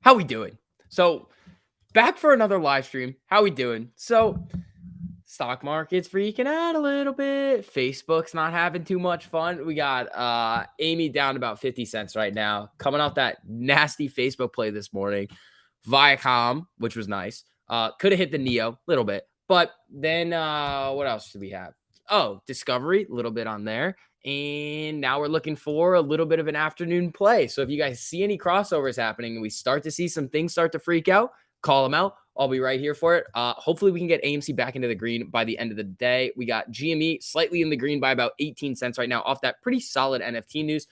How we doing? So back for another live stream. How we doing? So stock market's freaking out a little bit. Facebook's not having too much fun. We got Amy down about 50 cents right now, coming off that nasty Facebook play this morning. Viacom, which was nice. Could have hit the Neo a little bit. But then what else do we have? Oh, Discovery, a little bit on there. And now we're looking for a little bit of an afternoon play. So if you guys see any crossovers happening and we start to see some things start to freak out, call them out. I'll be right here for it. Hopefully we can get AMC back into the green by the end of the day. We got GME slightly in the green by about 18 cents right now off that pretty solid NFT news.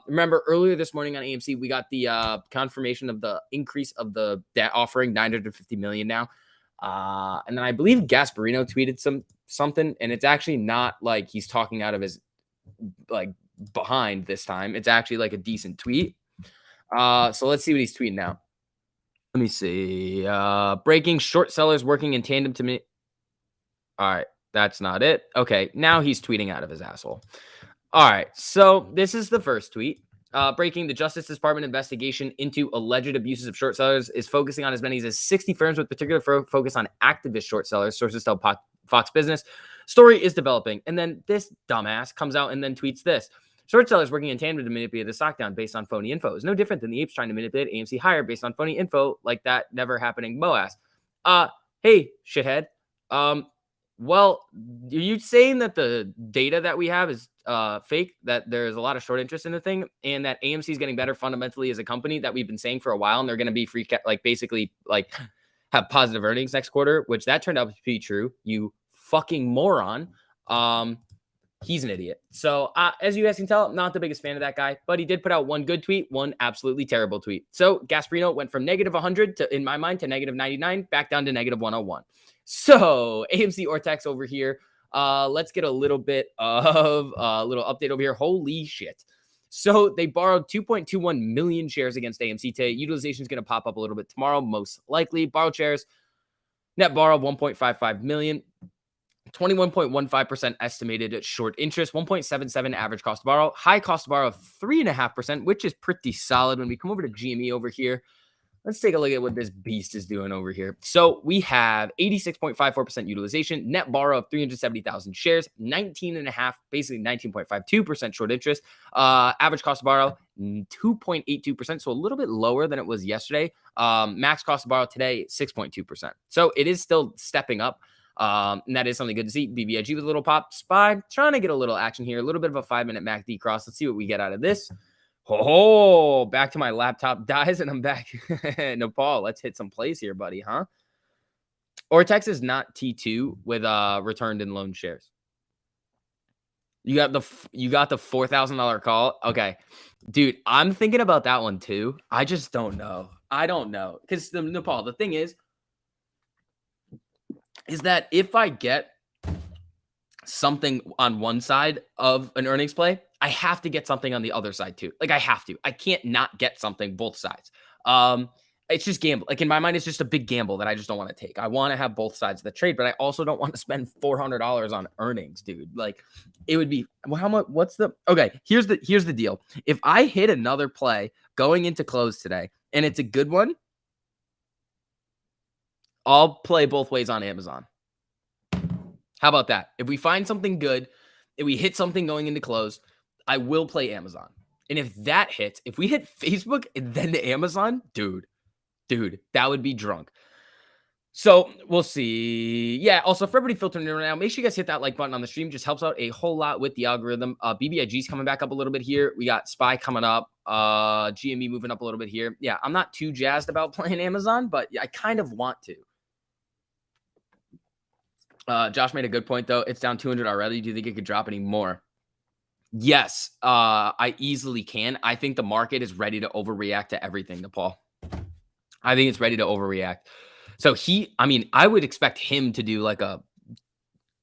Remember earlier this morning on AMC, we got the confirmation of the increase of the debt offering, 950 million now. And then I believe Gasparino tweeted something, and it's actually not like he's talking out of his like behind this time. It's actually like a decent tweet. So let's see what he's tweeting now. Let me see. Breaking short sellers working in tandem to me. All right, that's not it. Okay, now he's tweeting out of his asshole. All right, so this is the first tweet. Breaking the Justice Department investigation into alleged abuses of short sellers is focusing on as many as 60 firms with particular focus on activist short sellers. Sources tell Fox Business. Story is developing. And then this dumbass comes out and then tweets this. Short sellers working in tandem to manipulate the stock down based on phony info is no different than the apes trying to manipulate AMC higher based on phony info like that never happening Boas. Hey, shithead. Well, are you saying that the data that we have is fake, that there's a lot of short interest in the thing, and that AMC is getting better fundamentally as a company that we've been saying for a while, and they're going to be basically have positive earnings next quarter, which that turned out to be true. You fucking moron. He's an idiot. So as you guys can tell, I'm not the biggest fan of that guy, but he did put out one good tweet, one absolutely terrible tweet. So Gasparino went from negative 100 to, in my mind, to negative 99, back down to negative 101. So AMC Ortex over here. Let's get a little bit of a little update over here. Holy shit. So they borrowed 2.21 million shares against AMC today. Utilization is going to pop up a little bit tomorrow, most likely. Borrowed shares, net borrow 1.55 million. 21.15% estimated at short interest, 1.77 average cost to borrow, high cost to borrow of 3.5%, which is pretty solid. When we come over to GME over here, let's take a look at what this beast is doing over here. So we have 86.54% utilization, net borrow of 370,000 shares, 19.5, basically 19.52% short interest, average cost to borrow 2.82%, so a little bit lower than it was yesterday. Max cost to borrow today 6.2%. So it is still stepping up. And that is something good to see. BBIG with a little pop. SPY trying to get a little action here. A little bit of a 5-minute MACD cross. Let's see what we get out of this. Oh, back to my laptop dies and I'm back. Nepal, let's hit some plays here, buddy, huh? Ortex is not T2 with returned and loan shares. You got the $4,000 call. Okay. Dude, I'm thinking about that one too. I just don't know. I don't know. Because Nepal, the thing is that if I get something on one side of an earnings play, I have to get something on the other side too. Like I have to. I can't not get something both sides. It's just gamble. Like in my mind, it's just a big gamble that I just don't want to take. I want to have both sides of the trade, but I also don't want to spend $400 on earnings, dude. Like it would be, well, how much? Okay, here's the deal. If I hit another play going into close today and it's a good one, I'll play both ways on Amazon. How about that? If we find something good, if we hit something going into close, I will play Amazon. And if that hits, if we hit Facebook and then to Amazon, dude, that would be drunk. So we'll see. Yeah. Also, for everybody filtering in right now, make sure you guys hit that like button on the stream. Just helps out a whole lot with the algorithm. BBIG's coming back up a little bit here. We got SPY coming up. GME moving up a little bit here. Yeah, I'm not too jazzed about playing Amazon, but I kind of want to. Josh made a good point, though. It's down 200 already. Do you think it could drop any more? Yes, I easily can. I think the market is ready to overreact to everything, Nepal. I think it's ready to overreact. So I would expect him to do like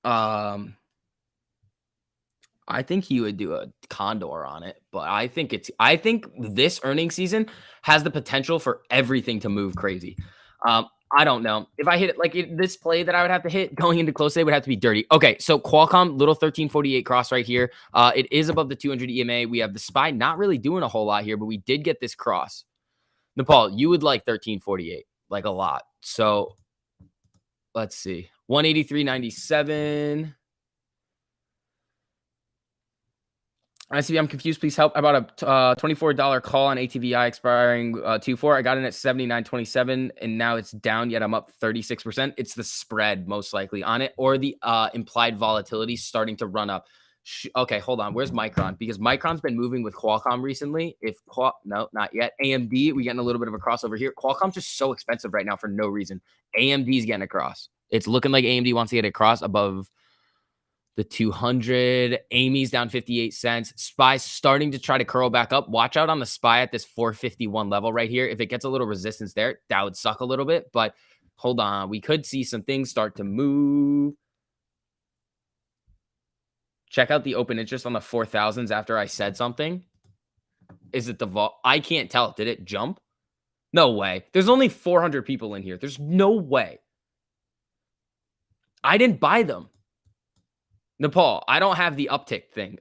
I think he would do a condor on it, but I think this earnings season has the potential for everything to move crazy. I don't know. If I hit it like this play that I would have to hit going into close today would have to be dirty. Okay, so Qualcomm, little 1348 cross right here. It is above the 200 EMA. We have the SPY not really doing a whole lot here, but we did get this cross. Nepal, you would like 1348, like a lot. So let's see. 183.97. ICB, I'm confused. Please help. I bought a $24 call on ATVI expiring 24. I got in at 79.27, and now it's down, yet I'm up 36%. It's the spread, most likely, on it, or the implied volatility starting to run up. Okay, hold on. Where's Micron? Because Micron's been moving with Qualcomm recently. No, not yet. AMD, we getting a little bit of a crossover here. Qualcomm's just so expensive right now for no reason. AMD's getting across. It's looking like AMD wants to get across above the 200. Amy's down 58 cents. SPY's starting to try to curl back up. Watch out on the SPY at this 451 level right here. If it gets a little resistance there, that would suck a little bit. But hold on. We could see some things start to move. Check out the open interest on the 4000s after I said something. Is it the vol? I can't tell. Did it jump? No way. There's only 400 people in here. There's no way. I didn't buy them. Nepal, I don't have the uptick thing.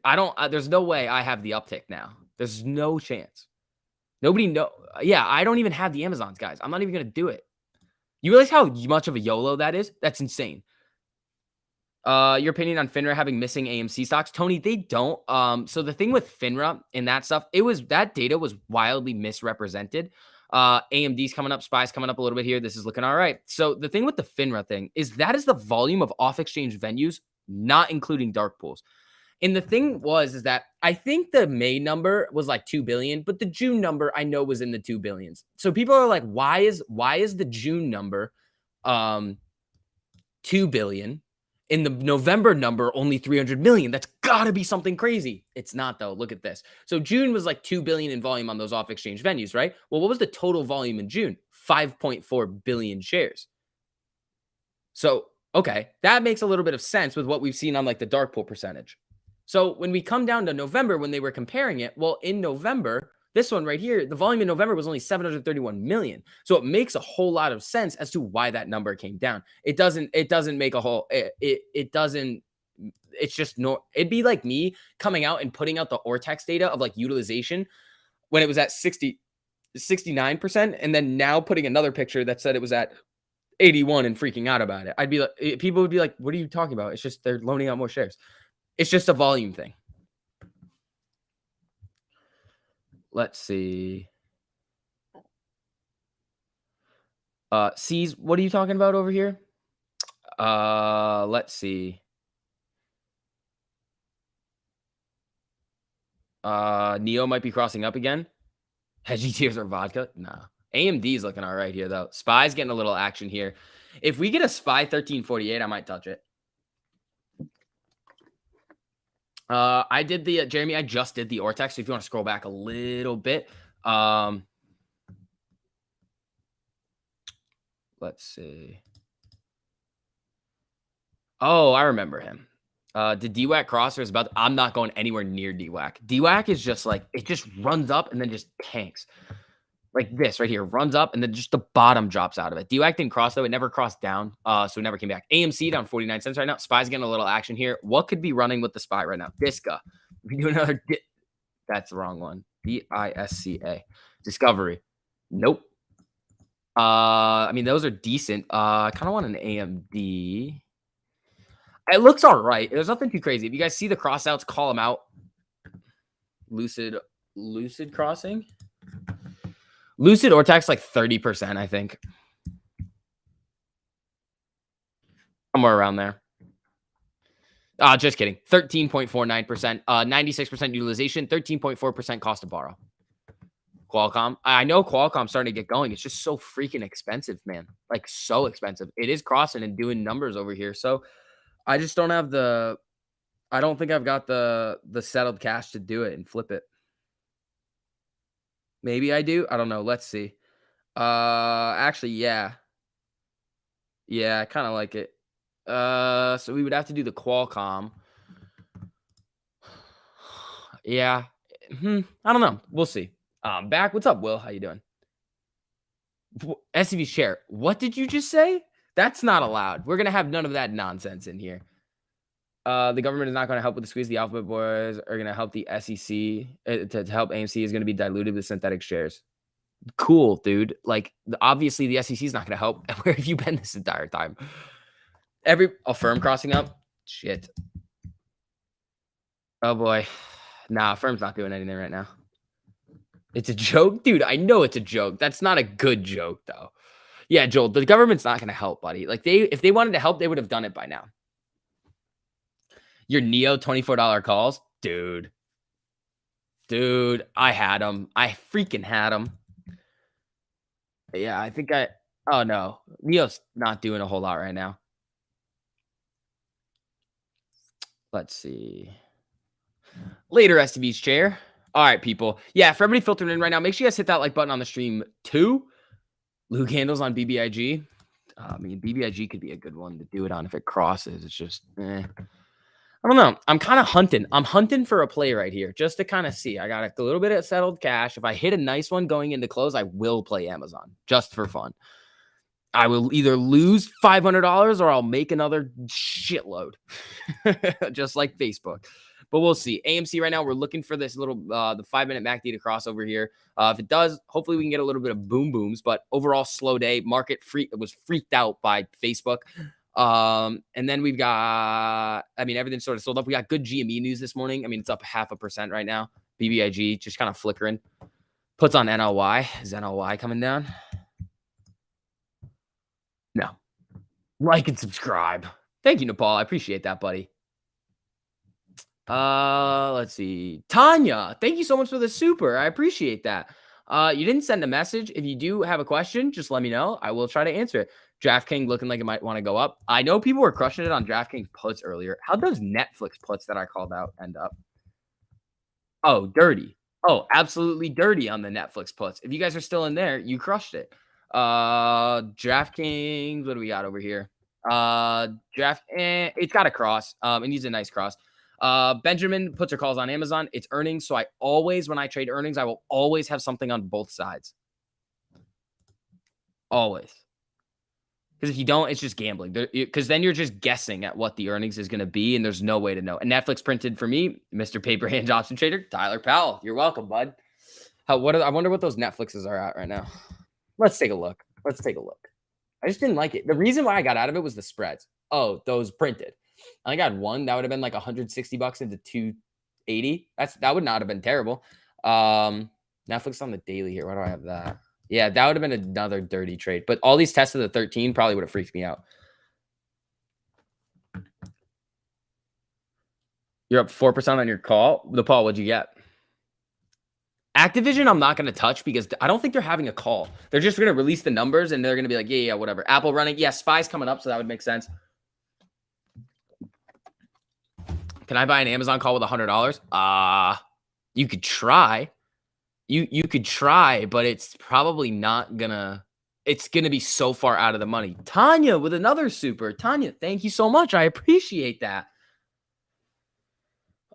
There's no way I have the uptick now. There's no chance. Nobody know. Yeah, I don't even have the Amazons, guys. I'm not even going to do it. You realize how much of a YOLO that is? That's insane. Your opinion on Finra having missing AMC stocks? Tony, they don't. So the thing with Finra and that stuff, that data was wildly misrepresented. AMD's coming up, SPY's coming up a little bit here. This is looking all right. So the thing with the Finra thing is that is the volume of off-exchange venues, not including dark pools. And the thing is that I think the May number was like 2 billion, but the June number I know was in the 2 billions. So people are like, why is the June number 2 billion? In the November number, only 300 million. That's got to be something crazy. It's not, though. Look at this. So June was like 2 billion in volume on those off-exchange venues, right? Well, what was the total volume in June? 5.4 billion shares. So, okay, that makes a little bit of sense with what we've seen on like the dark pool percentage. So when we come down to November, when they were comparing it, well, in November, this one right here, the volume in November was only 731 million. So it makes a whole lot of sense as to why that number came down. It doesn't make a whole, it doesn't, it's just no, it'd be like me coming out and putting out the Ortex data of like utilization when it was at 69%. And then now putting another picture that said it was at 81 and freaking out about it. I'd be like, people would be like, what are you talking about? It's just, they're loaning out more shares. It's just a volume thing. Let's see. C's, what are you talking about over here? Let's see. Neo might be crossing up again. Hedgy tiers or vodka? Nah. AMD is looking all right here, though. SPY's getting a little action here. If we get a SPY 1348, I might touch it. I did the Jeremy. I just did the Ortex. So if you want to scroll back a little bit, let's see. Oh, I remember him. Did DWAC cross or is about? I'm not going anywhere near DWAC. DWAC is just like it just runs up and then just tanks. Like this right here, runs up and then just the bottom drops out of it. DWAC didn't cross though; it never crossed down, so it never came back. AMC down 49 cents right now. SPY's getting a little action here. What could be running with the SPY right now? Disca. We do another. That's the wrong one. DISCA. Discovery. Nope. I mean those are decent. I kind of want an AMD. It looks all right. There's nothing too crazy. If you guys see the crossouts, call them out. Lucid crossing. Lucid Ortex like 30%, I think. Somewhere around there. Just kidding. 13.49%. 96% utilization. 13.4% cost to borrow. Qualcomm. I know Qualcomm's starting to get going. It's just so freaking expensive, man. Like so expensive. It is crossing and doing numbers over here. So I just don't have I don't think I've got the settled cash to do it and flip it. Maybe I do. I don't know. Let's see. Actually, yeah. Yeah, I kind of like it. So we would have to do the Qualcomm. Yeah. I don't know. We'll see. Back. What's up, Will? How you doing? SCV share. What did you just say? That's not allowed. We're going to have none of that nonsense in here. The government is not going to help with the squeeze. The alphabet boys are going to help the SEC to help AMC is going to be diluted with synthetic shares. Cool, dude. Like, obviously, the SEC is not going to help. Where have you been this entire time? A firm crossing up? Shit. Oh, boy. Nah, firm's not doing anything right now. It's a joke? Dude, I know it's a joke. That's not a good joke, though. Yeah, Joel, the government's not going to help, buddy. Like, if they wanted to help, they would have done it by now. Your Neo $24 calls? Dude. Dude, I had them. I freaking had them. Yeah, I think oh, no. Neo's not doing a whole lot right now. Let's see. Later, STV's chair. All right, people. Yeah, for everybody filtering in right now, make sure you guys hit that like button on the stream too. Luke handles on BBIG. I mean, BBIG could be a good one to do it on if it crosses. It's just, I don't know. I'm kind of hunting. I'm hunting for a play right here just to kind of see. I got a little bit of settled cash. If I hit a nice one going into close, I will play Amazon just for fun. I will either lose $500 or I'll make another shitload, just like Facebook. But we'll see. AMC right now, we're looking for this little the 5-minute MACD to cross over here. If it does, hopefully we can get a little bit of boom booms. But overall, slow day. Market was freaked out by Facebook. And then we've got, I mean, everything's sort of sold up. We got good GME news this morning. I mean, it's up 0.5% right now. BBIG just kind of flickering. Puts on NLY. Is NLY coming down? No. Like and subscribe. Thank you, Nepal. I appreciate that, buddy. Let's see. Tanya, thank you so much for the super. I appreciate that. You didn't send a message. If you do have a question, just let me know. I will try to answer it. DraftKings looking like it might want to go up. I know people were crushing it on DraftKings puts earlier. How does Netflix puts that I called out end up? Oh, dirty. Oh, absolutely dirty on the Netflix puts. If you guys are still in there, you crushed it. DraftKings, what do we got over here? It's got a cross. It needs a nice cross. Benjamin puts her calls on Amazon. It's earnings. So I always, when I trade earnings, I will always have something on both sides. Always. Because if you don't, it's just gambling. Because then you're just guessing at what the earnings is going to be, and there's no way to know. And Netflix printed for me, Mr. Paper Hand Option Trader, Tyler Powell. You're welcome, bud. I wonder what those Netflixes are at right now. Let's take a look. I just didn't like it. The reason why I got out of it was the spreads. Oh, those printed. I got one that would have been like $160 into 280. That would not have been terrible. Netflix on the daily here. Why do I have that? Yeah, that would have been another dirty trade. But all these tests of the 13 probably would have freaked me out. You're up 4% on your call. Paul, what'd you get? Activision, I'm not going to touch because I don't think they're having a call. They're just going to release the numbers and they're going to be like, yeah, whatever. Apple running. Yeah, Spy's coming up, so that would make sense. Can I buy an Amazon call with $100? You could try. You could try, but it's probably not gonna. It's gonna be so far out of the money. Tanya with another super. Tanya, thank you so much. I appreciate that.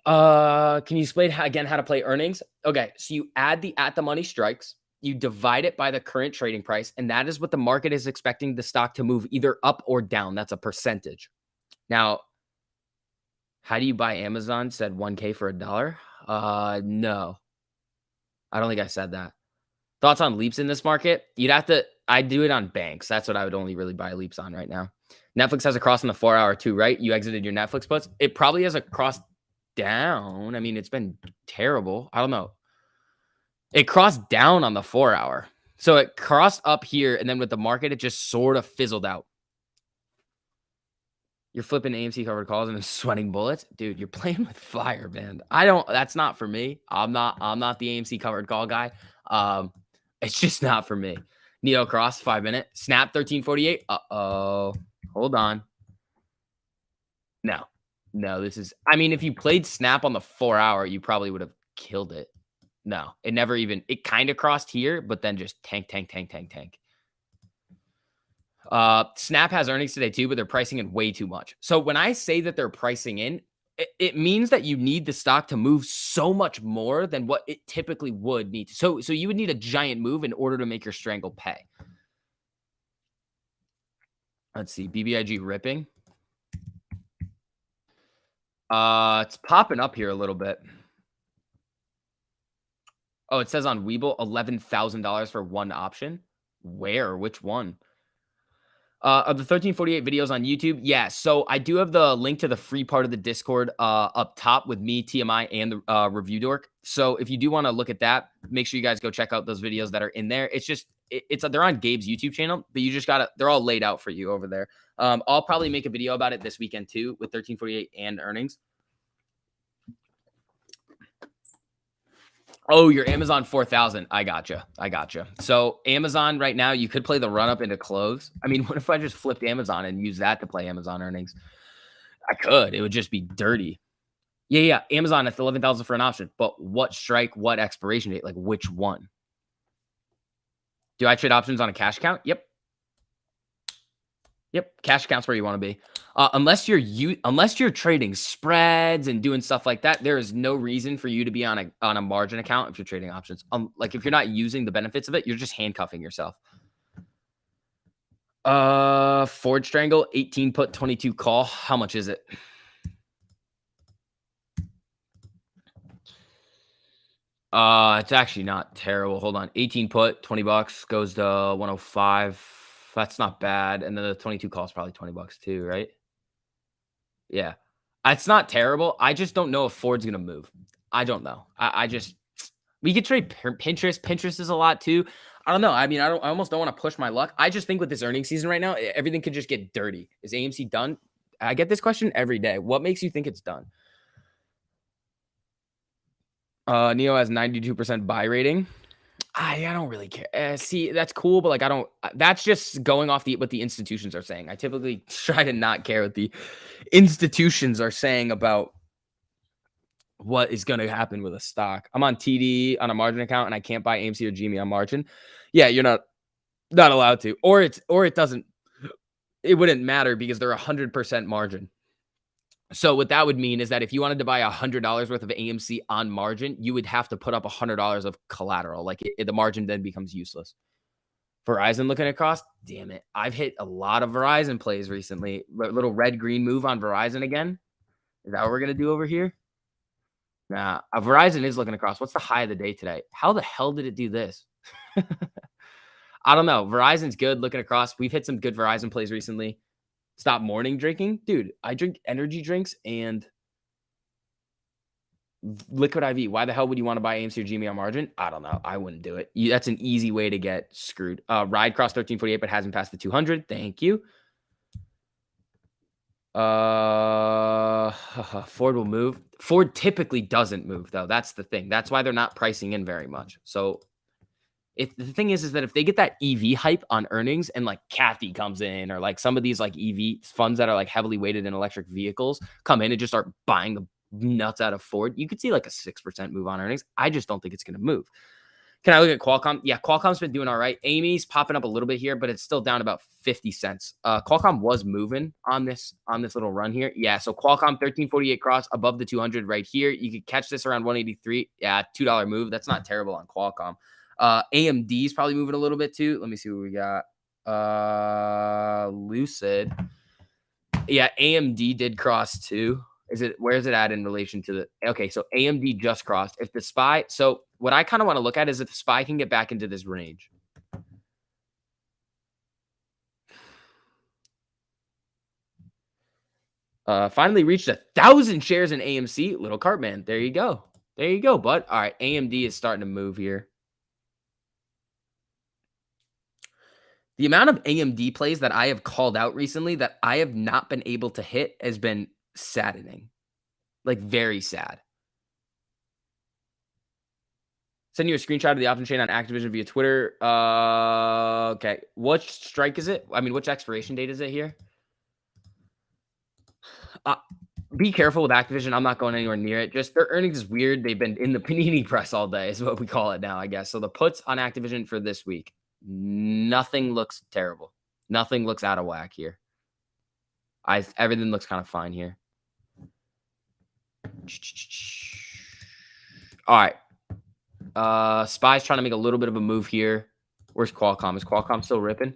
Can you explain again how to play earnings? Okay, so you add the at the money strikes, you divide it by the current trading price, and that is what the market is expecting the stock to move either up or down. That's a percentage. Now, how do you buy Amazon? Said 1K for $1? No. I don't think I said that. Thoughts on leaps in this market? I'd do it on banks. That's what I would only really buy leaps on right now. Netflix has a cross on the 4-hour too, right? You exited your Netflix puts. It probably has a cross down. I mean, it's been terrible. I don't know. It crossed down on the 4-hour. So it crossed up here, and then with the market, it just sort of fizzled out. You're flipping AMC covered calls and sweating bullets. Dude, you're playing with fire, man. That's not for me. I'm not the AMC covered call guy. It's just not for me. Neo cross, 5-minute. Snap 1348. Uh-oh. Hold on. No, this is, I mean, if you played Snap on the 4-hour, you probably would have killed it. No, it kind of crossed here, but then just tank. Snap has earnings today too, but they're pricing in way too much. So when I say that they're pricing in, it means that you need the stock to move so much more than what it typically would need. So you would need a giant move in order to make your strangle pay. Let's see, BBIG ripping. It's popping up here a little bit. Oh, it says on Webull, $11,000 for one option. Where? Which one? Of the 1348 videos on YouTube, yeah. So I do have the link to the free part of the Discord up top with me, TMI, and the review dork. So if you do want to look at that, make sure you guys go check out those videos that are in there. It's just it's they're on Gabe's YouTube channel, but you just gotta they're all laid out for you over there. I'll probably make a video about it this weekend too with 1348 and earnings. Oh, your Amazon 4,000. I gotcha. I gotcha. So Amazon right now, you could play the run up into close. I mean, what if I just flipped Amazon and use that to play Amazon earnings? I could. It would just be dirty. Yeah, yeah. Amazon at 11,000 for an option, but what strike, what expiration date? Like which one? Do I trade options on a cash account? Yep. Yep, cash account's where you want to be. Unless you're trading spreads and doing stuff like that, there is no reason for you to be on a margin account if you're trading options. Like if you're not using the benefits of it, you're just handcuffing yourself. Ford Strangle, 18 put, 22 call. How much is it? It's actually not terrible. Hold on. 18 put, $20 goes to 105. That's not bad. And then the 22 call is probably $20 too, right? Yeah. It's not terrible. I just don't know if Ford's gonna move. I don't know. I just we could trade Pinterest. Pinterest is a lot too. I don't know. I mean, I almost don't want to push my luck. I just think with this earnings season right now, everything could just get dirty. Is AMC done? I get this question every day. What makes you think it's done? Neo has 92% buy rating. I don't really care. See, that's cool, but like I don't. That's just going off what the institutions are saying. I typically try to not care what the institutions are saying about what is going to happen with a stock. I'm on TD on a margin account, and I can't buy AMC or GME on margin. Yeah, you're not allowed to, or it doesn't. It wouldn't matter because they're 100% margin. So what that would mean is that if you wanted to buy $100 worth of AMC on margin, you would have to put up $100 of collateral. Like the margin then becomes useless. Verizon looking across, damn it. I've hit a lot of Verizon plays recently. Little red-green move on Verizon again. Is that what we're going to do over here? Nah, Verizon is looking across. What's the high of the day today? How the hell did it do this? I don't know. Verizon's good looking across. We've hit some good Verizon plays recently. Stop morning drinking. Dude, I drink energy drinks and liquid IV. Why the hell would you want to buy AMC or GME on margin? I don't know. I wouldn't do it. That's an easy way to get screwed. Ride cross 1348, but hasn't passed the 200. Thank you. Ford will move. Ford typically doesn't move, though. That's the thing. That's why they're not pricing in very much. So if the thing is that if they get that EV hype on earnings and like Kathy comes in or like some of these like EV funds that are like heavily weighted in electric vehicles come in and just start buying the nuts out of Ford, you could see like a 6% move on earnings. I just don't think it's going to move. Can I look at Qualcomm? Yeah, Qualcomm's been doing all right. Amy's popping up a little bit here, but it's still down about 50 cents. Qualcomm was moving on this little run here. Yeah, so Qualcomm 1348 cross above the 200 right here. You could catch this around 183. Yeah, $2 move. That's not terrible on Qualcomm. AMD's probably moving a little bit too. Let me see what we got. Lucid. Yeah, AMD did cross too. Where is it at in relation to okay, so AMD just crossed. If the SPY, so what I kind of want to look at is if the SPY can get back into this range. Finally reached 1,000 shares in AMC. Little Cartman. There you go. There you go, bud. All right, AMD is starting to move here. The amount of AMD plays that I have called out recently that I have not been able to hit has been saddening. Like, very sad. Send you a screenshot of the option chain on Activision via Twitter. Okay. Which strike is it? I mean, which expiration date is it here? Be careful with Activision. I'm not going anywhere near it. Just their earnings is weird. They've been in the panini press all day is what we call it now, I guess. So the puts on Activision for this week, nothing looks terrible. Nothing looks out of whack here. Everything looks kind of fine here. All right. SPY's trying to make a little bit of a move here. Where's Qualcomm? Is Qualcomm still ripping?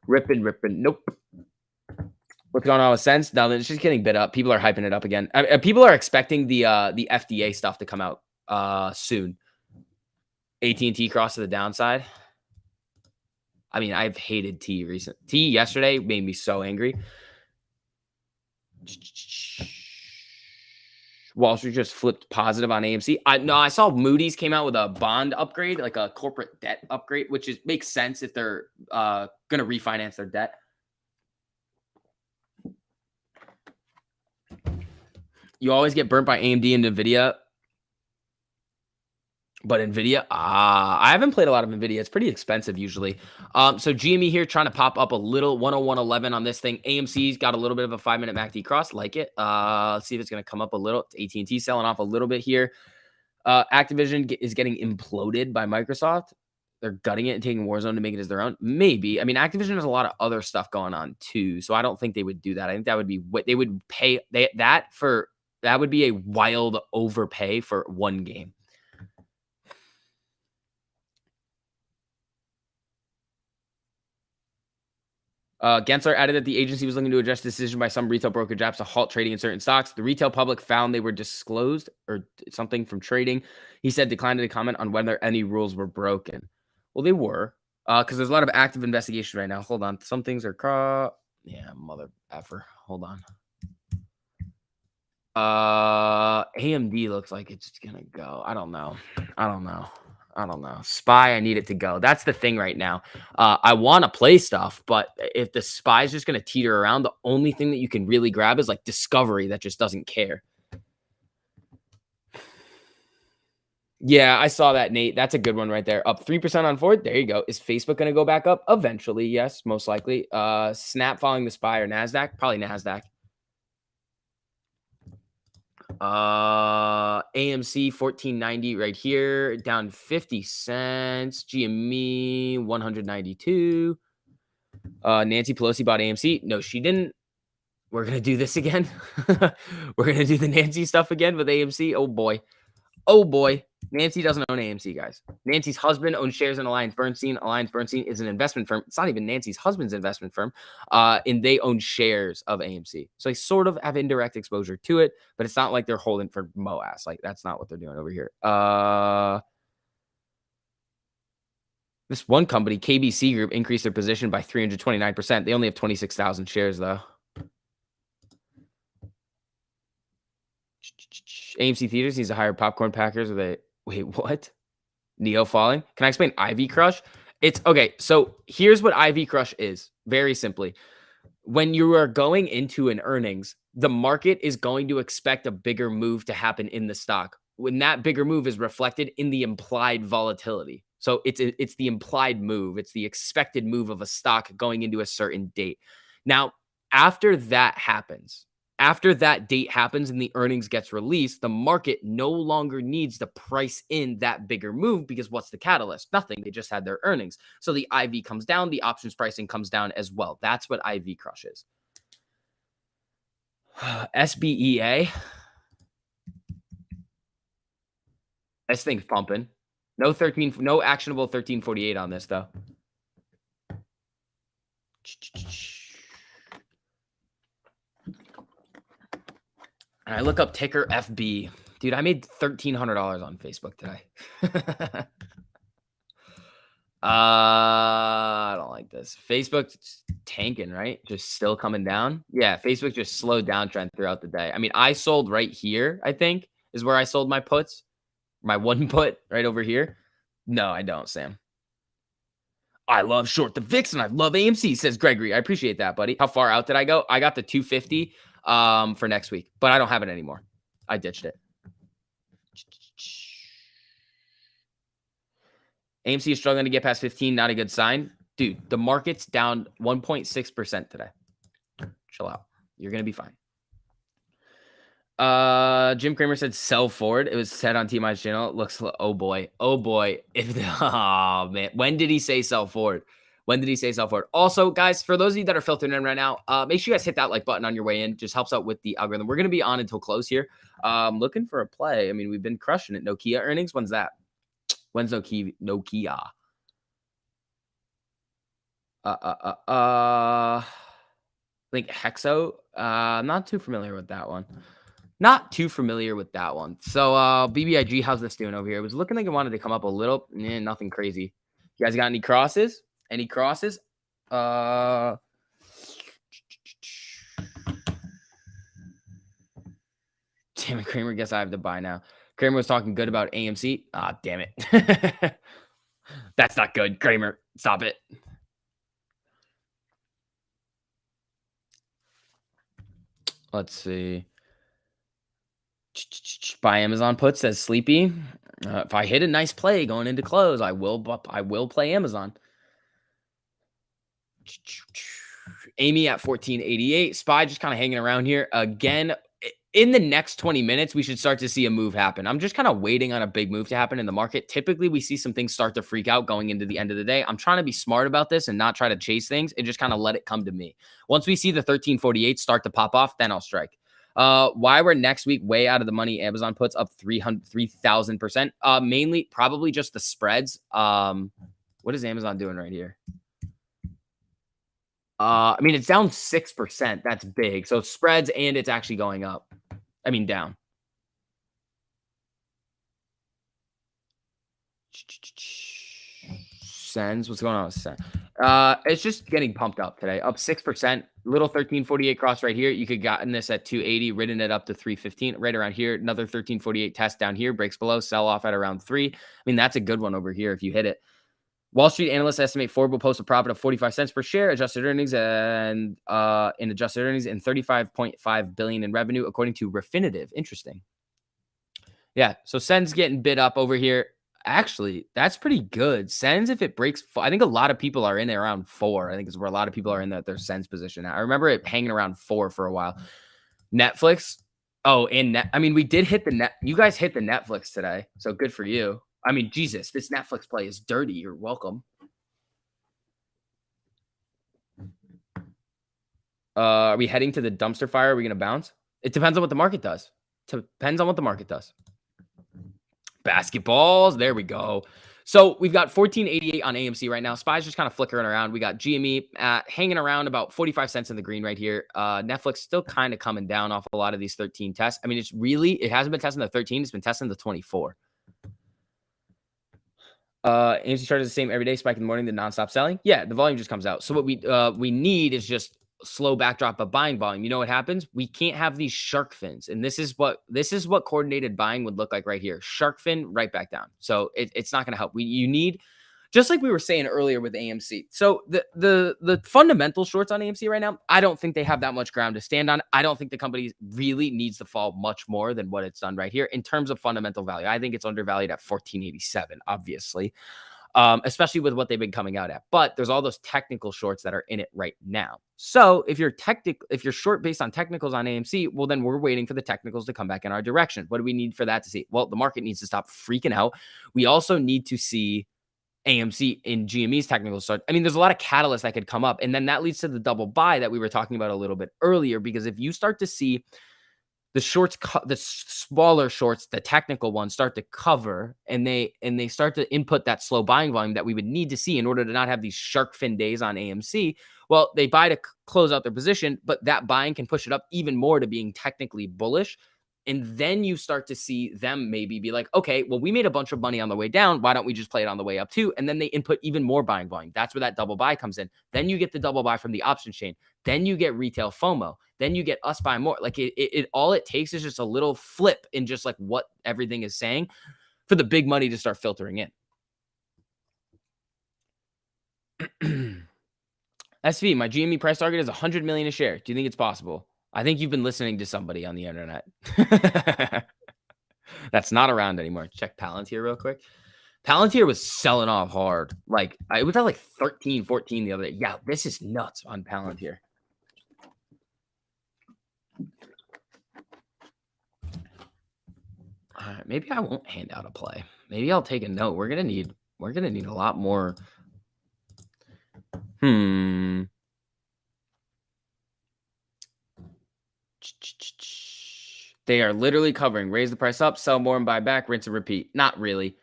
Ripping. Nope. What's going on with Sense? No, it's just getting bid up. People are hyping it up again. People are expecting the FDA stuff to come out soon. AT&T cross to the downside. I mean, I've hated T yesterday made me so angry. Wall Street just flipped positive on AMC. I saw Moody's came out with a bond upgrade, like a corporate debt upgrade, which makes sense if they're going to refinance their debt. You always get burnt by AMD and NVIDIA. But NVIDIA, I haven't played a lot of NVIDIA. It's pretty expensive usually. So GME here trying to pop up a little 101.11 on this thing. AMC's got a little bit of a 5-minute MACD cross. Like it. Let's see if it's going to come up a little. It's AT&T selling off a little bit here. Activision is getting imploded by Microsoft. They're gutting it and taking Warzone to make it as their own. Maybe. I mean, Activision has a lot of other stuff going on too. So I don't think they would do that. I think that would be what they would pay that would be a wild overpay for one game. Gensler added that the agency was looking to adjust the decision by some retail brokerage apps to halt trading in certain stocks. The retail public found they were disclosed or something from trading. He said declined to comment on whether any rules were broken. Well, they were, because there's a lot of active investigation right now. Hold on. Some things are mother effer. Hold on. AMD looks like it's gonna go. I don't know. SPY, I need it to go. That's the thing right now. I want to play stuff, but if the SPY is just going to teeter around, the only thing that you can really grab is like Discovery that just doesn't care. Yeah, I saw that, Nate. That's a good one right there. Up 3% on Ford. There you go. Is Facebook going to go back up? Eventually, yes, most likely. Snap following the SPY or NASDAQ? Probably NASDAQ. AMC 1490 right here, down 50 cents. GME 192. Nancy Pelosi bought AMC. No, she didn't. We're gonna do this again. We're gonna do the Nancy stuff again with AMC. Oh boy. Nancy doesn't own AMC, guys. Nancy's husband owns shares in Alliance Bernstein. Alliance Bernstein is an investment firm. It's not even Nancy's husband's investment firm. And they own shares of AMC. So they sort of have indirect exposure to it, but it's not like they're holding for MOAS. Like, that's not what they're doing over here. This one company, KBC Group, increased their position by 329%. They only have 26,000 shares, though. AMC Theaters needs to hire popcorn packers with a... Wait, what? Neo falling? Can I explain Ivy Crush? It's okay. So here's what Ivy Crush is. Very simply. When you are going into an earnings, the market is going to expect a bigger move to happen in the stock. When that bigger move is reflected in the implied volatility. So it's the implied move. It's the expected move of a stock going into a certain date. Now, after that happens, after that date happens and the earnings gets released, the market no longer needs to price in that bigger move because what's the catalyst? Nothing. They just had their earnings. So the IV comes down, the options pricing comes down as well. That's what IV Crush is. SBEA. This thing's pumping. No actionable 1348 on this though. And I look up ticker FB. Dude, I made $1,300 on Facebook today. I don't like this. Facebook's tanking, right? Just still coming down. Yeah, Facebook just slowed down trend throughout the day. I mean, I sold right here, I think, is where I sold my puts. My one put right over here. No, I don't, Sam. I love short the VIX and I love AMC, says Gregory. I appreciate that, buddy. How far out did I go? I got the 250 for next week, but I don't have it anymore. I ditched it. AMC is struggling to get past 15. Not a good sign. Dude, the market's down 1.6% today. Chill out. You're going to be fine. Jim Cramer said sell Ford. It was said on TMI's channel. It looks, oh boy. Oh man. When did he say sell Ford? Also, guys, for those of you that are filtering in right now, make sure you guys hit that like button on your way in. Just helps out with the algorithm. We're going to be on until close here. Looking for a play. I mean, we've been crushing it. Nokia earnings. When's that? When's Nokia? I think Hexo. I'm not too familiar with that one. Not too familiar with that one. So, BBIG, how's this doing over here? It was looking like it wanted to come up a little. Nothing crazy. You guys got any crosses? Any crosses? Uh, Damn it, Kramer. Guess I have to buy now. Kramer was talking good about AMC. Ah, damn it. That's not good, Kramer. Stop it. Let's see. Buy Amazon put says Sleepy. If I hit a nice play going into close, I will play Amazon. Amy at 1488. Spy just kind of hanging around here. Again, in the next 20 minutes, we should start to see a move happen. I'm just kind of waiting on a big move to happen in the market. Typically, we see some things start to freak out going into the end of the day. I'm trying to be smart about this and not try to chase things and just kind of let it come to me. Once we see the 1348 start to pop off, then I'll strike. Why we're next week way out of the money. Amazon puts up 3,000%. Mainly, probably just the spreads. What is Amazon doing right here? I mean, it's down 6%. That's big. So spreads and it's actually going up. I mean, down. Sends. What's going on with Sends? It's just getting pumped up today. Up 6%. Little 1348 cross right here. You could gotten this at 280, ridden it up to 315. Right around here. Another 1348 test down here. Breaks below. Sell off at around 3. I mean, that's a good one over here if you hit it. Wall Street analysts estimate Ford will post a profit of 45 cents per share, adjusted earnings and 35.5 billion in revenue, according to Refinitiv. Interesting. Yeah, so Sen's getting bid up over here. Actually, that's pretty good. Sens, if it breaks, I think a lot of people are in around 4. I think it's where a lot of people are in their Sens position now. I remember it hanging around 4 for a while. Netflix. Oh, I mean, we did hit the net. You guys hit the Netflix today, so good for you. I mean, Jesus, this Netflix play is dirty. You're welcome. Are we heading to the dumpster fire? Are we going to bounce? It depends on what the market does. Depends on what the market does. Basketballs. There we go. So we've got 1488 on AMC right now. Spy's just kind of flickering around. We got GME hanging around about 45 cents in the green right here. Netflix still kind of coming down off a lot of these 13 tests. I mean, it hasn't been testing the 13. It's been testing the 24. AMC charges the same every day, spike in the morning, the nonstop selling. Yeah, the volume just comes out. So what we need is just slow backdrop of buying volume. You know what happens? We can't have these shark fins, and this is what coordinated buying would look like right here. Shark fin right back down. So it's not going to help. You need, just like we were saying earlier with AMC. So the fundamental shorts on AMC right now, I don't think they have that much ground to stand on. I don't think the company really needs to fall much more than what it's done right here in terms of fundamental value. I think it's undervalued at 1487, obviously. Especially with what they've been coming out at. But there's all those technical shorts that are in it right now. So if you're short based on technicals on AMC, well, then we're waiting for the technicals to come back in our direction. What do we need for that to see? Well, the market needs to stop freaking out. We also need to see AMC in GME's technical start. I mean, there's a lot of catalysts that could come up. And then that leads to the double buy that we were talking about a little bit earlier, because if you start to see the shorts, the smaller shorts, the technical ones start to cover, and they start to input that slow buying volume that we would need to see in order to not have these shark fin days on AMC. Well, they buy to close out their position, but that buying can push it up even more to being technically bullish. And then you start to see them maybe be like, okay, well, we made a bunch of money on the way down. Why don't we just play it on the way up too? And then they input even more buying volume. That's where that double buy comes in. Then you get the double buy from the option chain. Then you get retail FOMO. Then you get us buying more. Like all it takes is just a little flip in just like what everything is saying for the big money to start filtering in. SV, my GME price target is 100 million a share. Do you think it's possible? I think you've been listening to somebody on the internet. That's not around anymore. Check Palantir real quick. Palantir was selling off hard. Like, it was at like 13, 14 the other day. Yeah, this is nuts on Palantir. All right, maybe I won't hand out a play. Maybe I'll take a note. We're gonna need a lot more. They are literally covering. Raise the price up, sell more and buy back, rinse and repeat. Not really.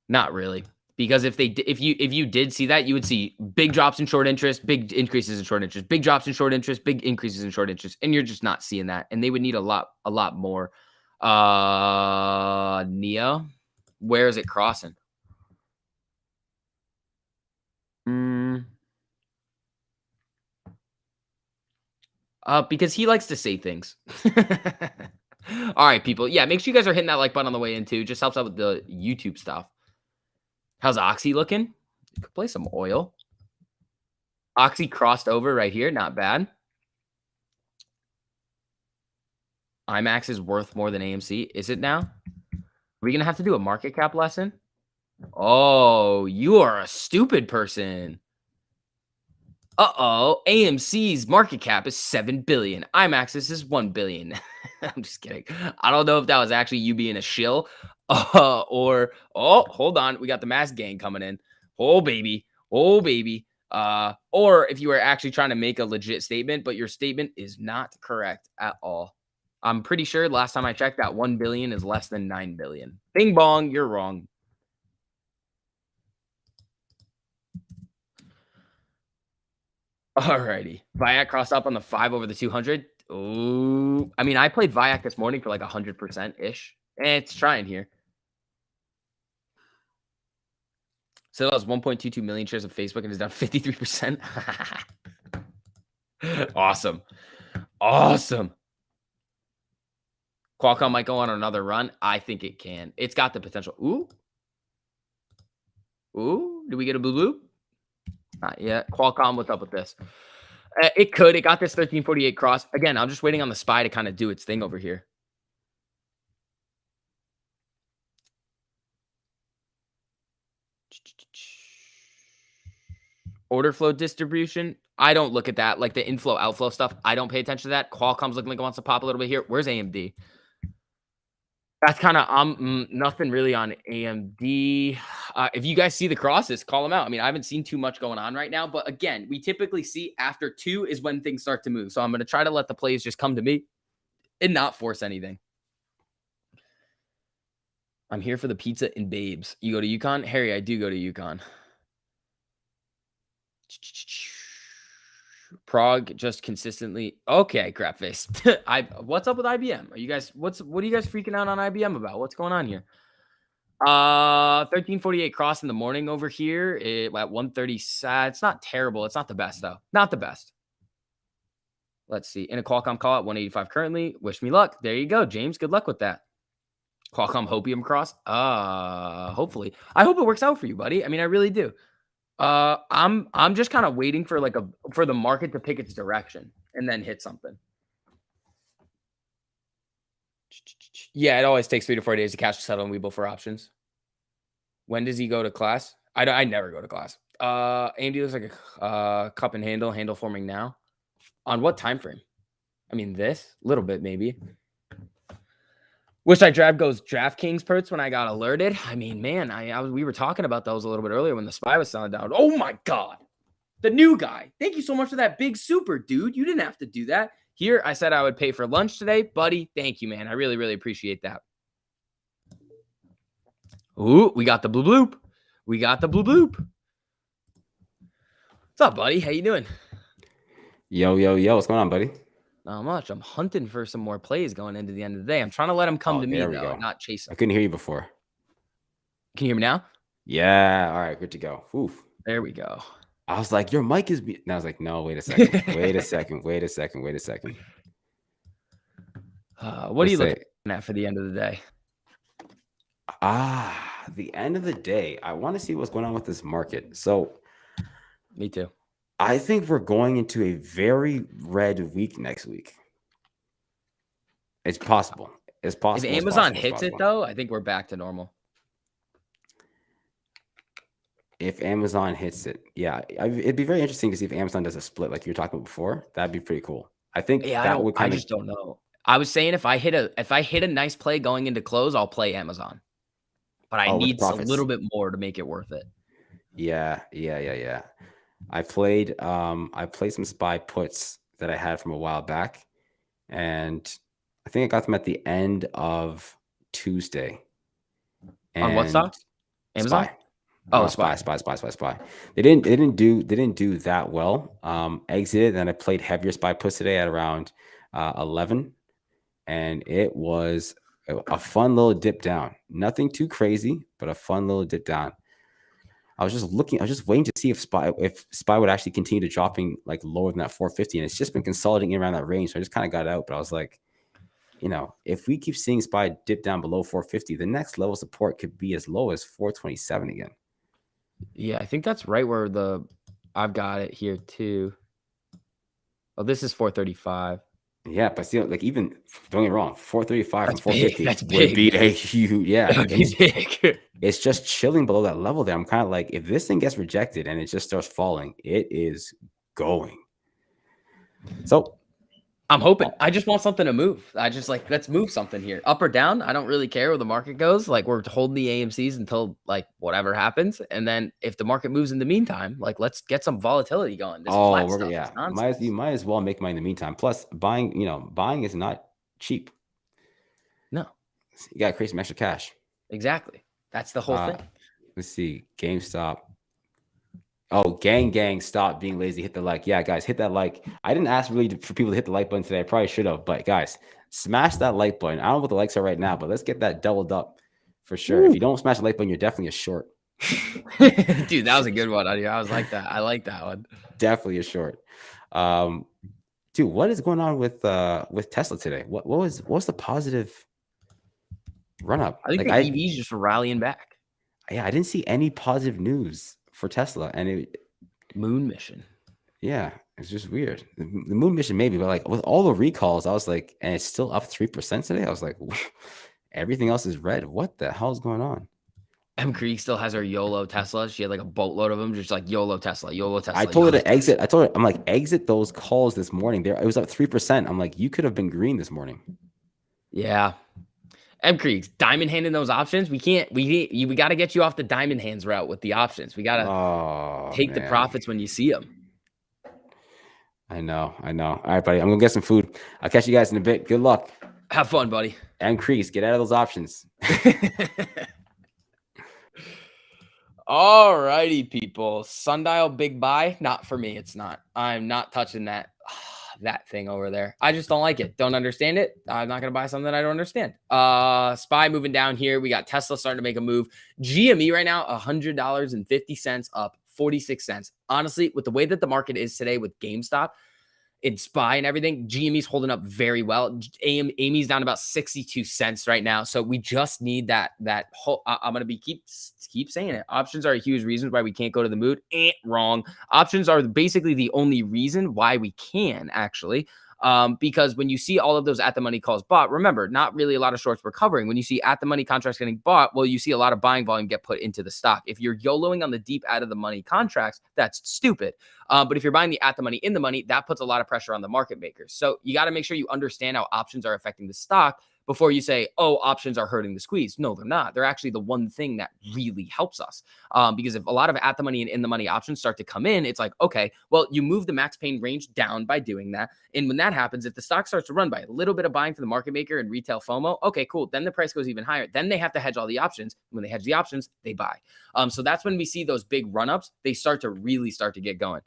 Not really. Because if you did see that, you would see big drops in short interest, big increases in short interest, big drops in short interest, big increases in short interest, and you're just not seeing that. And they would need a lot more. Nia, where is it crossing? Because he likes to say things. All right, people. Yeah, make sure you guys are hitting that like button on the way in too. Just helps out with the YouTube stuff. How's Oxy looking? Could play some oil. Oxy crossed over right here. Not bad. IMAX is worth more than AMC. Is it now? Are we going to have to do a market cap lesson? Oh, you are a stupid person. Uh-oh. AMC's market cap is 7 billion. IMAX's is 1 billion. I'm just kidding. I don't know if that was actually you being a shill or, oh, hold on. We got the mask gang coming in. Oh, baby. Oh, baby. Or if you were actually trying to make a legit statement, but your statement is not correct at all. I'm pretty sure last time I checked that 1 billion is less than 9 billion. Bing bong, you're wrong. Alrighty. Viac crossed up on the 5 over the 200. Oh, I mean, I played Viac this morning for like 100%-ish. It's trying here. So that was 1.22 million shares of Facebook and is down 53%. Awesome. Awesome. Qualcomm might go on another run. I think it can. It's got the potential. Ooh. Ooh. Do we get a blue? Not yet. Qualcomm, what's up with this? It could. It got this 1348 cross. Again, I'm just waiting on the SPY to kind of do its thing over here. Order flow distribution. I don't look at that. Like the inflow, outflow stuff. I don't pay attention to that. Qualcomm's looking like it wants to pop a little bit here. Where's AMD? That's kind of nothing really on AMD. If you guys see the crosses, call them out. I mean, I haven't seen too much going on right now, but again, we typically see after 2 is when things start to move. So I'm going to try to let the plays just come to me and not force anything. I'm here for the pizza and babes. You go to UConn? Harry, I do go to UConn. Prague just consistently. Okay, crap face. What's up with IBM? Are you guys what are you guys freaking out on IBM about? What's going on here? 1348 cross in the morning over here at 130. It's not terrible. It's not the best though. Not the best. Let's see. In a Qualcomm call at 185 currently. Wish me luck. There you go, James. Good luck with that. Qualcomm Hopium cross. Hopefully. I hope it works out for you, buddy. I mean, I really do. I'm just kind of waiting for for the market to pick its direction and then hit something. Yeah, it always takes 3 to 4 days to cash to settle and Webull for options. When does he go to class? I never go to class. AMD looks like a cup and handle forming now. On what time frame? I mean, this little bit maybe. Wish I grabbed those DraftKings perks when I got alerted. I mean, man, we were talking about those a little bit earlier when the SPY was selling down. Oh my God. The new guy. Thank you so much for that big super, dude. You didn't have to do that. Here, I said I would pay for lunch today. Buddy, thank you, man. I really, really appreciate that. Ooh, we got the blue bloop. We got the blue bloop. What's up, buddy? How you doing? Yo. What's going on, buddy? Not much. I'm hunting for some more plays going into the end of the day. I'm trying to let them come to me, though, not chase them. I couldn't hear you before. Can you hear me now? Yeah. All right. Good to go. Oof. There we go. I was like, your mic is... And I was like, no, wait a second. Wait a second. What are you looking at for the end of the day? The end of the day, I want to see what's going on with this market. So... Me too. I think we're going into a very red week next week. It's possible. It's possible. If Amazon hits it, though, I think we're back to normal. If Amazon hits it, yeah. It'd be very interesting to see if Amazon does a split like you were talking about before. That'd be pretty cool. I think I just don't know. I was saying if I hit a nice play going into close, I'll play Amazon. But I need a little bit more to make it worth it. Yeah. I played some SPY puts that I had from a while back, and I think I got them at the end of Tuesday. On what stock? Amazon? Oh, Spy, SPY. spy, spy, spy, spy. They didn't do that well. Exited, and I played heavier spy puts today at around 11, and it was a fun little dip down. Nothing too crazy, but a fun little dip down. I was just waiting to see if spy would actually continue to dropping like lower than that 450, and it's just been consolidating around that range. So I just kind of got out, but I was like, if we keep seeing spy dip down below 450, the next level support could be as low as 427 again. Yeah, I think that's right where I've got it here too. Oh, this is 435. Yeah, but still, like, even don't get me wrong, 435 That's from 450 That's would be big. a huge, That would be big. it's just chilling below that level there. I'm kind of like, if this thing gets rejected and it just starts falling, it is going. So I'm hoping. I just want something to move. I just like, let's move something here. Up or down. I don't really care where the market goes. Like, we're holding the AMCs until like whatever happens. And then if the market moves in the meantime, like, let's get some volatility going. This flat stuff is nonsense. you might as well make money in the meantime. Plus, buying is not cheap. No, You gotta create some extra cash. exactly. That's the whole thing. Let's see, GameStop. Oh, gang, stop being lazy. Hit the like. Yeah, guys, hit that like. I didn't ask really for people to hit the like button today. I probably should have, but guys, smash that like button. I don't know what the likes are right now, but let's get that doubled up for sure. If you don't smash the like button, you're definitely a short. Dude, that was a good one on here. I was like that. I like that one. Definitely a short. Dude, what is going on with Tesla today? What was the positive run up? I think the EVs just rallying back. Yeah, I didn't see any positive news for Tesla, and moon mission. Yeah, it's just weird. The moon mission maybe, but like with all the recalls, I was like, and it's still up 3% today. I was like, everything else is red. What the hell is going on? M. Krieg still has her YOLO Tesla. She had like a boatload of them, just like YOLO Tesla, YOLO Tesla. I told her to exit. I told her, I'm like, exit those calls this morning. There, it was up 3%. I'm like, you could have been green this morning. Yeah. M. Krieg, diamond hand in those options. We got to get you off the diamond hands route with the options. We got to take the profits when you see them. I know. All right, buddy. I'm going to get some food. I'll catch you guys in a bit. Good luck. Have fun, buddy. M. Krieg, get out of those options. All righty, people. Sundial big buy. Not for me. It's not. I'm not touching that thing over there. I just don't like it. Don't understand it. I'm not going to buy something I don't understand. SPY moving down here. We got Tesla starting to make a move. GME right now, $100.50 up 46 cents. Honestly, with the way that the market is today with GameStop, in SPY and everything, GME's holding up very well. AME's down about 62 cents right now. So we just need that whole, I'm going to keep saying it. Options are a huge reason why we can't go to the moon. Wrong. Options are basically the only reason why we can actually. Because when you see all of those at the money calls bought, remember, not really a lot of shorts were covering. When you see at the money contracts getting bought, well, you see a lot of buying volume get put into the stock. If you're YOLOing on the deep out of the money contracts, that's stupid. But if you're buying the at the money in the money, that puts a lot of pressure on the market makers. So you got to make sure you understand how options are affecting the stock before you say, oh, options are hurting the squeeze. No, they're not. They're actually the one thing that really helps us. Because if a lot of at the money and in the money options start to come in, it's like, okay, well, you move the max pain range down by doing that. And when that happens, if the stock starts to run by a little bit of buying from the market maker and retail FOMO, okay, cool. Then the price goes even higher. Then they have to hedge all the options. When they hedge the options, they buy. So that's when we see those big run-ups. They start to get going.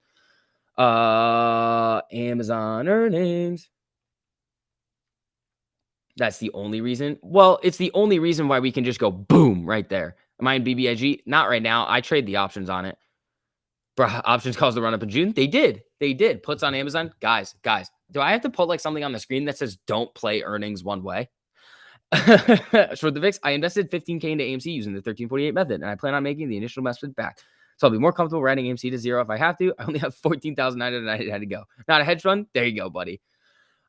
Amazon earnings. That's the only reason. Well, it's the only reason why we can just go boom right there. Am I in BBIG? Not right now. I trade the options on it. Bruh, options caused the run up in June. They did. Puts on Amazon. Guys, do I have to put like something on the screen that says don't play earnings one way? For the VIX, I invested $15K into AMC using the 1348 method, and I plan on making the initial investment back. So I'll be more comfortable writing AMC to zero if I have to. I only have 14,990 to go. Not a hedge fund. There you go, buddy.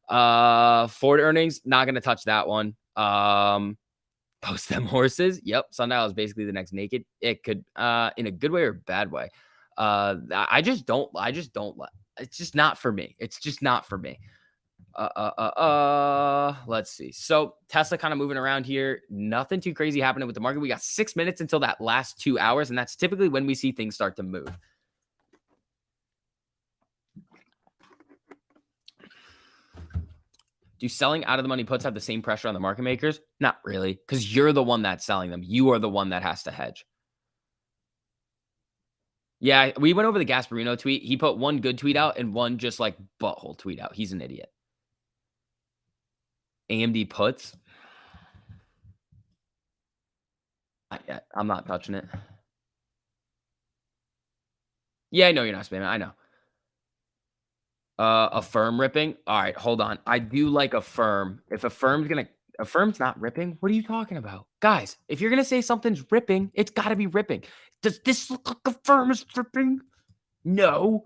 Ford earnings, not going to touch that one. Post them horses. Yep. Sundial is basically the next naked. It could, in a good way or bad way. I just don't, it's just not for me. Let's see. So Tesla kind of moving around here. Nothing too crazy happening with the market. We got 6 minutes until that last 2 hours. And that's typically when we see things start to move. Do selling out of the money puts have the same pressure on the market makers? Not really, because you're the one that's selling them. You are the one that has to hedge. Yeah, we went over the Gasparino tweet. He put one good tweet out and one just like butthole tweet out. He's an idiot. AMD puts. I'm not touching it. Yeah, I know you're not spamming. I know. A firm ripping. All right, hold on. I do like a firm. If a firm's not ripping, what are you talking about? Guys, if you're gonna say something's ripping, it's gotta be ripping. Does this look like a firm is ripping? No.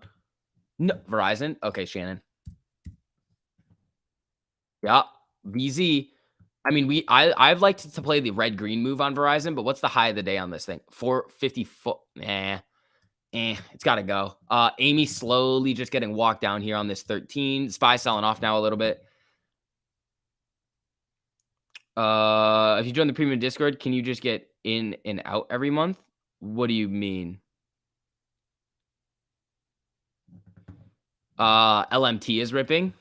No. Verizon? Okay, Shannon. Yeah. VZ. I mean, I've liked to play the red green move on Verizon, but what's the high of the day on this thing? 450 foot. It's got to go. Amy slowly just getting walked down here on this 13. Spy selling off now a little bit. If you join the premium Discord, can you just get in and out every month? What do you mean? LMT is ripping.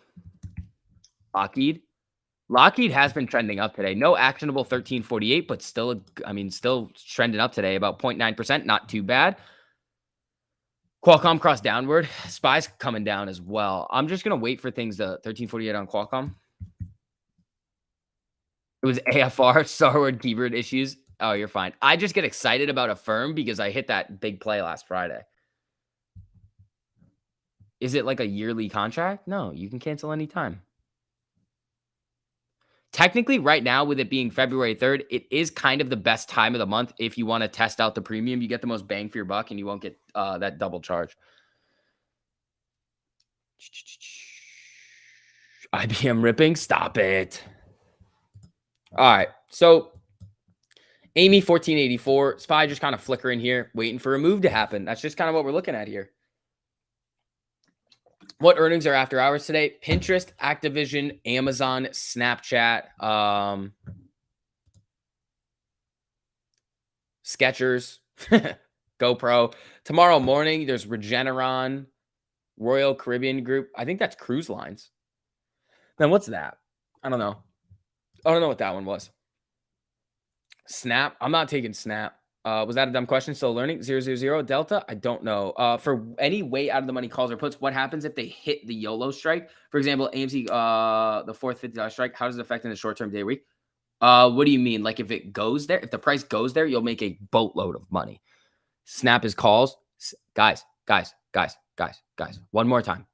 Lockheed has been trending up today. No actionable 1348, but still, still trending up today about 0.9%. Not too bad. Qualcomm crossed downward. Spy's coming down as well. I'm just going to wait for things to 1348 on Qualcomm. It was AFR, Starward keyboard issues. Oh, you're fine. I just get excited about a firm because I hit that big play last Friday. Is it like a yearly contract? No, you can cancel anytime. Technically, right now, with it being February 3rd, it is kind of the best time of the month if you want to test out the premium. You get the most bang for your buck, and you won't get that double charge. IBM ripping? Stop it. All right. So, Amy 1484. Spy just kind of flickering here, waiting for a move to happen. That's just kind of what we're looking at here. What earnings are after hours today? Pinterest, Activision, Amazon, Snapchat, Skechers, GoPro. Tomorrow morning, there's Regeneron, Royal Caribbean Group. I think that's cruise lines. Then what's that? I don't know. I don't know what that one was. Snap. I'm not taking Snap. Was that a dumb question? Still learning. 000 Delta. I don't know. For any way out of the money calls or puts, what happens if they hit the YOLO strike? For example, AMC, the fourth $50 strike. How does it affect in the short term day week? What do you mean? Like if it goes there, if the price goes there, you'll make a boatload of money. Snap is calls. Guys. One more time.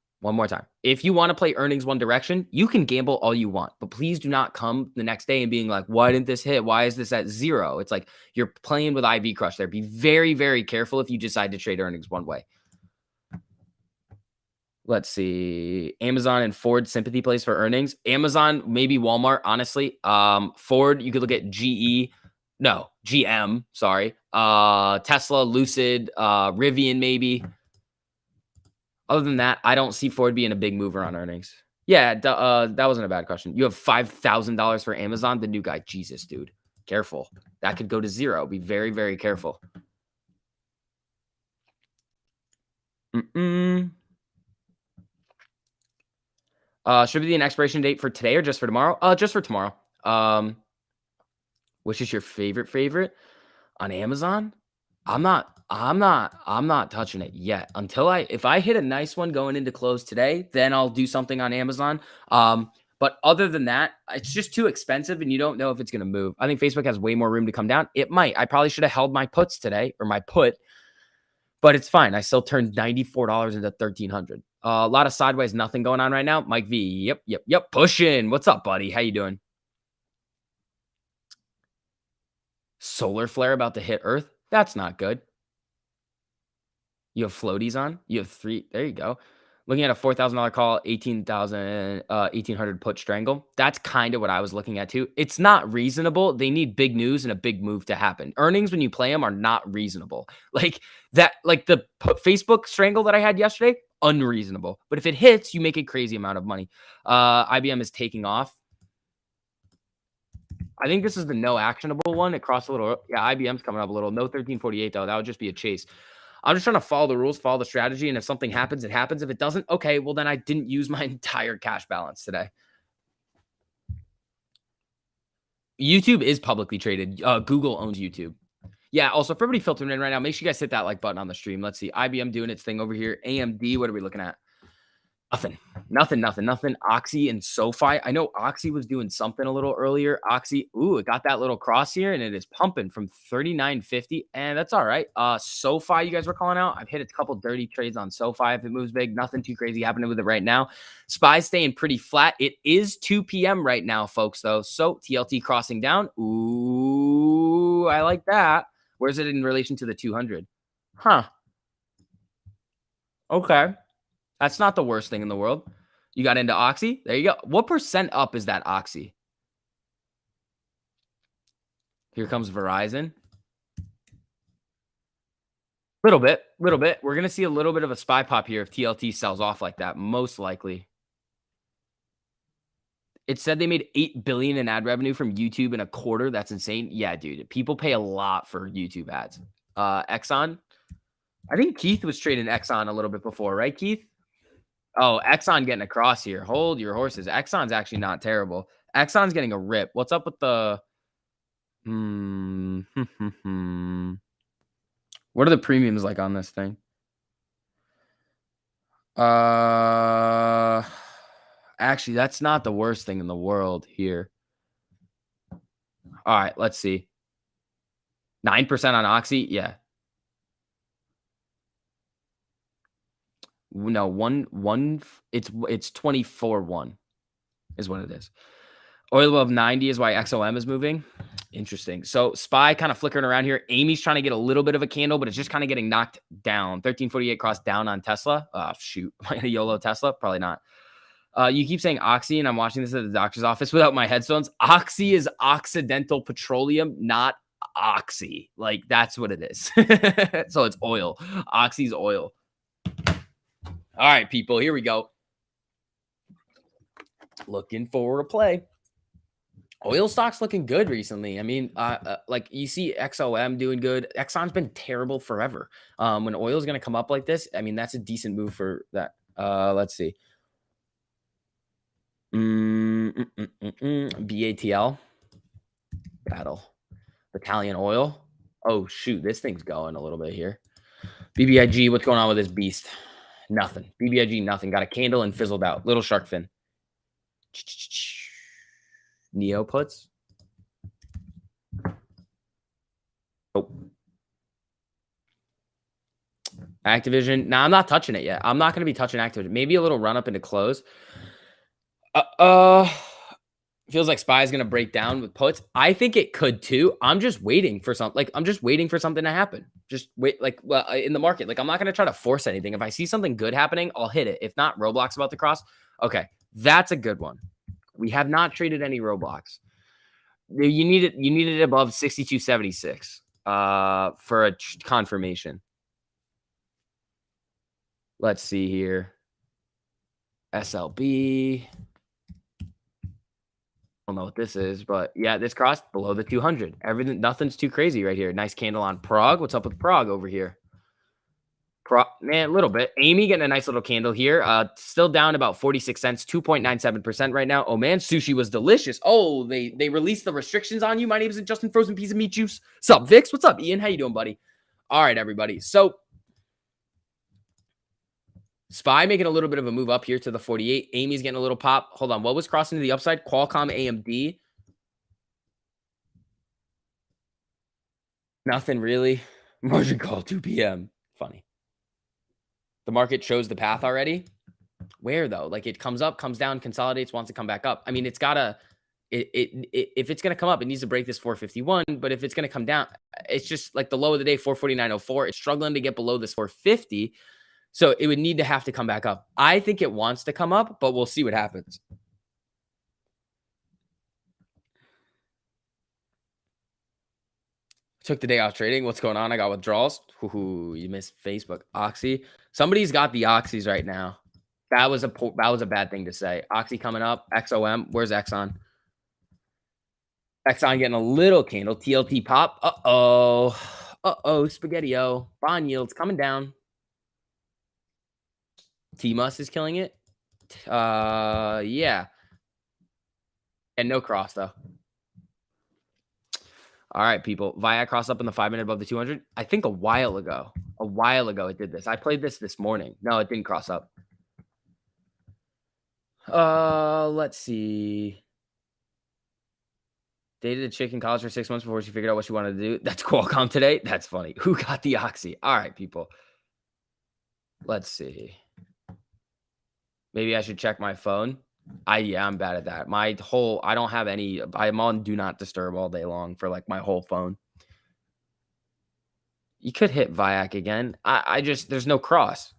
If you want to play earnings one direction, you can gamble all you want, but please do not come the next day and being like, why didn't this hit? Why is this at 0? It's like you're playing with IV crush there. Be very, very careful if you decide to trade earnings one way. Let's see. Amazon and Ford sympathy plays for earnings. Amazon, maybe Walmart, honestly. Ford, you could look at GM, sorry. Tesla, Lucid, Rivian, maybe. Other than that, I don't see Ford being a big mover on earnings. Yeah, that wasn't a bad question. You have $5,000 for Amazon, the new guy. Jesus, dude. Careful. That could go to 0. Be very, very careful. Should be an expiration date for today or just for tomorrow? Just for tomorrow. Which is your favorite on Amazon? I'm not touching it yet until if I hit a nice one going into close today, then I'll do something on Amazon. But other than that, it's just too expensive and you don't know if it's going to move. I think Facebook has way more room to come down. It might. I probably should have held my puts today or my put, but it's fine. I still turned $94 into $1,300. A lot of sideways, nothing going on right now. Mike V. Yep. Pushing. What's up, buddy? How you doing? Solar flare about to hit Earth. That's not good. You have floaties on. You have 3. There you go. Looking at a $4,000 call, 1,800 put strangle. That's kind of what I was looking at too. It's not reasonable. They need big news and a big move to happen. Earnings when you play them are not reasonable. Like that, like the Facebook strangle that I had yesterday, unreasonable. But if it hits, you make a crazy amount of money. IBM is taking off. I think this is the no actionable one. It crossed a little. Yeah, IBM's coming up a little. No 1348 though. That would just be a chase. I'm just trying to follow the rules, follow the strategy. And if something happens, it happens. If it doesn't, okay, well, then I didn't use my entire cash balance today. YouTube is publicly traded. Google owns YouTube. Yeah, also for everybody filtering in right now, make sure you guys hit that like button on the stream. Let's see. IBM doing its thing over here. AMD, what are we looking at? Nothing. Oxy and SoFi. I know Oxy was doing something a little earlier. Oxy, ooh, it got that little cross here and it is pumping from 39.50. And that's all right. SoFi, you guys were calling out. I've hit a couple dirty trades on SoFi. If it moves big, nothing too crazy happening with it right now. SPY staying pretty flat. It is 2 p.m. right now, folks, though. So TLT crossing down. Ooh, I like that. Where's it in relation to the 200? Huh. Okay. That's not the worst thing in the world. You got into Oxy? There you go. What percent up is that Oxy? Here comes Verizon. Little bit. We're going to see a little bit of a SPY pop here if TLT sells off like that, most likely. It said they made $8 billion in ad revenue from YouTube in a quarter. That's insane. Yeah, dude. People pay a lot for YouTube ads. Exxon. I think Keith was trading Exxon a little bit before, right, Keith? Oh, Exxon getting across here. Hold your horses. Exxon's actually not terrible. Exxon's getting a rip. What's up with the... What are the premiums like on this thing? Actually, that's not the worst thing in the world here. All right, let's see. 9% on Oxy? Yeah. No, it's 24.1 is what it is. Oil above 90 is why XOM is moving. Interesting. So SPY kind of flickering around here. Amy's trying to get a little bit of a candle, but it's just kind of getting knocked down. 1348 cross down on Tesla. Oh, shoot. Am I a YOLO Tesla? Probably not. You keep saying Oxy, and I'm watching this at the doctor's office without my headphones. Oxy is Occidental Petroleum, not Oxy. Like, that's what it is. So it's oil. Oxy's oil. All right, people, here we go. Looking for a play. Oil stocks looking good recently. I mean, like you see XOM doing good. Exxon's been terrible forever. When oil is going to come up like this, I mean, that's a decent move for that. Let's see. BATL. Battle. Battalion Oil. Oh, shoot. This thing's going a little bit here. BBIG, what's going on with this beast? Nothing. BBIG, nothing. Got a candle and fizzled out. Little shark fin. Neo puts. Oh. Activision. Nah, I'm not touching it yet. I'm not going to be touching Activision. Maybe a little run up into close. Feels like SPY is going to break down with puts. I think it could too. I'm just waiting for something. Like, I'm just waiting for something to happen. Just wait, like, well, in the market. Like, I'm not going to try to force anything. If I see something good happening, I'll hit it. If not, Roblox about to cross. Okay, that's a good one. We have not traded any Roblox. You need it above 62.76 for a confirmation. Let's see here. SLB. I don't know what this is, but yeah, this crossed below the 200. Everything, nothing's too crazy right here. Nice candle on Prague. What's up with Prague over here? Man, a little bit. Amy getting a nice little candle here. Still down about 46 cents, 2.97% right now. Oh man, sushi was delicious. Oh, they released the restrictions on you. My name is Justin Frozen Piece of Meat Juice. What's up, Vix? What's up, Ian? How you doing, buddy? All right, everybody. So SPY making a little bit of a move up here to the 48. Amy's getting a little pop. Hold on. What was crossing to the upside? Qualcomm, AMD. Nothing really. Margin call 2 p.m. Funny. The market chose the path already. Where though? Like it comes up, comes down, consolidates, wants to come back up. I mean, it's gotta. If it's gonna come up, it needs to break this 451. But if it's gonna come down, it's just like the low of the day, 449.04. It's struggling to get below this 450. So it would need to have to come back up. I think it wants to come up, but we'll see what happens. Took the day off trading. What's going on? I got withdrawals. Ooh, you missed Facebook. Oxy. Somebody's got the Oxys right now. That was a bad thing to say. Oxy coming up. XOM. Where's Exxon? Exxon getting a little candle. TLT pop. Uh-oh. Spaghetti-o. Bond yields coming down. T-Mus is killing it. Yeah. And no cross, though. All right, people. Viac crossed up in the 5-minute above the 200. I think a while ago. It did this. I played this morning. No, it didn't cross up. Let's see. Dated a chick in college for 6 months before she figured out what she wanted to do. That's Qualcomm today. That's funny. Who got the Oxy? All right, people. Let's see. Maybe I should check my phone. I'm bad at that. I don't have any. I'm on do not disturb all day long for like my whole phone. You could hit Viac again. There's no cross.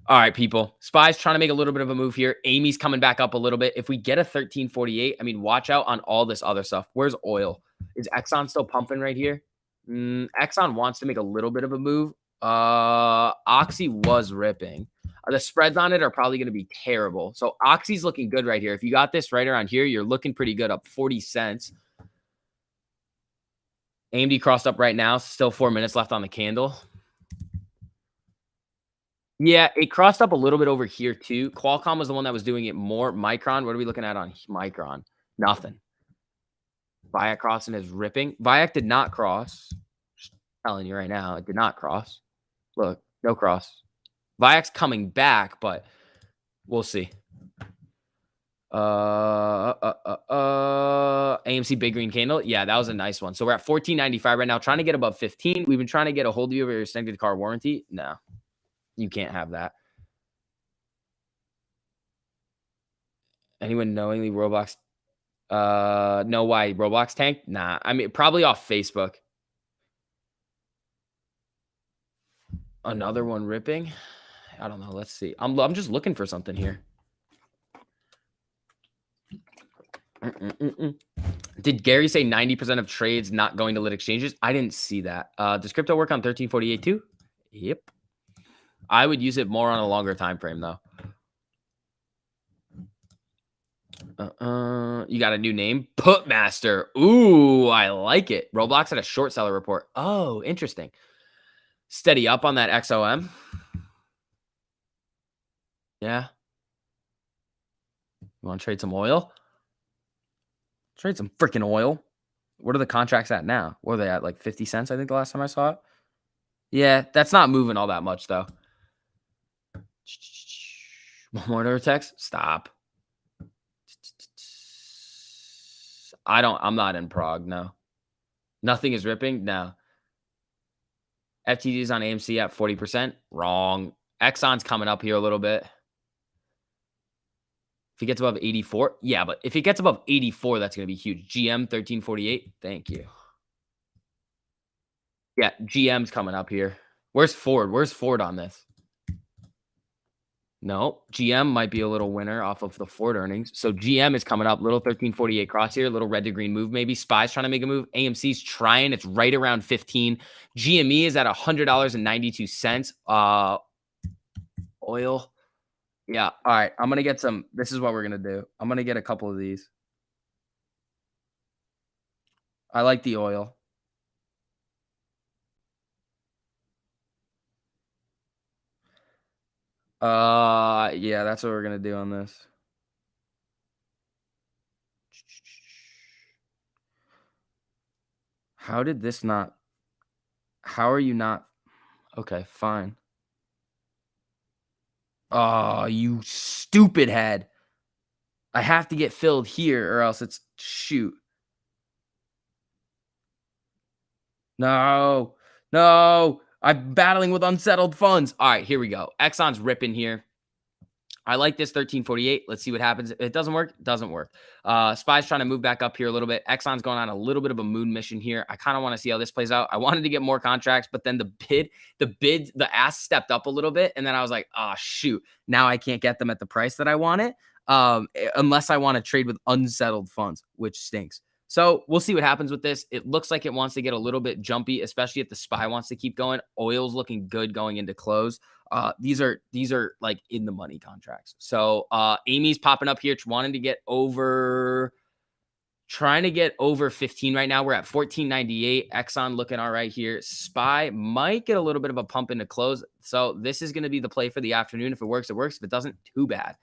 All right, people. Spy's trying to make a little bit of a move here. Amy's coming back up a little bit. If we get a 1348, I mean, watch out on all this other stuff. Where's oil? Is Exxon still pumping right here? Exxon wants to make a little bit of a move. Oxy was ripping. The spreads on it are probably going to be terrible. So Oxy's looking good right here. If you got this right around here, you're looking pretty good, up 40 cents. AMD crossed up right now. Still 4 minutes left on the candle. Yeah, it crossed up a little bit over here too. Qualcomm was the one that was doing it more. Micron, what are we looking at on Micron? Nothing. Viac crossing is ripping. Viac did not cross. Just telling you right now, it did not cross. Look, no cross. Viac's coming back, but we'll see. AMC big green candle. Yeah, that was a nice one. So we're at 14.95 right now, trying to get above 15. We've been trying to get a hold of you over your extended car warranty. No, you can't have that. Anyone knowingly Roblox know why Roblox tanked? Nah, I mean, probably off Facebook. Another one ripping. I don't know. Let's see. I'm just looking for something here. Did Gary say 90% of trades not going to lit exchanges? I didn't see that. Does crypto work on 1348 too? Yep. I would use it more on a longer time frame though. You got a new name? Putmaster. Ooh, I like it. Roblox had a short seller report. Oh, interesting. Steady up on that XOM. Yeah. You want to trade some oil? Trade some freaking oil. What are the contracts at now? What are they at? Like 50 cents, I think the last time I saw it. Yeah, that's not moving all that much though. One more text. Stop. I'm not in Prague. No. Nothing is ripping. No. FTD is on AMC at 40%. Wrong. Exxon's coming up here a little bit. If he gets above 84. Yeah, but if it gets above 84, that's going to be huge. GM 1348. Thank you. Yeah, GM's coming up here. Where's Ford? Where's Ford on this? No, GM might be a little winner off of the Ford earnings. So GM is coming up, little 1348 cross here, little red to green move maybe. Spy's trying to make a move. AMC's trying. It's right around 15. GME is at $100.92. Oil. Yeah. All right. I'm going to get some. This is what we're going to do. I'm going to get a couple of these. I like the oil. Yeah, that's what we're going to do on this. How did this not? How are you not? Okay, fine. Oh, you stupid head. I have to get filled here or else it's shoot. No. I'm battling with unsettled funds. All right, here we go. Exxon's ripping here. I like this 1348. Let's see what happens. If it doesn't work, it doesn't work. Spy's trying to move back up here a little bit. Exxon's going on a little bit of a moon mission here. I kind of want to see how this plays out. I wanted to get more contracts, but then the ask stepped up a little bit. And then I was like, oh, shoot. Now I can't get them at the price that I want it. Unless I want to trade with unsettled funds, which stinks. So we'll see what happens with this. It looks like it wants to get a little bit jumpy, especially if the Spy wants to keep going. Oil's looking good going into close. These are like in the money contracts. So Amy's popping up here, trying to get over 15 right now. We're at 14.98. Exxon looking all right here. Spy might get a little bit of a pump into close. So this is going to be the play for the afternoon. If it works, it works. If it doesn't, too bad.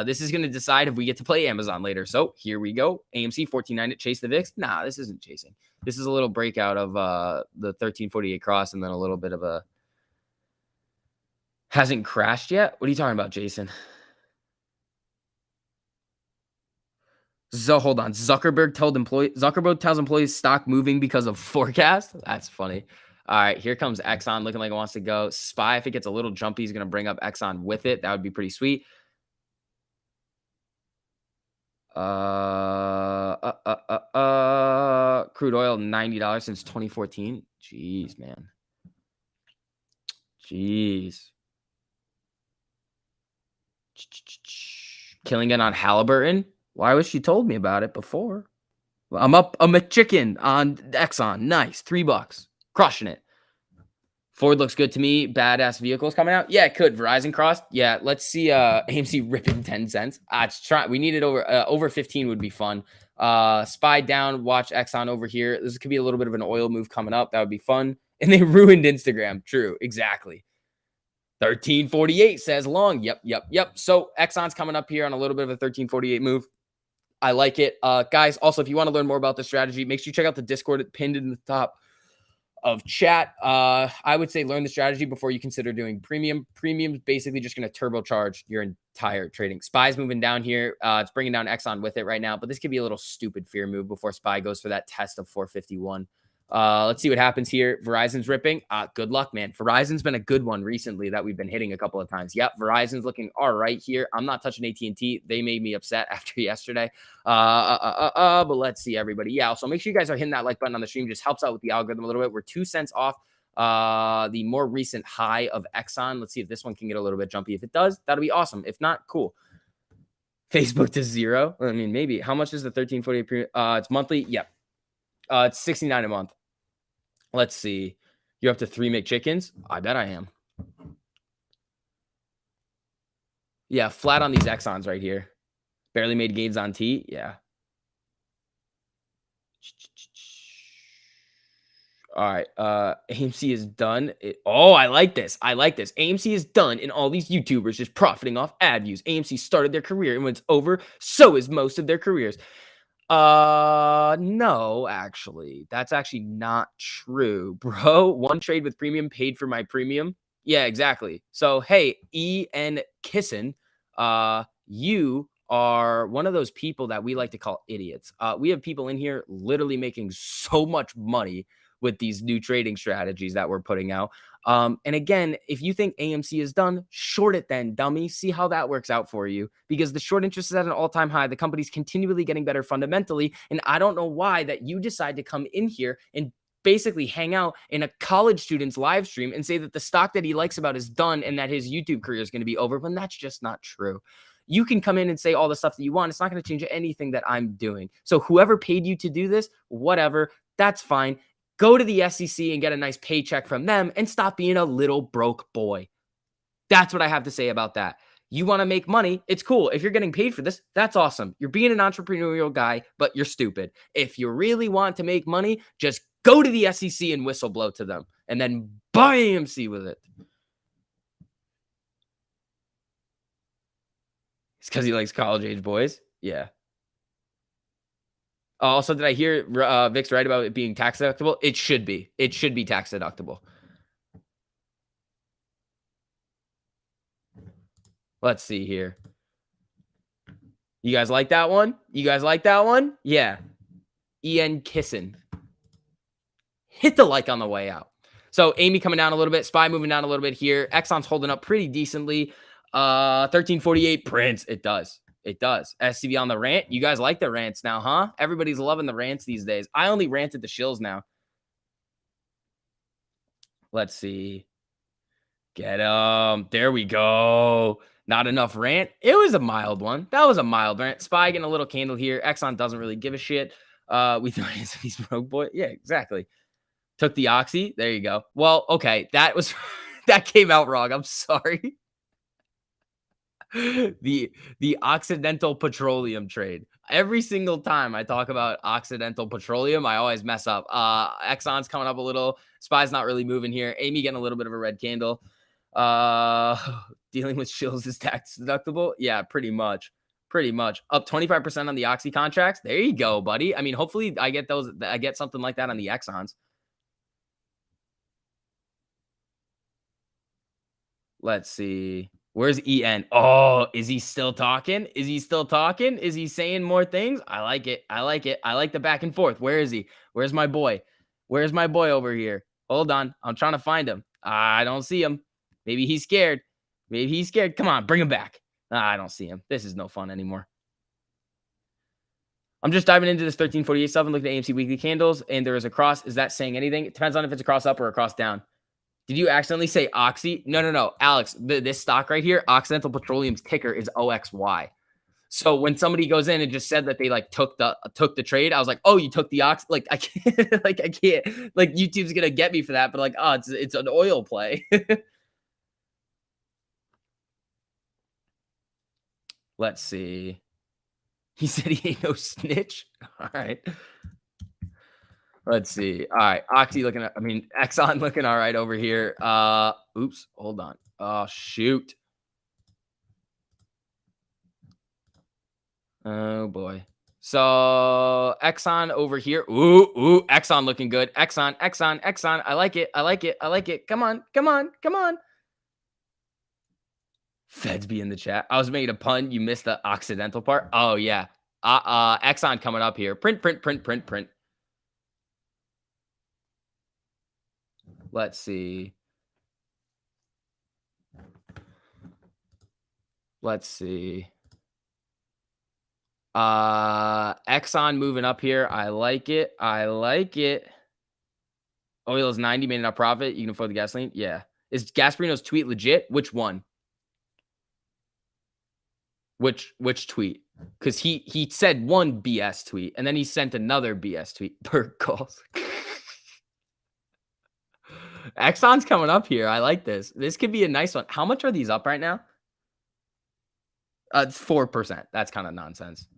This is going to decide if we get to play Amazon later. So here we go. AMC 14.9 to chase the VIX. Nah, this isn't chasing. This is a little breakout of the 1348 cross and then a little bit of a hasn't crashed yet. What are you talking about, Jason? So hold on. Zuckerberg tells employees stock moving because of forecast. That's funny. All right, here comes Exxon looking like it wants to go. SPY, if it gets a little jumpy, is going to bring up Exxon with it. That would be pretty sweet. Crude oil $90 since 2014. Jeez, man. Jeez. Killing it on Halliburton. Why was she told me about it before? Well, I'm a chicken on Exxon. Nice. $3. Crushing it. Ford looks good to me. Badass vehicles coming out. Yeah, it could. Verizon crossed. Yeah, let's see AMC ripping 10 cents. We need it over 15 would be fun. SPY down. Watch Exxon over here. This could be a little bit of an oil move coming up. That would be fun. And they ruined Instagram. True. Exactly. 1348 says long. Yep. So Exxon's coming up here on a little bit of a 1348 move. I like it. Guys, also, if you want to learn more about the strategy, make sure you check out the Discord pinned in the top of chat. I would say learn the strategy before you consider doing premium. Premium's basically just going to turbocharge your entire trading. SPY's moving down here. It's bringing down Exxon with it right now, but this could be a little stupid fear move before SPY goes for that test of 451. Let's see what happens here. Verizon's ripping. Good luck, man. Verizon's been a good one recently that we've been hitting a couple of times. Yep, Verizon's looking all right here. I'm not touching AT&T. They made me upset after yesterday. But let's see, everybody. Yeah, so make sure you guys are hitting that like button on the stream. Just helps out with the algorithm a little bit. We're 2 cents off the more recent high of Exxon. Let's see if this one can get a little bit jumpy. If it does, that'll be awesome. If not, cool. Facebook to 0. I mean, maybe. How much is the 1348? It's monthly. Yep. It's $69 a month. Let's see. You're up to 3 McChickens? I bet I am. Yeah, flat on these Exxons right here. Barely made gains on T. Yeah. All right. AMC is done. I like this. AMC is done, and all these YouTubers just profiting off ad views. AMC started their career, and when it's over, so is most of their careers. No, actually. That's actually not true, bro. One trade with premium paid for my premium. Yeah, exactly. So, hey, E.N. Kissin, you are one of those people that we like to call idiots. We have people in here literally making so much money with these new trading strategies that we're putting out. And again, if you think AMC is done, short it then, dummy. See how that works out for you, because the short interest is at an all-time high. The company's continually getting better fundamentally. And I don't know why that you decide to come in here and basically hang out in a college student's live stream and say that the stock that he likes about is done and that his YouTube career is going to be over, when that's just not true. You can come in and say all the stuff that you want. It's not going to change anything that I'm doing. So whoever paid you to do this, whatever, that's fine. Go to the SEC and get a nice paycheck from them and stop being a little broke boy. That's what I have to say about that. You want to make money, it's cool. If you're getting paid for this, that's awesome. You're being an entrepreneurial guy, but you're stupid. If you really want to make money, just go to the SEC and whistle blow to them and then buy AMC with it. It's because he likes college-age boys. Yeah. Also, did I hear Vic's right about it being tax deductible? It should be. It should be tax deductible. Let's see here. You guys like that one? Yeah. E.N. Kissin. Hit the like on the way out. So Amy coming down a little bit. SPY moving down a little bit here. Exxon's holding up pretty decently. 1348 prints. It does. SCV on the rant. You guys like the rants now, huh? Everybody's loving the rants these days. I only rant at the shills now. Let's see. Get him. There we go. Not enough rant. It was a mild one. That was a mild rant. SPY getting a little candle here. Exxon doesn't really give a shit. We thought he's broke boy. Yeah, exactly. Took the oxy. There you go. Well, okay. That came out wrong. I'm sorry. The Occidental Petroleum trade. Every single time I talk about Occidental Petroleum, I always mess up. Exxon's coming up a little. SPY's not really moving here. Amy getting a little bit of a red candle. Uh, dealing with shills is tax deductible. Yeah, pretty much. Pretty much. Up 25% on the Oxy contracts. There you go, buddy. I mean, hopefully I get those. I get something like that on the Exxons. Let's see. Where's EN? Oh, is he still talking? Is he still talking? Is he saying more things? I like it. I like it. I like the back and forth. Where is he? Where's my boy? Where's my boy over here? Hold on. I'm trying to find him. I don't see him. Maybe he's scared. Maybe he's scared. Come on, bring him back. I don't see him. This is no fun anymore. I'm just diving into this 1348 stuff and looking at AMC weekly candles, and there is a cross. Is that saying anything? It depends on if it's a cross up or a cross down. Did you accidentally say Oxy? No, no, no. Alex, this stock right here, Occidental Petroleum's ticker is OXY. So when somebody goes in and just said that they like took the trade, I was like, oh, you took the Ox. Like I can't, like I can't, like YouTube's gonna get me for that. But like, oh, it's an oil play. Let's see. He said he ain't no snitch. All right. Let's see. All right. Oxy looking at, I mean, Exxon looking all right over here. Oops. Hold on. Oh, shoot. Oh, boy. So Exxon over here. Ooh, Exxon looking good. Exxon. I like it. I like it. I like it. Come on. Come on. Come on. Feds be in the chat. I was making a pun. You missed the Occidental part. Oh, yeah. Exxon coming up here. Print. Let's see. Exxon moving up here. I like it. Oil is 90, made enough profit. You can afford the gasoline. Yeah. Is Gasparino's tweet legit? Which one? Which tweet? Because he said one BS tweet and then he sent another BS tweet. Bert calls. Exxon's coming up here. I like this. This could be a nice one. How much are these up right now? It's 4%. That's kind of nonsense.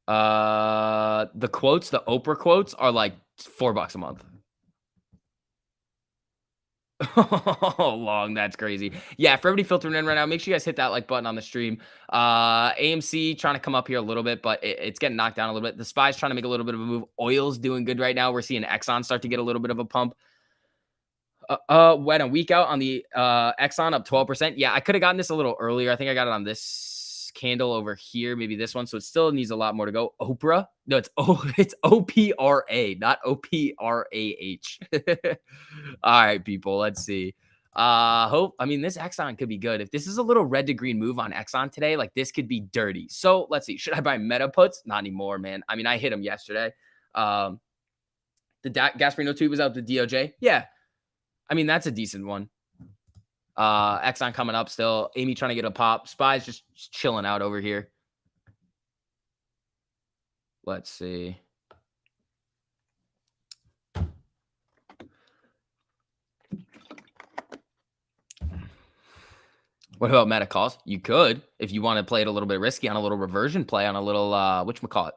The quotes, the Oprah quotes are like $4 a month. Oh, long. That's crazy. Yeah, for everybody filtering in right now, make sure you guys hit that like button on the stream. AMC trying to come up here a little bit, but it's getting knocked down a little bit. The SPY's trying to make a little bit of a move. Oil's doing good right now. We're seeing Exxon start to get a little bit of a pump. When a week out on the Exxon up 12%. Yeah, I could have gotten this a little earlier. I think I got it on this candle over here, maybe this one. So it still needs a lot more to go. Oprah? No, it's OPRA, not OPRAH. All right, people. Let's see. I mean, this Exxon could be good. If this is a little red to green move on Exxon today, like this could be dirty. So let's see. Should I buy meta puts? Not anymore, man. I mean, I hit them yesterday. The Gasparino tweet was out the DOJ. Yeah. I mean, that's a decent one. Exxon coming up still. Amy trying to get a pop. SPY's just chilling out over here. Let's see. What about meta calls? You could, if you want to play it a little bit risky on a little reversion play on a little, whatchamacallit.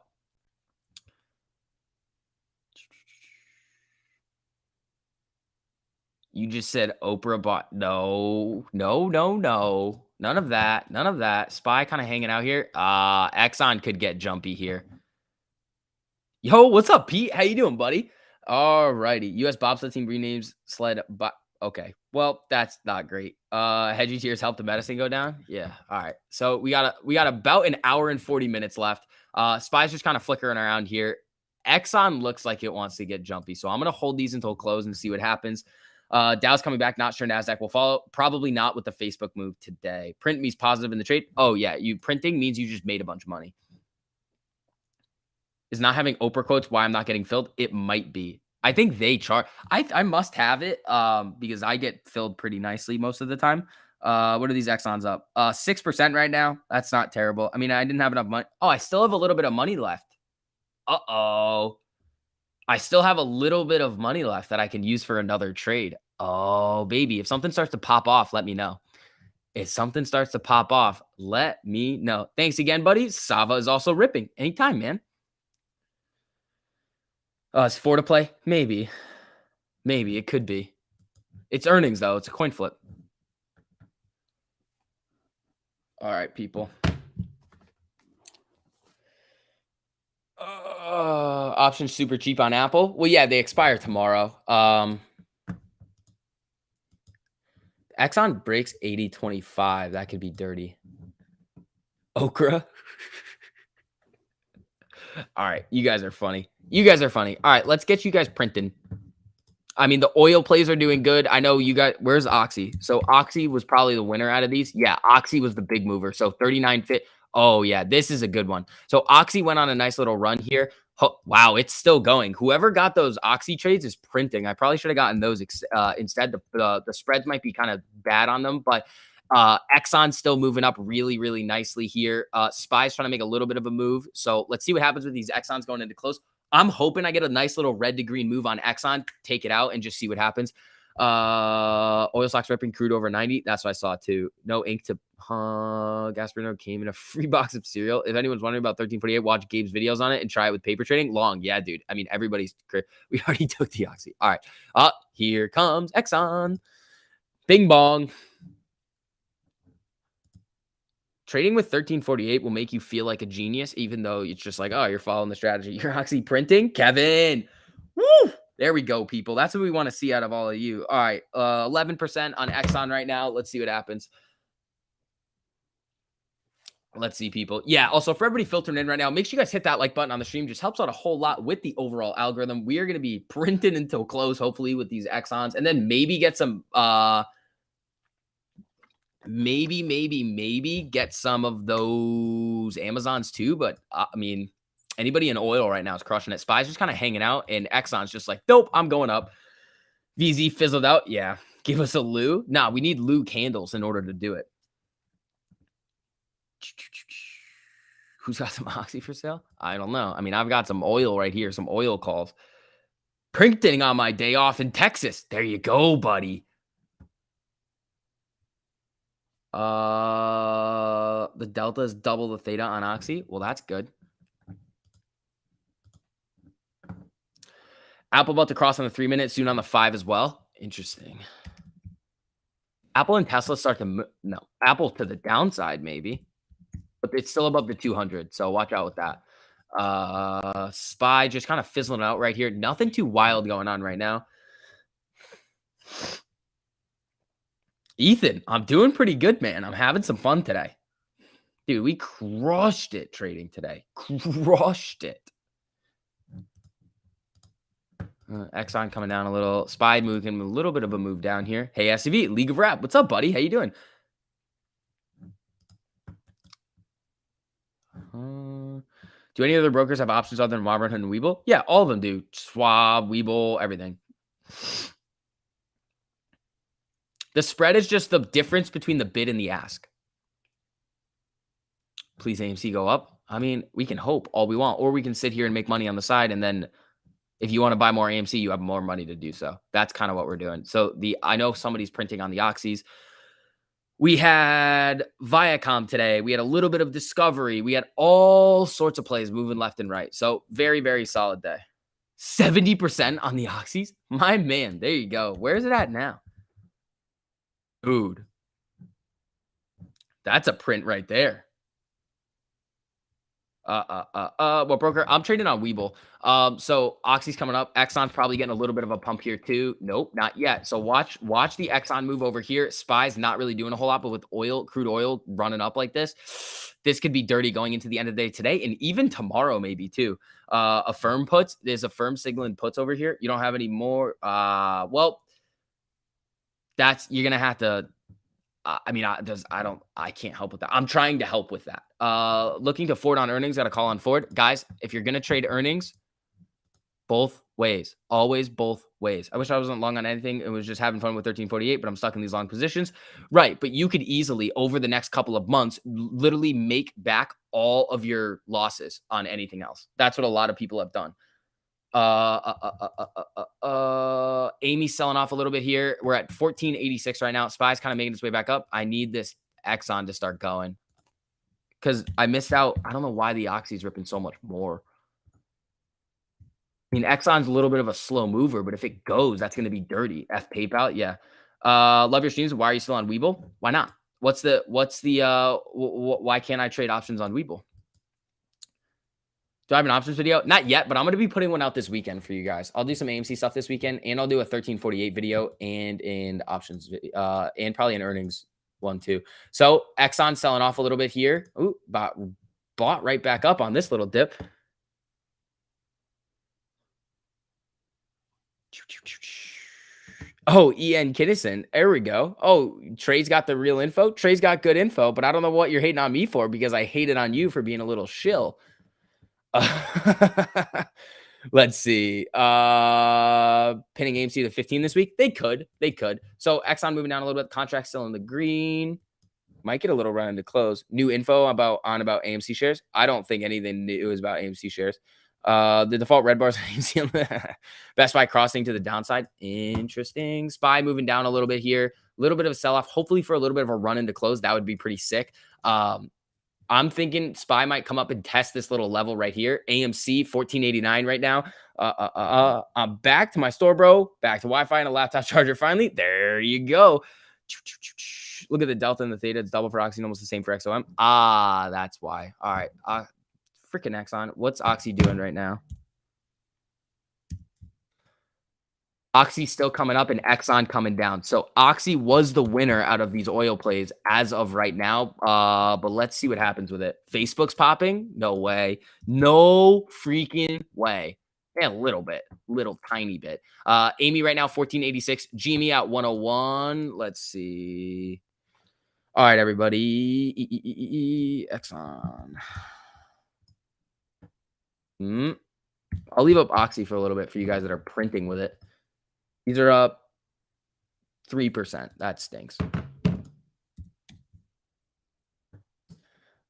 You just said Oprah bought. No. None of that. SPY kind of hanging out here. Exxon could get jumpy here. Yo, what's up, Pete? How you doing, buddy? All righty. U.S. bobsled team renames sled. Okay. Well, that's not great. Hedgy tiers help the medicine go down. Yeah. All right. So we got about an hour and 40 minutes left. SPY's just kind of flickering around here. Exxon looks like it wants to get jumpy. So I'm going to hold these until close and see what happens. Dow's coming back. Not sure NASDAQ will follow. Probably not with the Facebook move today. Print means positive in the trade. Oh, yeah. You printing means you just made a bunch of money. Is not having Oprah quotes why I'm not getting filled? It might be. I think they charge. I must have it because I get filled pretty nicely most of the time. What are these Exxons up? 6% right now. That's not terrible. I mean, I didn't have enough money. Oh, I still have a little bit of money left. Uh-oh. I still have a little bit of money left that I can use for another trade. Oh, baby. If something starts to pop off, let me know. If something starts to pop off, let me know. Thanks again, buddy. Sava is also ripping. Anytime, man. It's 4 to play? Maybe. Maybe. It could be. It's earnings, though. It's a coin flip. All right, people. Options super cheap on Apple. Well, yeah, they expire tomorrow. Exxon breaks 80.25. That could be dirty. Okra. All right, you guys are funny. You guys are funny. All right, let's get you guys printing. I mean, the oil plays are doing good. I know you guys. Where's Oxy? So Oxy was probably the winner out of these. Yeah, Oxy was the big mover. So 39 fit. Oh yeah, this is a good one. So Oxy went on a nice little run here. Wow, it's still going. Whoever got those Oxy trades is printing. I probably should have gotten those instead. The spreads might be kind of bad on them, but Exxon's still moving up really, really nicely here. Spy's trying to make a little bit of a move. So let's see what happens with these Exxons going into close. I'm hoping I get a nice little red to green move on Exxon, take it out, and just see what happens. Oil stocks ripping crude over 90. That's what I saw too. No ink to Gasparino came in a free box of cereal. If anyone's wondering about 1348, watch Gabe's videos on it and try it with paper trading. Long. Yeah, dude. I mean, everybody's we already took the Oxy. All right. Here comes Exxon. Bing bong. Trading with 1348 will make you feel like a genius, even though it's just like, oh, you're following the strategy. You're actually printing. Kevin. Woo! There we go, people. That's what we want to see out of all of you. All right. 11% on Exxon right now. Let's see what happens. Let's see, people. Yeah. Also, for everybody filtering in right now, make sure you guys hit that like button on the stream. Just helps out a whole lot with the overall algorithm. We are going to be printing until close, hopefully, with these Exxons, and then maybe get some maybe get some of those Amazons too. But I mean, anybody in oil right now is crushing it. Spy's just kind of hanging out, and Exxon's just like, nope, I'm going up. VZ fizzled out. Yeah, give us a Lou. Nah, we need Lou candles in order to do it. Who's got some Oxy for sale? I don't know. I mean, I've got some oil right here, some oil calls. Printing on my day off in Texas. There you go, buddy. The delta is double the theta on Oxy. Well, that's good. Apple about to cross on the 3 minute, soon on the 5 as well. Interesting. Apple and Tesla start to no. Apple to the downside, maybe. But it's still above the 200, so watch out with that. Spy just kind of fizzling out right here. Nothing too wild going on right now. Ethan, I'm doing pretty good, man. I'm having some fun today. Dude, we crushed it trading today. Crushed it. Exxon coming down a little. Spy moving a little bit of a move down here. Hey, SCV, League of Rap. What's up, buddy? How you doing? Do any other brokers have options other than Robinhood and Webull? Yeah, all of them do. Schwab, Webull, everything. The spread is just the difference between the bid and the ask. Please, AMC, go up. I mean, we can hope all we want, or we can sit here and make money on the side, and then if you want to buy more AMC, you have more money to do so. That's kind of what we're doing. So I know somebody's printing on the Oxys. We had Viacom today. We had a little bit of Discovery. We had all sorts of plays moving left and right. So very, very solid day. 70% on the Oxys? My man, there you go. Where is it at now? Dude. That's a print right there. What broker? I'm trading on Webull. So Oxy's coming up. Exxon's probably getting a little bit of a pump here too. Nope, not yet. So watch the Exxon move over here. Spy's not really doing a whole lot, but with crude oil running up like this could be dirty going into the end of the day today and even tomorrow maybe too. A firm puts. There's a firm signaling puts over here. You don't have any more. Well, you're gonna have to. I mean, I can't help with that. I'm trying to help with that. Looking to Ford on earnings. Got a call on Ford. Guys, if you're going to trade earnings, both ways. Always both ways. I wish I wasn't long on anything. It was just having fun with 1348, but I'm stuck in these long positions. Right. But you could easily, over the next couple of months, literally make back all of your losses on anything else. That's what a lot of people have done. Amy's selling off a little bit here. We're at 1486 right now. Spy's kind of making its way back up. I need this Exxon to start going because I missed out. I don't know why the Oxy's ripping so much more. I mean, Exxon's a little bit of a slow mover, but if it goes, that's going to be dirty. F PayPal, yeah. Love your streams. Why are you still on Webull? Why not? Why can't I trade options on Webull? Do I have an options video? Not yet, but I'm going to be putting one out this weekend for you guys. I'll do some AMC stuff this weekend, and I'll do a 1348 video and in options, and probably an earnings one too. So Exxon selling off a little bit here. Ooh, bought right back up on this little dip. Oh, Ian Kinnison. There we go. Oh, Trey's got the real info. Trey's got good info, but I don't know what you're hating on me for because I hated on you for being a little shill. Let's see. Pinning AMC to 15 this week. They could. So Exxon moving down a little bit. Contract still in the green. Might get a little run into close. New info about AMC shares. I don't think anything new is about AMC shares. The default red bars AMC Best Buy crossing to the downside. Interesting. SPY moving down a little bit here. A little bit of a sell-off. Hopefully for a little bit of a run into close. That would be pretty sick. I'm thinking SPY might come up and test this little level right here. AMC 1489 right now. I'm back to my store, bro. Back to Wi-Fi and a laptop charger finally. There you go. Look at the delta and the theta. It's double for Oxy, almost the same for XOM. That's why. All right. Freaking Exxon. What's Oxy doing right now? Oxy's still coming up and Exxon coming down. So Oxy was the winner out of these oil plays as of right now. But let's see what happens with it. Facebook's popping? No way. No freaking way. Yeah, a little bit. Little tiny bit. Amy right now, 1486. GME at 101. Let's see. All right, everybody. Exxon. I'll leave up Oxy for a little bit for you guys that are printing with it. These are up 3%. That stinks.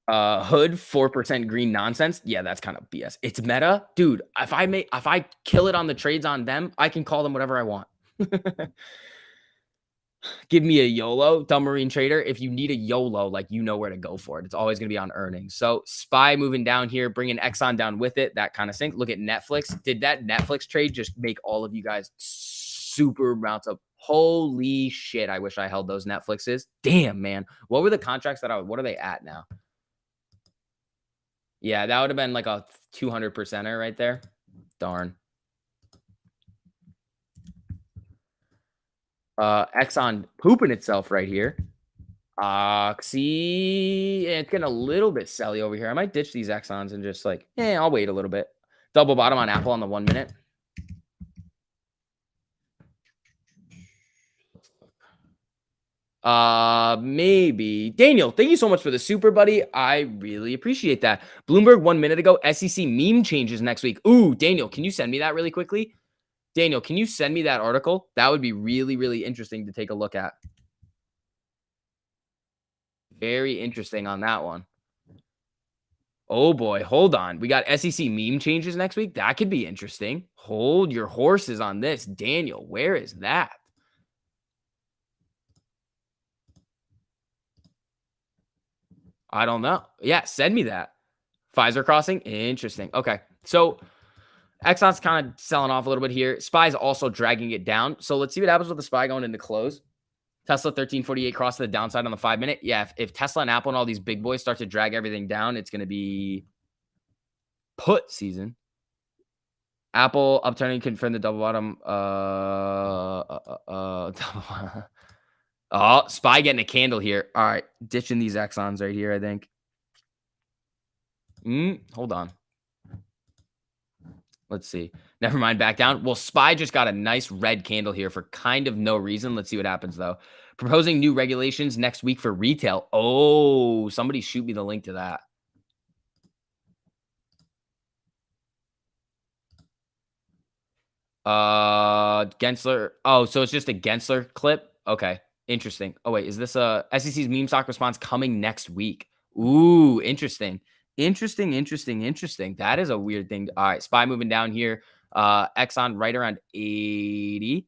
Hood 4% green nonsense. Yeah, that's kind of BS. It's meta, dude. If I kill it on the trades on them, I can call them whatever I want. Give me a YOLO, dumb marine trader. If you need a YOLO, like you know where to go for it. It's always going to be on earnings. So SPY moving down here, bringing Exxon down with it. That kind of thing. Look at Netflix. Did that Netflix trade just make all of you guys super amounts of holy shit? I wish I held those Netflixes. Damn, man. What were the contracts what are they at now? Yeah, that would have been like a 200%er right there. Darn. Exxon pooping itself right here. Oxy, it's getting a little bit selly over here. I might ditch these Exxons and just like, I'll wait a little bit. Double bottom on Apple on the 1 minute. Maybe. Daniel, thank you so much for the super, buddy. I really appreciate that. Bloomberg 1 minute ago, SEC meme changes next week. Ooh, Daniel, can you send me that really quickly? Daniel, can you send me that article? That would be really, really interesting to take a look at. Very interesting on that one. Oh boy, hold on. We got SEC meme changes next week. That could be interesting. Hold your horses on this. Daniel, where is that? I don't know. Yeah, send me that. Pfizer crossing. Interesting. Okay. So Exxon's kind of selling off a little bit here. SPY's also dragging it down. So let's see what happens with the SPY going into close. Tesla 1348 cross to the downside on the 5 minute. Yeah, if Tesla and Apple and all these big boys start to drag everything down, it's going to be put season. Apple upturning confirmed the double bottom. Oh, SPY getting a candle here. All right, ditching these Exxons right here, I think. Hold on. Let's see. Never mind, back down. Well, SPY just got a nice red candle here for kind of no reason. Let's see what happens, though. Proposing new regulations next week for retail. Oh, somebody shoot me the link to that. Gensler. Oh, so it's just a Gensler clip? Okay, interesting. Oh, wait, is this a SEC's meme stock response coming next week? Ooh, interesting. Interesting. That is a weird thing. All right, SPY moving down here. Exxon right around 80.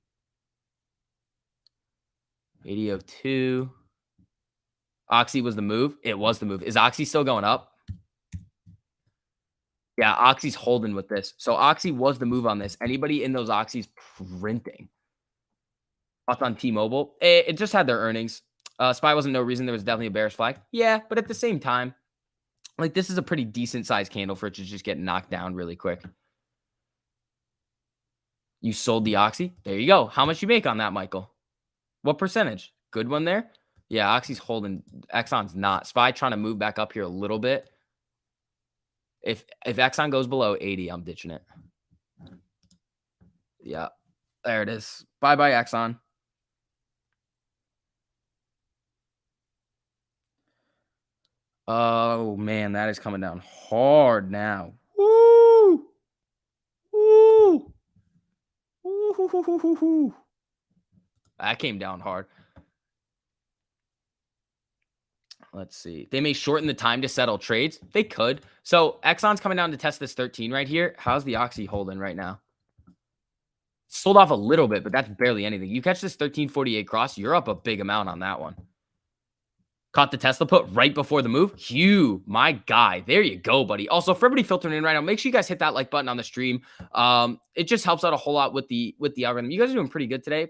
80.02. Oxy was the move. It was the move. Is Oxy still going up? Yeah, Oxy's holding with this. So Oxy was the move on this. Anybody in those Oxys printing? Thoughts on T-Mobile? It just had their earnings. SPY wasn't no reason. There was definitely a bearish flag. Yeah, but at the same time, like this is a pretty decent sized candle for it to just get knocked down really quick. You sold the Oxy? There you go. How much you make on that, Michael? What percentage? Good one there? Yeah, Oxy's holding. Exxon's not. SPY trying to move back up here a little bit. If Exxon goes below 80, I'm ditching it. Yeah, there it is. Bye-bye, Exxon. Oh, man, that is coming down hard now. Woo! Woo! Woo-hoo-hoo-hoo-hoo. That came down hard. Let's see. They may shorten the time to settle trades. They could. So Exxon's coming down to test this 13 right here. How's the Oxy holding right now? Sold off a little bit, but that's barely anything. You catch this 1348 cross, you're up a big amount on that one. Caught the Tesla put right before the move. Hugh, my guy. There you go, buddy. Also, for everybody filtering in right now, make sure you guys hit that like button on the stream. It just helps out a whole lot with the algorithm. You guys are doing pretty good today.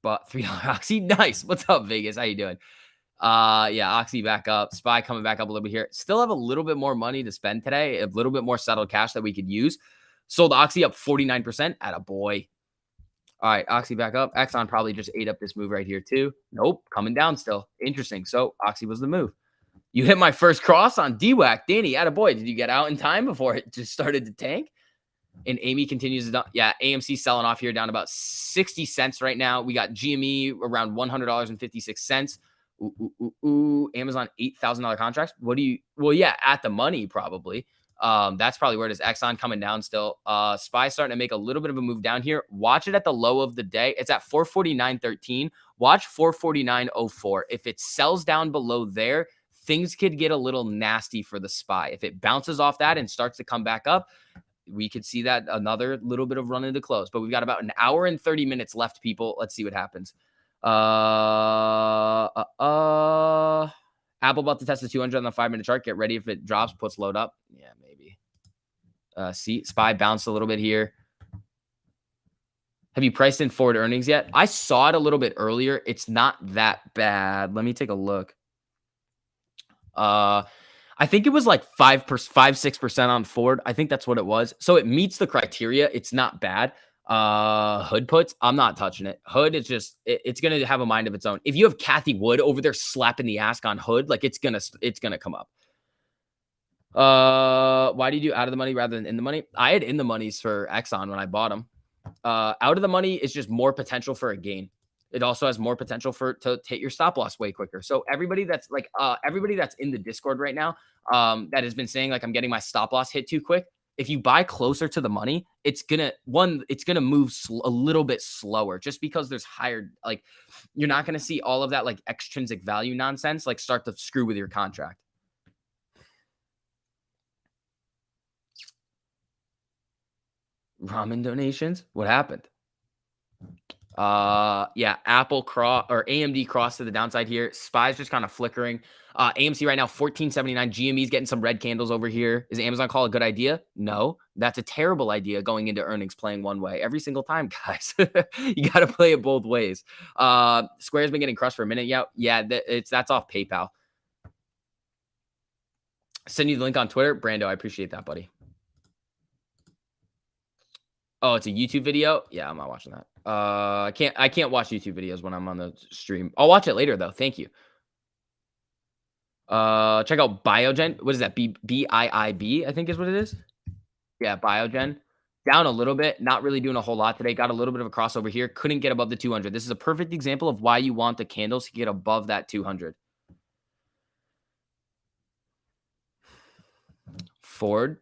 But $3 Oxy, nice. What's up, Vegas? How you doing? Yeah, Oxy back up. SPY coming back up a little bit here. Still have a little bit more money to spend today. A little bit more settled cash that we could use. Sold Oxy up 49%. At a boy. All right, Oxy back up. Exxon probably just ate up this move right here too. Nope, coming down still. Interesting. So Oxy was the move. You hit my first cross on DWAC. Danny, attaboy. Did you get out in time before it just started to tank? And Amy continues to, yeah, AMC selling off here down about 60 cents right now. We got GME around $100.56. Ooh. Amazon $8,000 contracts. What do you, well, yeah, at the money probably. That's probably where it is. Exxon coming down still. SPY starting to make a little bit of a move down here. Watch it at the low of the day. It's at 449.13. Watch 449.04. If it sells down below there, things could get a little nasty for the SPY. If it bounces off that and starts to come back up, we could see that another little bit of run into close. But we've got about an hour and 30 minutes left, people. Let's see what happens. Apple about to test the 200 on the 5-minute chart. Get ready if it drops, puts load up. Yeah, maybe. See, SPY bounced a little bit here. Have you priced in forward earnings yet? I saw it a little bit earlier. It's not that bad. Let me take a look. I think it was like 6% on Ford. I think that's what it was. So it meets the criteria. It's not bad. Hood puts, I'm not touching it. Hood is just, it's going to have a mind of its own. If you have Kathy Wood over there slapping the ask on Hood, like it's going to come up. Why do you do out of the money rather than in the money? I had in the monies for Exxon when I bought them. Out of the money is just more potential for a gain. It also has more potential to hit your stop loss way quicker. So everybody that's like, everybody that's in the Discord right now, that has been saying like, I'm getting my stop loss hit too quick. If you buy closer to the money, it's gonna move a little bit slower just because there's higher, like you're not gonna see all of that like extrinsic value nonsense, like start to screw with your contract. Ramen donations. What happened? Yeah, Apple cross or AMD cross to the downside here. SPY's just kind of flickering. AMC right now 14.79. GME's getting some red candles over here. Is Amazon call a good idea? No, that's a terrible idea going into earnings playing one way every single time, guys. You got to play it both ways. Square's been getting crushed for a minute. Yeah, that's off PayPal. Send you the link on Twitter, Brando. I appreciate that, buddy. Oh, it's a YouTube video? Yeah, I'm not watching that. I can't watch YouTube videos when I'm on the stream. I'll watch it later though. Thank you. Check out Biogen. What is that? BIIB, I think is what it is. Yeah, Biogen. Down a little bit, not really doing a whole lot today. Got a little bit of a crossover here. Couldn't get above the 200. This is a perfect example of why you want the candles to get above that 200. Ford.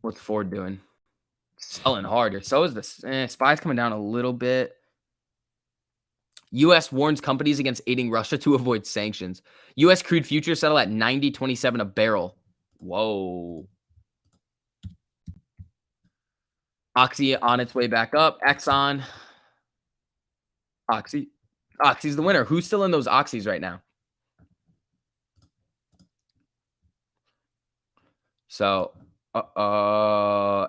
What's Ford doing? Selling harder. So is this. SPY's coming down a little bit. U.S. warns companies against aiding Russia to avoid sanctions. U.S. crude futures settle at $90.27 a barrel. Whoa. Oxy on its way back up. Exxon. Oxy. Oxy's the winner. Who's still in those Oxys right now? So,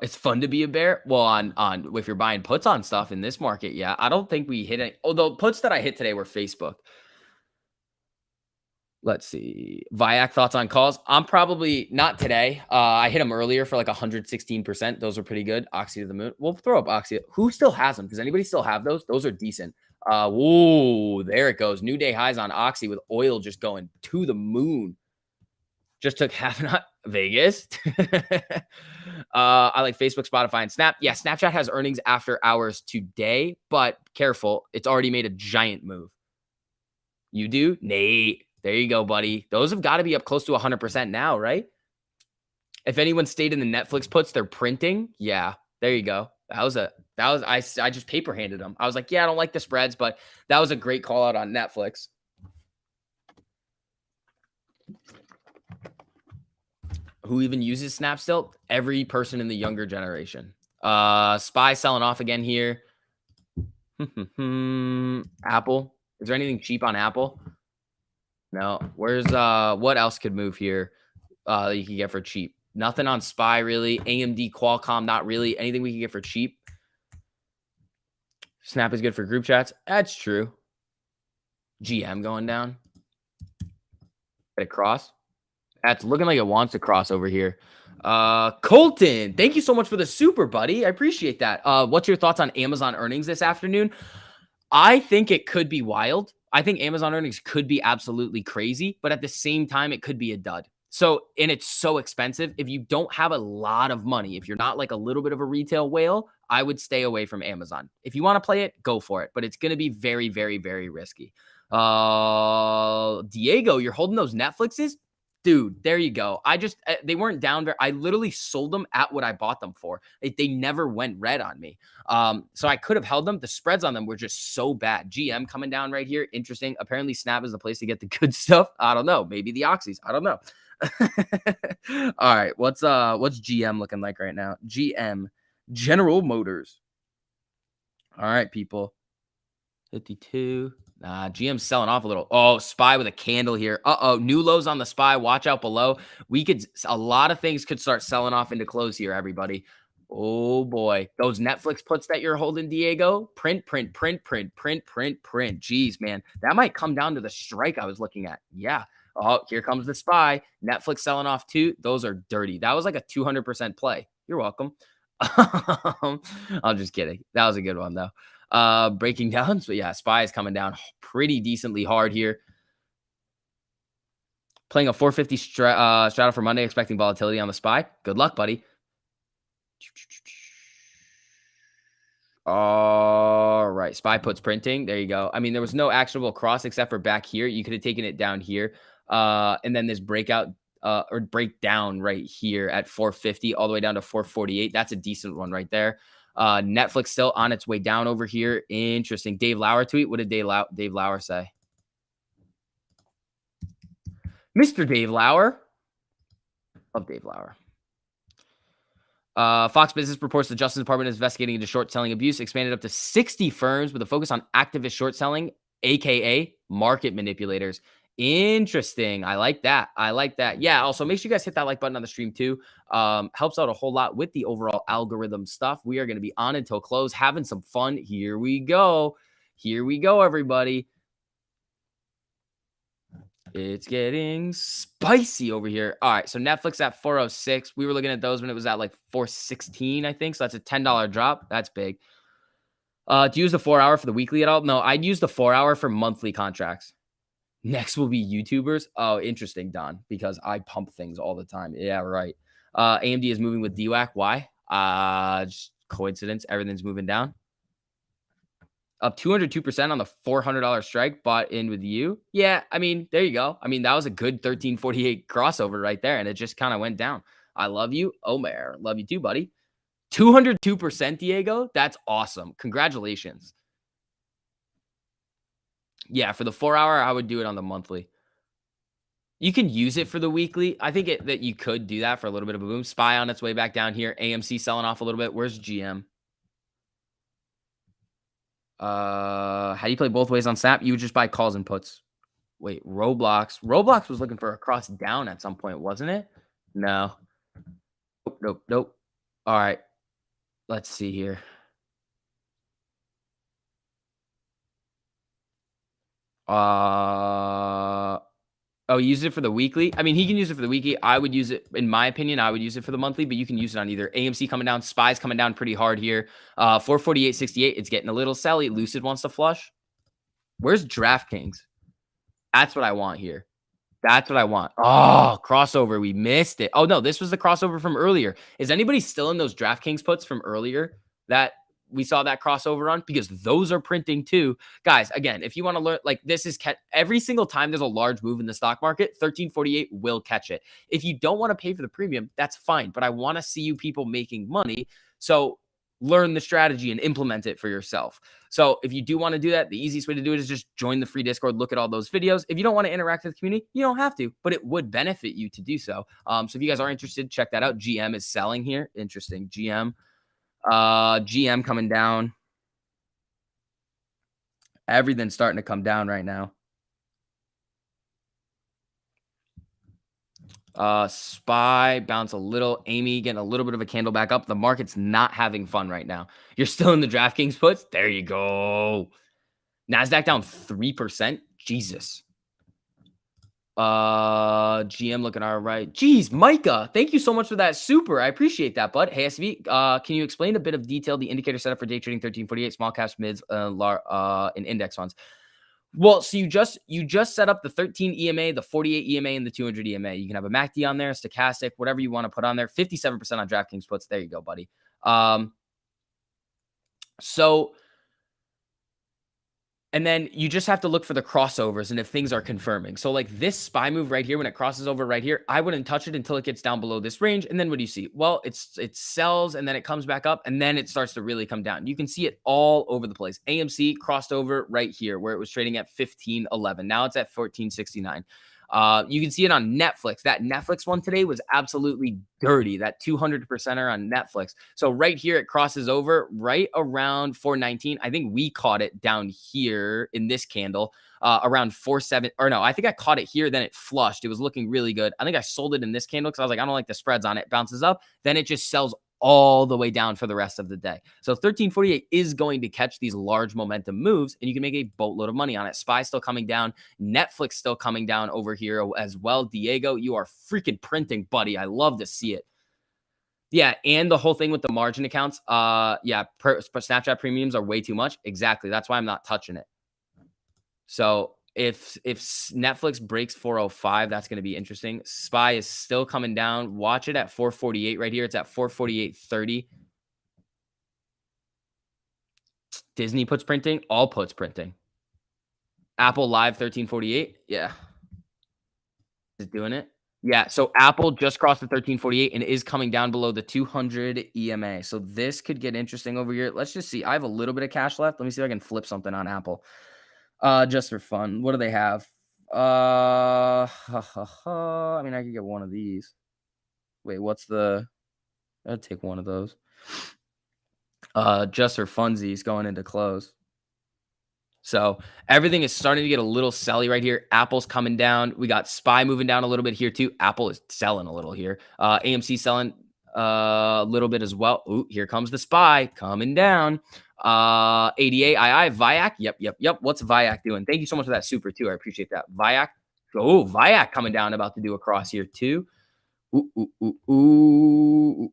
it's fun to be a bear. Well, on if you're buying puts on stuff in this market, yeah. I don't think we hit any. Although puts that I hit today were Facebook. Let's see. Viac thoughts on calls. I'm probably not today. I hit them earlier for like 116%. Those are pretty good. Oxy to the moon. We'll throw up Oxy. Who still has them? Does anybody still have those? Those are decent. Whoa, there it goes. New day highs on Oxy with oil just going to the moon. Just took half an hour. Vegas. I like Facebook, Spotify, and Snap. Yeah, Snapchat has earnings after hours today, but careful. It's already made a giant move. You do? Nate. There you go, buddy. Those have got to be up close to 100% now, right? If anyone stayed in the Netflix puts, they're printing. Yeah, there you go. I just paper handed them. I was like, yeah, I don't like the spreads, but that was a great call out on Netflix. Who even uses Snap still? Every person in the younger generation. SPY selling off again here. Apple. Is there anything cheap on Apple? No. Where's what else could move here that you can get for cheap? Nothing on SPY really. AMD, Qualcomm, not really. Anything we can get for cheap. Snap is good for group chats. That's true. GM going down. Get it cross. That's looking like it wants to cross over here. Colton, thank you so much for the super, buddy. I appreciate that. What's your thoughts on Amazon earnings this afternoon? I think it could be wild. I think Amazon earnings could be absolutely crazy, but at the same time, it could be a dud. So, and it's so expensive. If you don't have a lot of money, if you're not like a little bit of a retail whale, I would stay away from Amazon. If you want to play it, go for it, but it's going to be very, very, very risky. Diego, you're holding those Netflixes? Dude, there you go. They weren't down there. I literally sold them at what I bought them for. They never went red on me. So I could have held them. The spreads on them were just so bad. GM coming down right here. Interesting. Apparently Snap is the place to get the good stuff. I don't know. Maybe the Oxys. I don't know. All right. What's GM looking like right now? GM, General Motors. All right, people. 52. GM's selling off a little. Oh, SPY with a candle here. New lows on the SPY. Watch out below. A lot of things could start selling off into close here, everybody. Oh boy. Those Netflix puts that you're holding, Diego. Print. Jeez, man. That might come down to the strike I was looking at. Yeah. Oh, here comes the SPY. Netflix selling off too. Those are dirty. That was like a 200% play. You're welcome. I'm just kidding. That was a good one though. Breaking down. So yeah, SPY is coming down pretty decently hard here. Playing a 450 straddle for Monday, expecting volatility on the SPY. Good luck, buddy. All right. SPY puts printing. There you go. I mean, there was no actionable cross except for back here. You could have taken it down here. And then this breakout or breakdown right here at 450 all the way down to 448. That's a decent one right there. Netflix still on its way down over here. Interesting. Dave Lauer tweet. What did Dave Lauer say? Mr. Dave Lauer. Love Dave Lauer. Fox Business reports the Justice Department is investigating into short selling abuse, expanded up to 60 firms with a focus on activist short selling, aka market manipulators. Interesting. I like that. Yeah. Also, make sure you guys hit that like button on the stream too. Helps out a whole lot with the overall algorithm stuff. We are going to be on until close, having some fun. Here we go, everybody. It's getting spicy over here. All right, so Netflix at 406. We were looking at those when it was at like 416, I think. So that's a $10 drop. That's big. Do you use the 4 hour for the weekly at all? No, I'd use the 4 hour for monthly contracts. Next will be YouTubers. Oh, interesting, Don, because I pump things all the time. Yeah, right. AMD is moving with DWAC. Why? Just coincidence. Everything's moving down. Up 202% on the $400 strike, bought in with you. Yeah, I mean, there you go. I mean, that was a good 1348 crossover right there, and it just kind of went down. I love you, Omer. Love you too, buddy. 202%, Diego. That's awesome. Congratulations. Yeah, for the 4 hour, I would do it on the monthly. You can use it for the weekly. I think that you could do that for a little bit of a boom. SPY on its way back down here. AMC selling off a little bit. Where's GM? How do you play both ways on Snap? You would just buy calls and puts. Wait, Roblox. Roblox was looking for a cross down at some point, wasn't it? No. Nope, nope, nope. All right. Let's see here. Oh, use it for the weekly? I mean, he can use it for the weekly. I would use it, in my opinion, I would use it for the monthly, but you can use it on either. AMC coming down, SPY's coming down pretty hard here. 448.68. It's getting a little selly. Lucid wants to flush. Where's DraftKings? That's what I want here. That's what I want. Oh, crossover. We missed it. Oh, no, this was the crossover from earlier. Is anybody still in those DraftKings puts from earlier that we saw that crossover on? Because those are printing too. Guys, again, if you want to learn, like this is every single time there's a large move in the stock market, 1348 will catch it. If you don't want to pay for the premium, that's fine. But I want to see you people making money. So learn the strategy and implement it for yourself. So if you do want to do that, the easiest way to do it is just join the free Discord, look at all those videos. If you don't want to interact with the community, you don't have to, but it would benefit you to do so. So if you guys are interested, check that out. GM is selling here. Interesting. GM coming down. Everything's starting to come down right now. SPY bounce a little. Amy getting a little bit of a candle back up. The market's not having fun right now. You're still in the DraftKings puts. There you go. NASDAQ down 3%. Jesus. GM looking all right. Jeez, Micah, thank you so much for that super. I appreciate that, bud. Hey, SV, can you explain a bit of detail the indicator setup for day trading 1348, small caps, mids, and index funds? Well, so you just set up the 13 EMA, the 48 EMA, and the 200 EMA. You can have a MACD on there, stochastic, whatever you want to put on there. 57% on DraftKings puts. There you go, buddy. And then you just have to look for the crossovers and if things are confirming. So like this SPY move right here, when it crosses over right here, I wouldn't touch it until it gets down below this range. And then what do you see? Well, it sells and then it comes back up and then it starts to really come down. You can see it all over the place. AMC crossed over right here where it was trading at 15.11. Now it's at 14.69. You can see it on Netflix. That Netflix one today was absolutely dirty. That 200%er on Netflix. So right here, it crosses over right around 419. I think we caught it down here in this candle around 47. Or no, I think I caught it here. Then it flushed. It was looking really good. I think I sold it in this candle because I was like, I don't like the spreads on it. Bounces up. Then it just sells all the way down for the rest of the day. So 1348 is going to catch these large momentum moves and you can make a boatload of money on it. SPY still coming down. Netflix still coming down over here as well. Diego, you are freaking printing, buddy. I love to see it. Yeah, and the whole thing with the margin accounts. Snapchat premiums are way too much. Exactly. That's why I'm not touching it. So if Netflix breaks 405, that's going to be interesting. SPY is still coming down. Watch it at 448 right here. It's at 448.30. Disney puts printing. All puts printing. Apple Live 1348. Yeah. Is doing it. Yeah. So Apple just crossed the 1348 and is coming down below the 200 EMA. So this could get interesting over here. Let's just see. I have a little bit of cash left. Let me see if I can flip something on Apple. Just for fun. What do they have? I mean, I could get one of these. Wait, what's the? I'd take one of those. Just for funsies going into close. So everything is starting to get a little selly right here. Apple's coming down. We got SPY moving down a little bit here too. Apple is selling a little here. AMC selling a little bit as well. Ooh, here comes the SPY coming down. ADA, II, Viac. Yep. What's Viac doing? Thank you so much for that super too. I appreciate that. Viac. Oh, Viac coming down, about to do a cross here too. Ooh.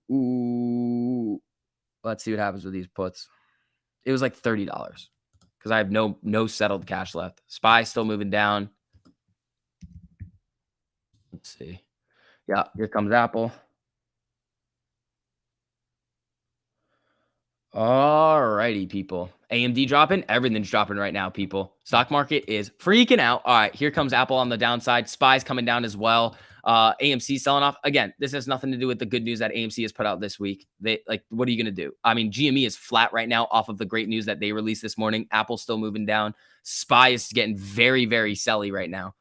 Let's see what happens with these puts. It was like $30 because I have no settled cash left. SPY still moving down. Let's see. Yeah, here comes Apple. All righty, people. AMD dropping. Everything's dropping right now, people. Stock market is freaking out. All right, here comes Apple on the downside. SPY's coming down as well. AMC selling off. Again, this has nothing to do with the good news that AMC has put out this week. What are you going to do? I mean, GME is flat right now off of the great news that they released this morning. Apple's still moving down. SPY is getting very, very selly right now.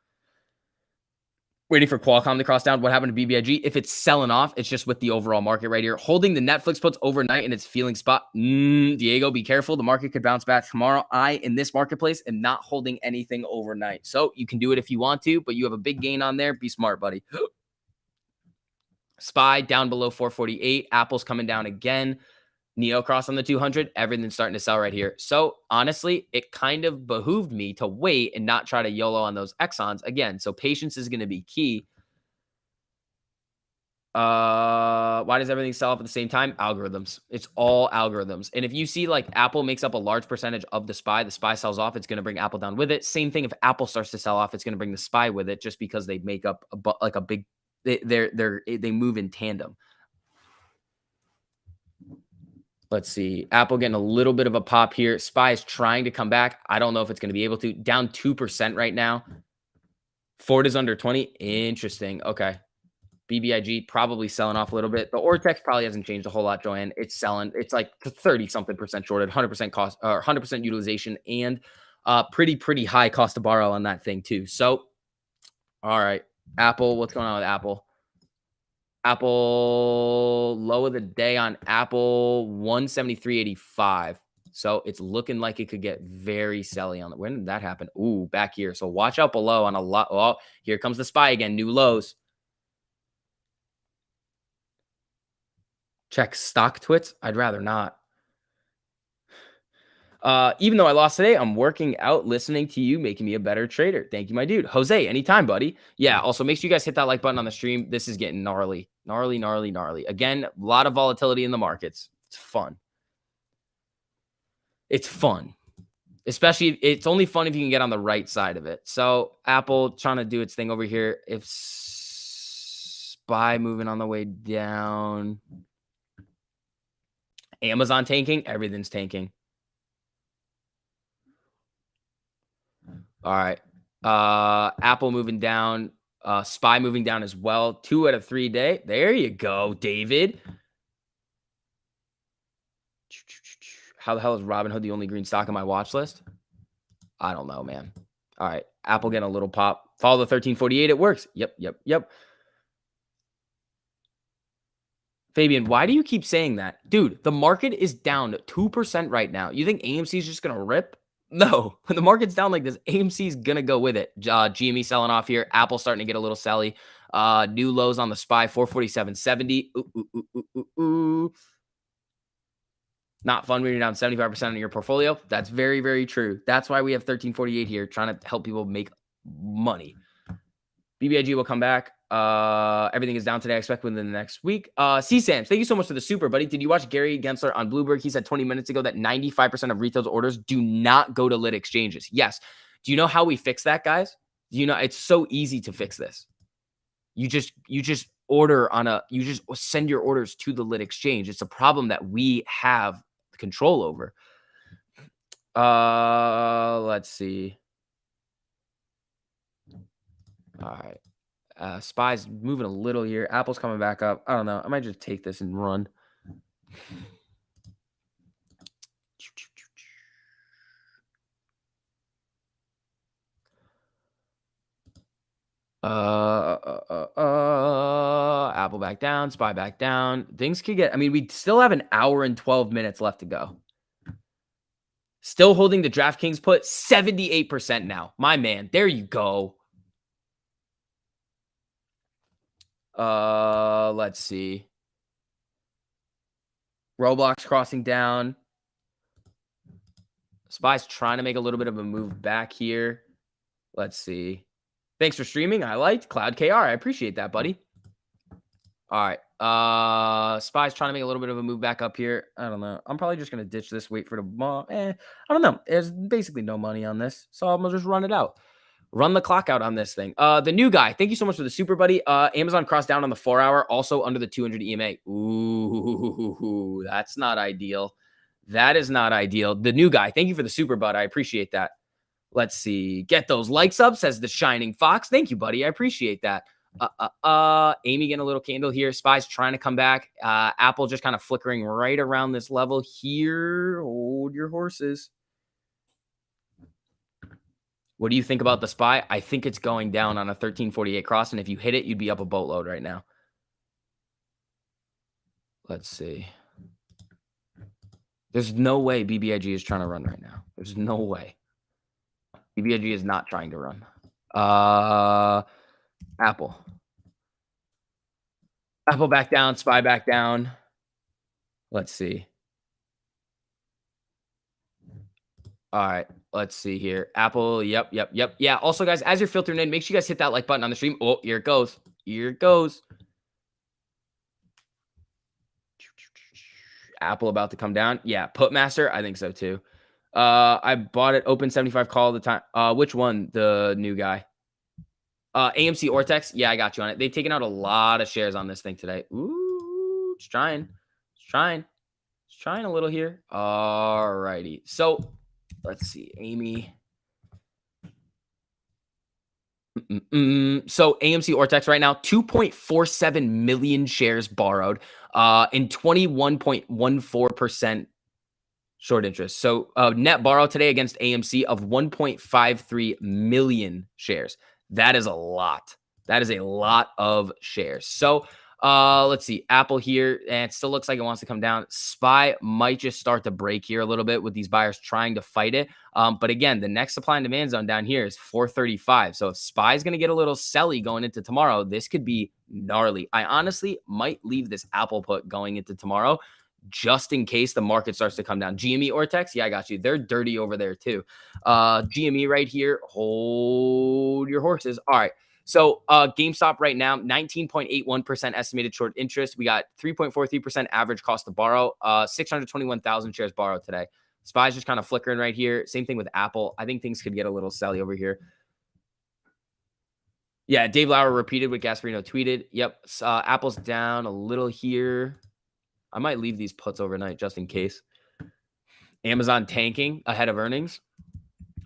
Waiting for Qualcomm to cross down. What happened to BBIG? If it's selling off, it's just with the overall market right here. Holding the Netflix puts overnight and it's feeling spot. Diego, be careful. The market could bounce back tomorrow. I, in this marketplace, am not holding anything overnight. So you can do it if you want to, but you have a big gain on there. Be smart, buddy. SPY down below 448. Apple's coming down again. Neo cross on the 200. Everything's starting to sell right here. So honestly, it kind of behooved me to wait and not try to YOLO on those Exxons again. So patience is going to be key. Why does everything sell off at the same time? Algorithms. It's all algorithms. And if you see like Apple makes up a large percentage of the SPY sells off, it's going to bring Apple down with it. Same thing if Apple starts to sell off, it's going to bring the SPY with it, just because they make up like a big. They move in tandem. Let's see. Apple getting a little bit of a pop here. SPY is trying to come back. I don't know if it's going to be able to. Down 2% right now. Ford is under 20. Interesting. Okay. BBIG probably selling off a little bit. The Ortex probably hasn't changed a whole lot, Joanne. It's selling. It's like 30 something percent shorted, 100% cost or 100% utilization, and pretty high cost to borrow on that thing too. So, all right, Apple. What's going on with Apple? Apple low of the day on Apple 173.85. So it's looking like it could get very selly on it. When did that happen? Ooh, back here. So watch out below on a lot. Oh, here comes the SPY again. New lows. Check stock twits. I'd rather not. Even though I lost today, I'm working out, listening to you, making me a better trader. Thank you, my dude. Jose, anytime, buddy. Yeah, also make sure you guys hit that like button on the stream. This is getting gnarly. Again, a lot of volatility in the markets. It's fun. It's fun. Especially, it's only fun if you can get on the right side of it. So Apple trying to do its thing over here. If SPY moving on the way down. Amazon tanking, everything's tanking. All right. Apple moving down. SPY moving down as well. 2 out of 3 day. There you go, David. How the hell is Robinhood the only green stock on my watch list? I don't know, man. All right. Apple getting a little pop. Follow the 1348. It works. Yep. Fabian, why do you keep saying that? Dude, the market is down 2% right now. You think AMC is just going to rip? No. When the market's down like this, AMC is going to go with it. GME selling off here. Apple starting to get a little selly. New lows on the SPY, 447.70. Ooh. Not fun when you're down 75% of your portfolio. That's very true. That's why we have 1348 here, trying to help people make money. BBIG will come back. Everything is down today. I expect within the next week. CSAMs, thank you so much for the super, buddy. Did you watch Gary Gensler on Bloomberg? He said 20 minutes ago that 95% of retail's orders do not go to lit exchanges. Yes. Do you know how we fix that, guys? You know, it's so easy to fix this. You just order on you just send your orders to the lit exchange. It's a problem that we have control over. Let's see. All right. SPY's moving a little here. Apple's coming back up. I don't know. I might just take this and run. Apple back down, SPY back down. Things could get, I mean, we still have an hour and 12 minutes left to go. Still holding the DraftKings put 78% now. My man, there you go. Let's see. Roblox crossing down. SPY's trying to make a little bit of a move back here. Let's see. Thanks for streaming. I liked Cloud KR. I appreciate that, buddy. All right. SPY's trying to make a little bit of a move back up here. I don't know. I'm probably just going to ditch this, wait for tomorrow. I don't know. There's basically no money on this, so I'm going to just run it out. Run the clock out on this thing. The new guy. Thank you so much for the super, buddy. Amazon crossed down on the 4-hour, also under the 200 EMA. Ooh, that's not ideal. That is not ideal. The new guy. Thank you for the super, bud. I appreciate that. Let's see. Get those likes up, says the Shining Fox. Thank you, buddy. I appreciate that. Amy getting a little candle here. SPY's trying to come back. Apple just kind of flickering right around this level here. Hold your horses. What do you think about the SPY? I think it's going down on a 1348 cross, and if you hit it, you'd be up a boatload right now. Let's see. There's no way BBIG is trying to run right now. There's no way. BBIG is not trying to run. Apple. Apple back down, SPY back down. Let's see. All right, let's see here. Apple, yep, yep, yep. Yeah, also, guys, as you're filtering in, make sure you guys hit that like button on the stream. Oh, here it goes. Here it goes. Apple about to come down. Yeah, put master. I think so too. I bought it open 75 call all the time. Which one? The new guy. AMC Ortex. Yeah, I got you on it. They've taken out a lot of shares on this thing today. Ooh, it's trying. It's trying. It's trying a little here. All righty. So let's see. Amy. So AMC Ortex right now, 2.47 million shares borrowed, and 21.14% short interest. So net borrow today against AMC of 1.53 million shares. That is a lot. That is a lot of shares. So let's see. Apple here, and it still looks like it wants to come down. SPY might just start to break here a little bit with these buyers trying to fight it. But again, the next supply and demand zone down here is 435. So if SPY is going to get a little selly going into tomorrow, this could be gnarly. I honestly might leave this Apple put going into tomorrow just in case the market starts to come down. GME Ortex, yeah, I got you. They're dirty over there too. GME right here, hold your horses. All right. So GameStop right now, 19.81% estimated short interest. We got 3.43% average cost to borrow, 621,000 shares borrowed today. SPY's just kind of flickering right here. Same thing with Apple. I think things could get a little selly over here. Yeah, Dave Lauer repeated what Gasparino tweeted. Yep, Apple's down a little here. I might leave these puts overnight just in case. Amazon tanking ahead of earnings.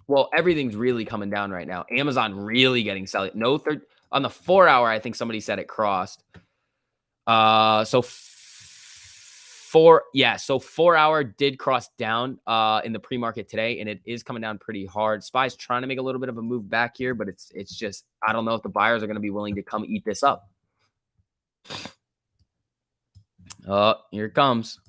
Well, everything's really coming down right now. Amazon really getting selling. No third on the 4 hour. I think somebody said it crossed. So 4 hour did cross down in the pre-market today, and it is coming down pretty hard. SPY's trying to make a little bit of a move back here, but it's just I don't know if the buyers are going to be willing to come eat this up. Here it comes.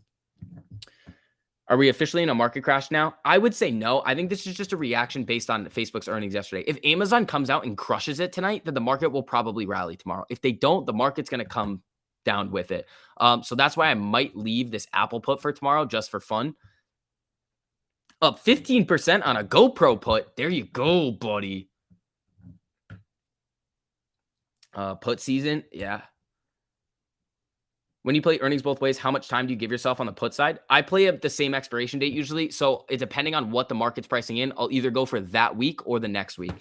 Are we officially in a market crash now? I would say no. I think this is just a reaction based on Facebook's earnings yesterday. If Amazon comes out and crushes it tonight, then the market will probably rally tomorrow. If they don't, the market's going to come down with it. So that's why I might leave this Apple put for tomorrow just for fun. Up 15% on a GoPro put. There you go, buddy. Put season. Yeah. When you play earnings both ways, how much time do you give yourself on the put side? I play at the same expiration date usually. So it depending on what the market's pricing in, I'll either go for that week or the next week.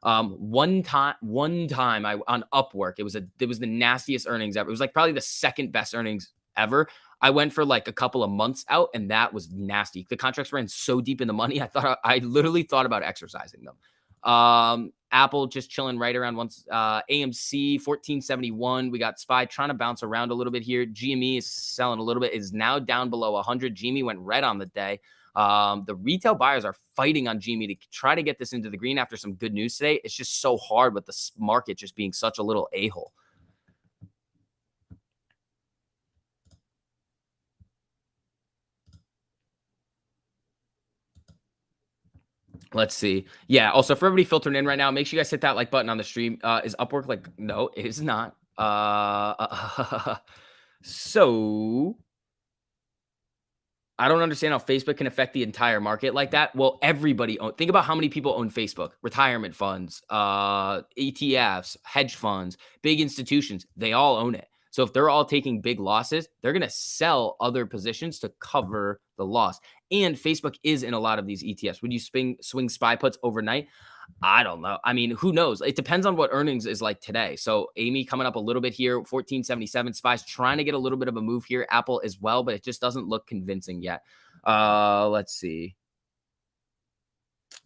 One time on Upwork, it was the nastiest earnings ever. It was like probably the second best earnings ever. I went for like a couple of months out, and that was nasty. The contracts ran so deep in the money. I literally thought about exercising them. Apple just chilling right around once. AMC 1471. We got SPY trying to bounce around a little bit here. GME is selling a little bit, is now down below 100. GME went red on the day. The retail buyers are fighting on GME to try to get this into the green after some good news today. It's just so hard with the market just being such a little a-hole. Let's see. Yeah. Also, for everybody filtering in right now, make sure you guys hit that like button on the stream. Is Upwork like? No, it is not. So I don't understand how Facebook can affect the entire market like that. Well, everybody think about how many people own Facebook: retirement funds, ETFs, hedge funds, big institutions. They all own it. So if they're all taking big losses, they're going to sell other positions to cover the loss. And Facebook is in a lot of these ETFs. Would you swing SPY puts overnight? I don't know. I mean, who knows? It depends on what earnings is like today. So Amy coming up a little bit here, 1477. SPY's trying to get a little bit of a move here. Apple as well, but it just doesn't look convincing yet. Let's see.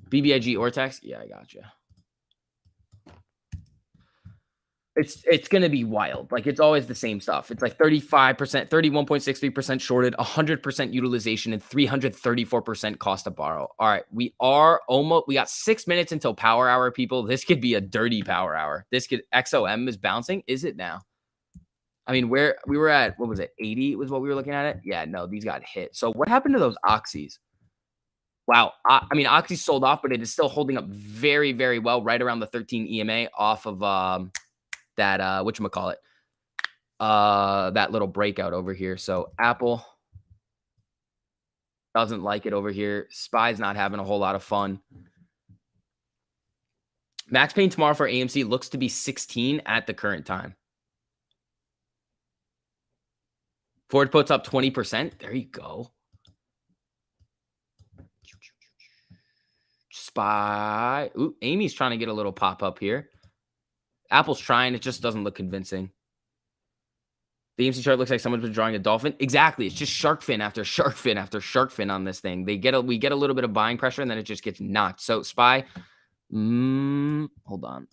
BBIG Ortex. Yeah, I got you. It's going to be wild. Like it's always the same stuff. It's like 35%, 31.63% shorted, 100% utilization, and 334% cost to borrow. All right, we got 6 minutes until power hour, people. This could be a dirty power hour. XOM is bouncing. Is it now? I mean, where we were at, what was it? 80 was what we were looking at it. Yeah, no, these got hit. So what happened to those oxys? Wow. I mean, oxy sold off, but it is still holding up very, very well, right around the 13 EMA off of that whatchamacallit. that little breakout over here. So Apple doesn't like it over here. SPY's not having a whole lot of fun. Max pain tomorrow for AMC looks to be 16 at the current time. Ford puts up 20%. There you go. SPY. Ooh, Amy's trying to get a little pop up here. Apple's trying. It just doesn't look convincing. The AMC chart looks like someone's been drawing a dolphin. Exactly. It's just shark fin after shark fin after shark fin on this thing. We get a little bit of buying pressure, and then it just gets knocked. So SPY. Hold on.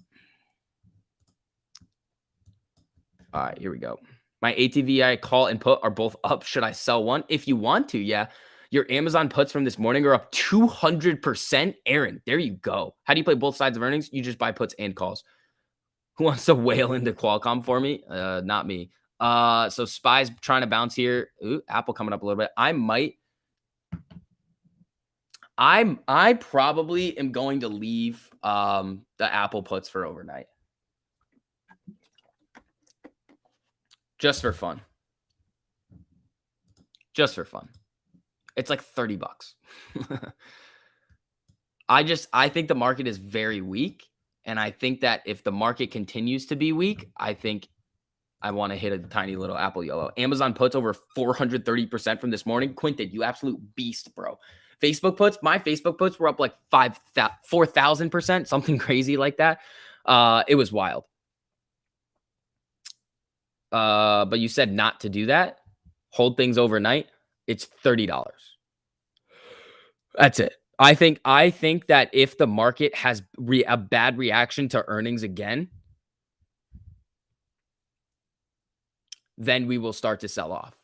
All right, here we go. My ATVI call and put are both up. Should I sell one? If you want to, yeah. Your Amazon puts from this morning are up 200%. Aaron, there you go. How do you play both sides of earnings? You just buy puts and calls. Who wants to whale into Qualcomm for me? Not me. So SPY's trying to bounce here. Ooh, Apple coming up a little bit. I probably am going to leave the Apple puts for overnight. Just for fun. Just for fun. It's like $30. I think the market is very weak. And I think that if the market continues to be weak, I think I want to hit a tiny little Apple yellow. Amazon puts over 430% from this morning. Quinton, you absolute beast, bro. Facebook puts, my Facebook puts were up like 4,000%, something crazy like that. It was wild. But you said not to do that. Hold things overnight. It's $30. That's it. I think that if the market has a bad reaction to earnings again, then we will start to sell off.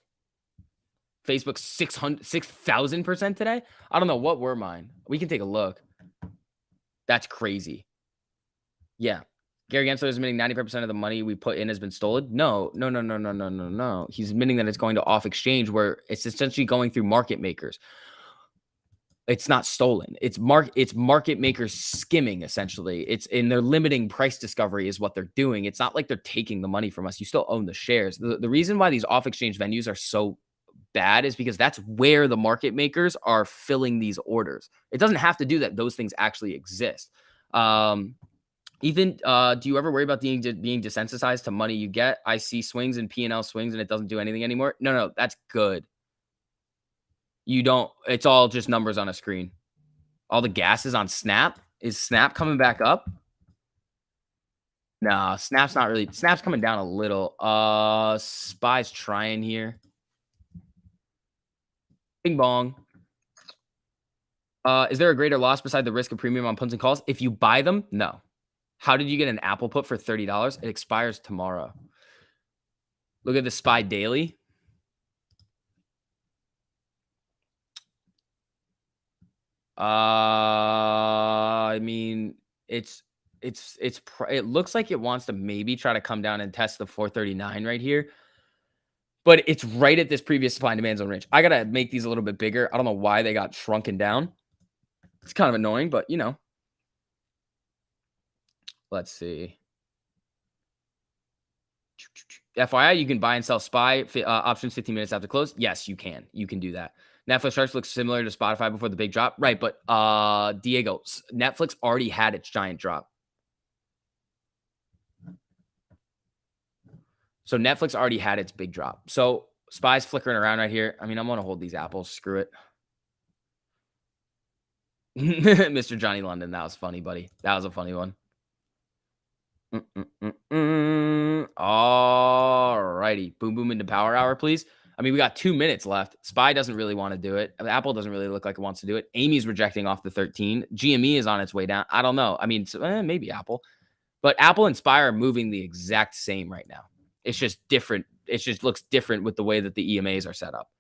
Facebook 6,000% today. I don't know, what were mine. We can take a look. That's crazy. Yeah. Gary Gensler is admitting 95% of the money we put in has been stolen. No. He's admitting that it's going to off exchange, where it's essentially going through market makers. It's not stolen. It's market makers skimming, essentially. They're limiting price discovery is what they're doing. It's not like they're taking the money from us. You still own the shares. The reason why these off exchange venues are so bad is because that's where the market makers are filling these orders. It doesn't have to do that. Those things actually exist. Ethan, do you ever worry about being desensitized to money you get? I see swings and P&L swings and it doesn't do anything anymore. No, that's good. You don't, it's all just numbers on a screen. All the gas is on Snap. Is Snap coming back up? No, Snap's not really. Snap's coming down a little. SPY's trying here. Bing bong. Is there a greater loss beside the risk of premium on puts and calls? If you buy them, no. How did you get an Apple put for $30? It expires tomorrow. Look at the SPY daily. I mean, it looks like it wants to maybe try to come down and test the 439 right here, but it's right at this previous supply and demand zone range. I got to make these a little bit bigger. I don't know why they got shrunken down. It's kind of annoying, but you know, let's see. FYI, you can buy and sell SPY options 15 minutes after close. Yes, you can. You can do that. Netflix charts look similar to Spotify before the big drop. Right, but Diego, Netflix already had its giant drop. So Netflix already had its big drop. So SPY's flickering around right here. I mean, I'm going to hold these apples. Screw it. Mr. Johnny London, that was funny, buddy. That was a funny one. All righty. Boom, boom into power hour, please. I mean, we got 2 minutes left. SPY doesn't really want to do it. Apple doesn't really look like it wants to do it. Amy's rejecting off the 13. GME is on its way down. I don't know. I mean, maybe Apple. But Apple and SPY are moving the exact same right now. It's just different. It just looks different with the way that the EMAs are set up.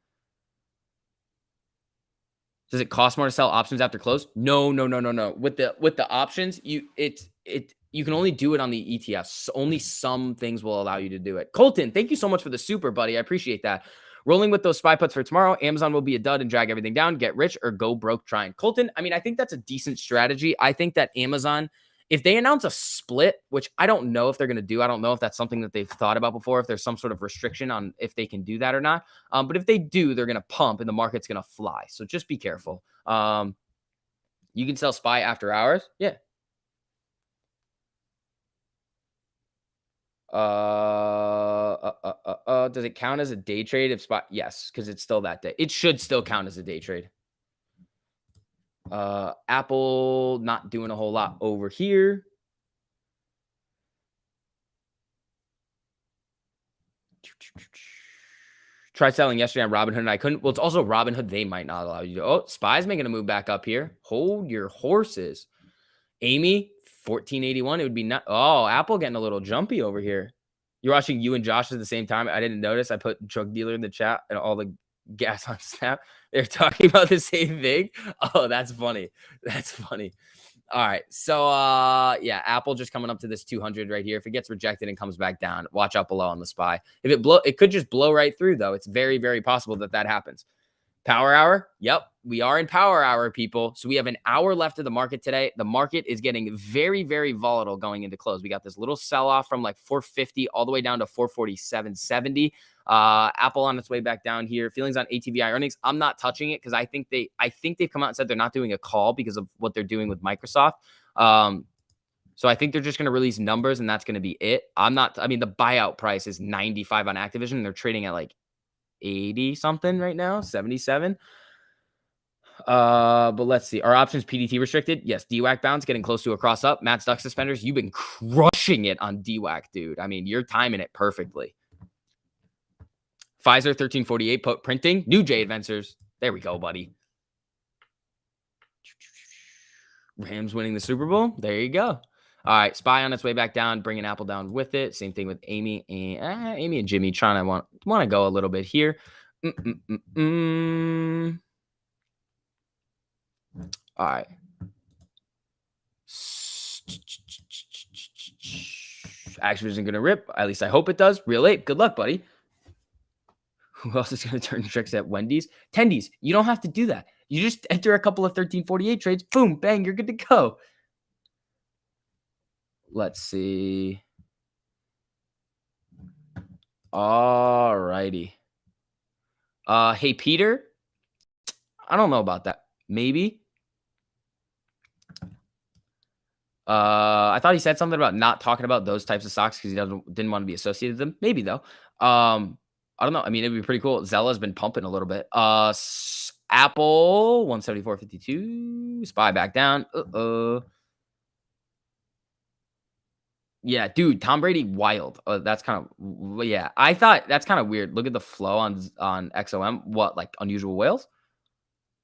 Does it cost more to sell options after close? No. With the options, you can only do it on the ETFs. Only some things will allow you to do it. Colton, thank you so much for the super, buddy. I appreciate that. Rolling with those SPY puts for tomorrow. Amazon will be a dud and drag everything down. Get rich or go broke trying. Colton, I mean, I think that's a decent strategy. I think that Amazon If they announce a split, which I don't know if they're going to do, I don't know if that's something that they've thought about before, if there's some sort of restriction on if they can do that or not. But if they do, they're going to pump and the market's going to fly. So just be careful. You can sell SPY after hours. Yeah. Does it count as a day trade if SPY? Yes, because it's still that day. It should still count as a day trade. Apple not doing a whole lot over here. Tried selling yesterday on Robinhood and I couldn't. Well, it's also Robinhood. They might not allow you to. Oh, SPY's making a move back up here. Hold your horses. Amy, 1481. It would be not. Oh, Apple getting a little jumpy over here. You're watching you and Josh at the same time. I didn't notice. I put drug dealer in the chat and all the gas on Snap. They're talking about the same thing. Oh, that's funny. That's funny. All right. So, yeah, Apple just coming up to this 200 right here. If it gets rejected and comes back down, watch out below on the SPY. If it could just blow right through, though. It's very, very possible that that happens. Power hour. Yep. We are in power hour, people. So we have an hour left of the market today. The market is getting very, very volatile going into close. We got this little sell-off from like 450 all the way down to 447.70. Apple on its way back down here. Feelings on ATVI earnings. I'm not touching it because I think they've come out and said they're not doing a call because of what they're doing with Microsoft. So I think they're just going to release numbers and that's going to be it. I mean, the buyout price is 95 on Activision. And they're trading at like 80 something right now, 77. But let's see. Our options PDT restricted. Yes, DWAC bounce getting close to a cross up. Matt's duck suspenders. You've been crushing it on DWAC, dude. I mean, you're timing it perfectly. Pfizer 1348 put printing. New J Adventures. There we go, buddy. Rams winning the Super Bowl. There you go. All right, SPY on its way back down, bringing Apple down with it. Same thing with Amy and Jimmy trying to want to go a little bit here. All right. Activision going to rip. At least I hope it does. Real Ape. Good luck, buddy. Who else is going to turn tricks at Wendy's? Tendies. You don't have to do that. You just enter a couple of 1348 trades. Boom, bang, you're good to go. Let's see. All righty. Hey, Peter. I don't know about that. Maybe. I thought he said something about not talking about those types of stocks because he didn't want to be associated with them. Maybe though. I don't know. I mean, it'd be pretty cool. Zella's been pumping a little bit. Apple 174.52. SPY back down. Yeah, dude, Tom Brady wild. That's kind of, yeah. I thought that's kind of weird. Look at the flow on XOM. What, like unusual whales?